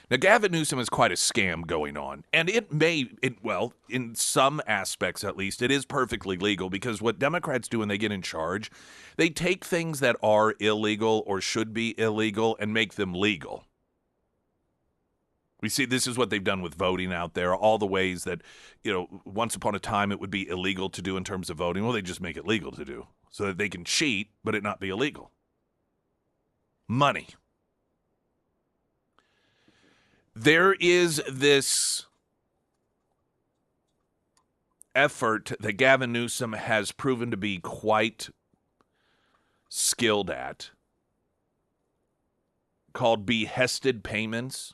Now, Gavin Newsom has quite a scam going on, and in some aspects at least, it is perfectly legal, because what Democrats do when they get in charge, they take things that are illegal or should be illegal and make them legal. We see this is what they've done with voting out there, all the ways that, once upon a time it would be illegal to do in terms of voting. Well, they just make it legal to do so that they can cheat, but it not be illegal. Money. There is this effort that Gavin Newsom has proven to be quite skilled at, called behested payments.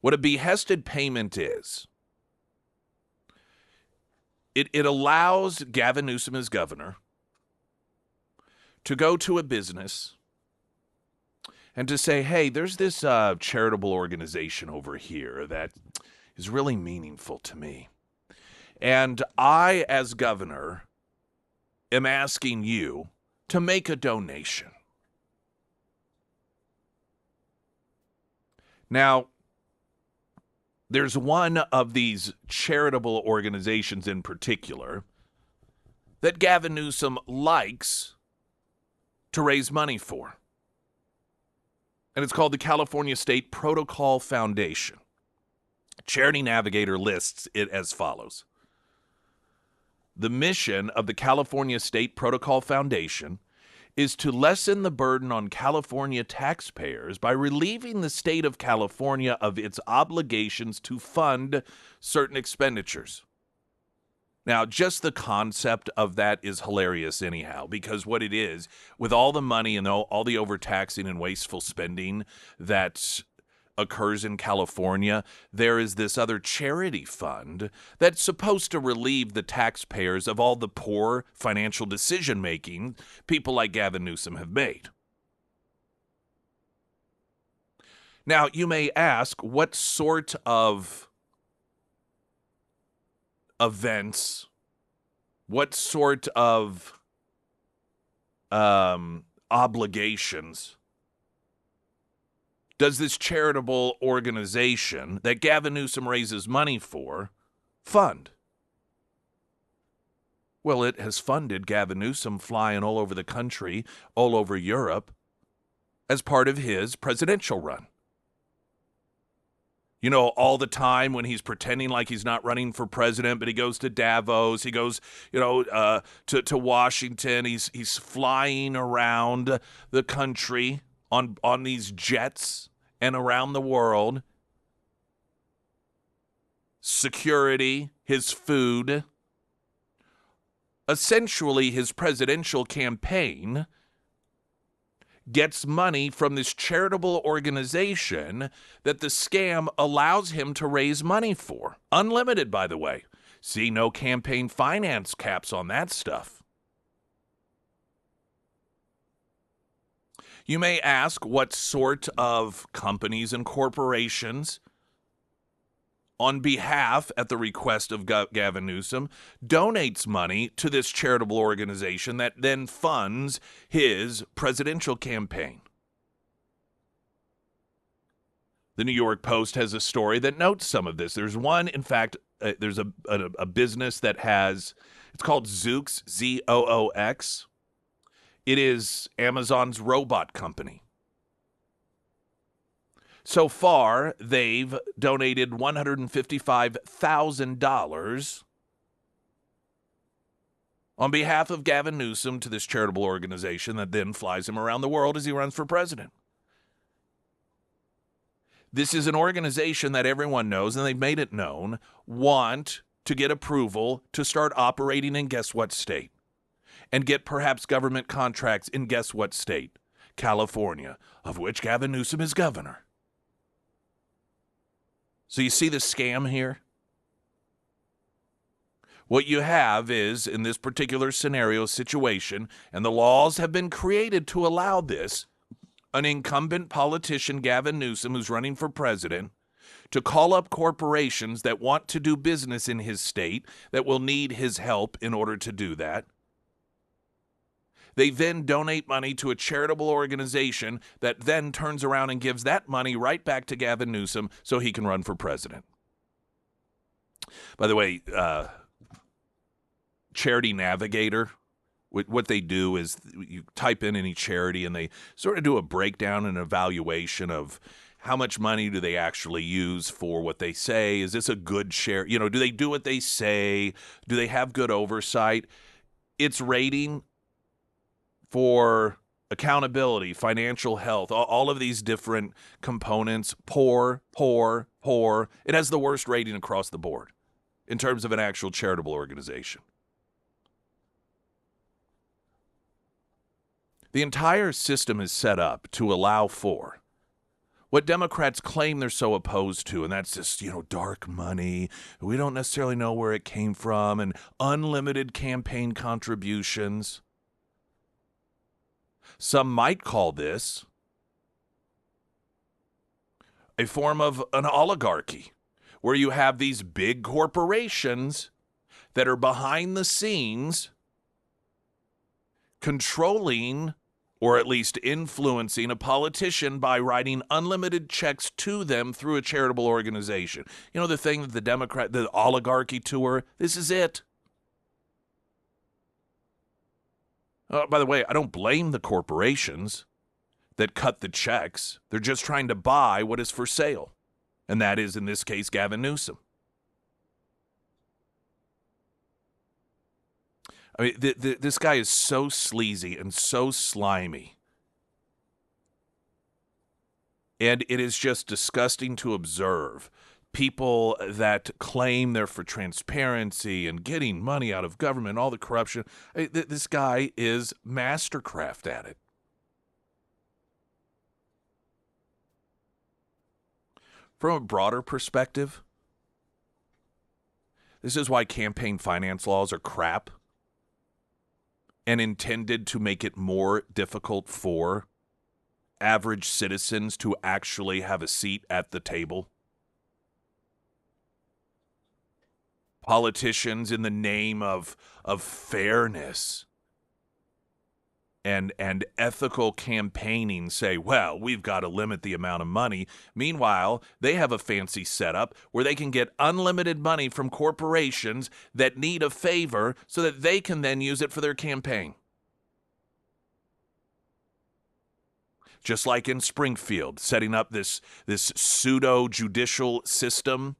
What a behested payment is, it allows Gavin Newsom as governor to go to a business and to say, hey, there's this charitable organization over here that is really meaningful to me. And I, as governor, am asking you to make a donation. Now, there's one of these charitable organizations in particular that Gavin Newsom likes to raise money for. And it's called the California State Protocol Foundation. Charity Navigator lists it as follows. The mission of the California State Protocol Foundation is to lessen the burden on California taxpayers by relieving the state of California of its obligations to fund certain expenditures. Now, just the concept of that is hilarious anyhow, because what it is, with all the money and all the overtaxing and wasteful spending that occurs in California, there is this other charity fund that's supposed to relieve the taxpayers of all the poor financial decision-making people like Gavin Newsom have made. Now, you may ask, what sort of events, what sort of obligations does this charitable organization that Gavin Newsom raises money for fund? Well, it has funded Gavin Newsom flying all over the country, all over Europe, as part of his presidential run. All the time when he's pretending like he's not running for president, but he goes to Davos, he goes, to Washington, he's flying around the country on these jets and around the world. Security, his food. Essentially, his presidential campaign gets money from this charitable organization that the scam allows him to raise money for. Unlimited, by the way. See, no campaign finance caps on that stuff. You may ask what sort of companies and corporations, on behalf, at the request of Gavin Newsom, donates money to this charitable organization that then funds his presidential campaign. The New York Post has a story that notes some of this. There's one, in fact, there's a business that has, it's called Zoox, Z-O-O-X. It is Amazon's robot company. So far, they've donated $155,000 on behalf of Gavin Newsom to this charitable organization that then flies him around the world as he runs for president. This is an organization that everyone knows, and they've made it known, want to get approval to start operating in guess what state? And get perhaps government contracts in guess what state? California, of which Gavin Newsom is governor. So you see the scam here? What you have is, in this particular scenario situation, and the laws have been created to allow this, an incumbent politician, Gavin Newsom, who's running for president, to call up corporations that want to do business in his state, that will need his help in order to do that. They then donate money to a charitable organization that then turns around and gives that money right back to Gavin Newsom so he can run for president. By the way, Charity Navigator, what they do is you type in any charity and they sort of do a breakdown and evaluation of How much money do they actually use for what they say? Is this a good share? Do they do what they say? Do they have good oversight? Its rating for accountability, financial health, all of these different components, poor, poor, poor. It has the worst rating across the board in terms of an actual charitable organization. The entire system is set up to allow for what Democrats claim they're so opposed to, and that's just, dark money. We don't necessarily know where it came from, and unlimited campaign contributions. Some might call this a form of an oligarchy, where you have these big corporations that are behind the scenes controlling or at least influencing a politician by writing unlimited checks to them through a charitable organization. The thing that the oligarchy tour, this is it. By the way, I don't blame the corporations that cut the checks. They're just trying to buy what is for sale. And that is, in this case, Gavin Newsom. I mean, this guy is so sleazy and so slimy. And it is just disgusting to observe people that claim they're for transparency and getting money out of government, all the corruption. This guy is mastercraft at it. From a broader perspective, this is why campaign finance laws are crap and intended to make it more difficult for average citizens to actually have a seat at the table. Politicians, in the name of fairness and ethical campaigning, say, well, we've got to limit the amount of money. Meanwhile, they have a fancy setup where they can get unlimited money from corporations that need a favor so that they can then use it for their campaign. Just like in Springfield, setting up this pseudo-judicial system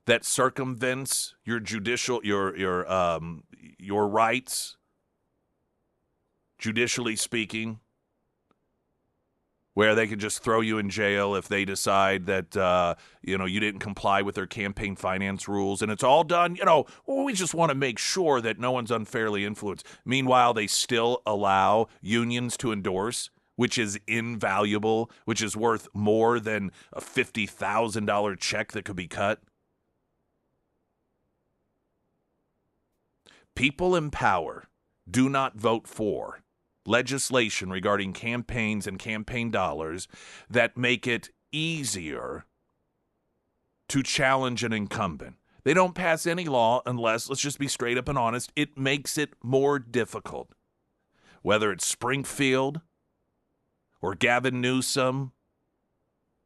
that circumvents your rights, judicially speaking, where they can just throw you in jail if they decide that you didn't comply with their campaign finance rules, and it's all done. We just want to make sure that no one's unfairly influenced. Meanwhile, they still allow unions to endorse, which is invaluable, which is worth more than a $50,000 check that could be cut. People in power do not vote for legislation regarding campaigns and campaign dollars that make it easier to challenge an incumbent. They don't pass any law unless, let's just be straight up and honest, it makes it more difficult. Whether it's Springfield or Gavin Newsom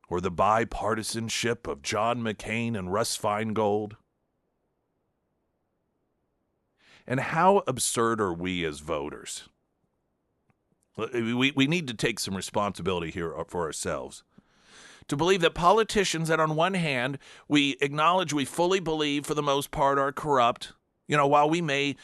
or the bipartisanship of John McCain and Russ Feingold. And how absurd are we as voters? We need to take some responsibility here for ourselves. To believe that politicians that on one hand, we acknowledge, we fully believe for the most part are corrupt, while we may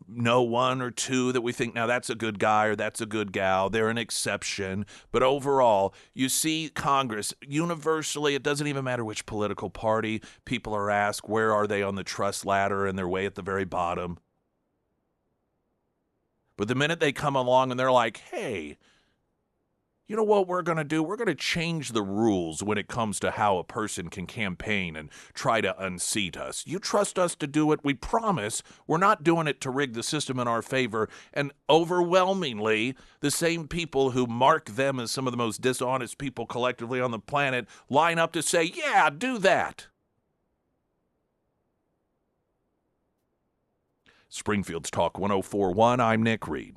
know one or two that we think, now that's a good guy or that's a good gal, they're an exception. But overall, you see Congress, universally, it doesn't even matter which political party, people are asked, where are they on the trust ladder, and they're way at the very bottom. But the minute they come along and they're like, hey, you know what we're going to do? We're going to change the rules when it comes to how a person can campaign and try to unseat us. You trust us to do it. We promise we're not doing it to rig the system in our favor. And overwhelmingly, the same people who mark them as some of the most dishonest people collectively on the planet line up to say, yeah, do that. Springfield's Talk 104.1, I'm Nick Reed.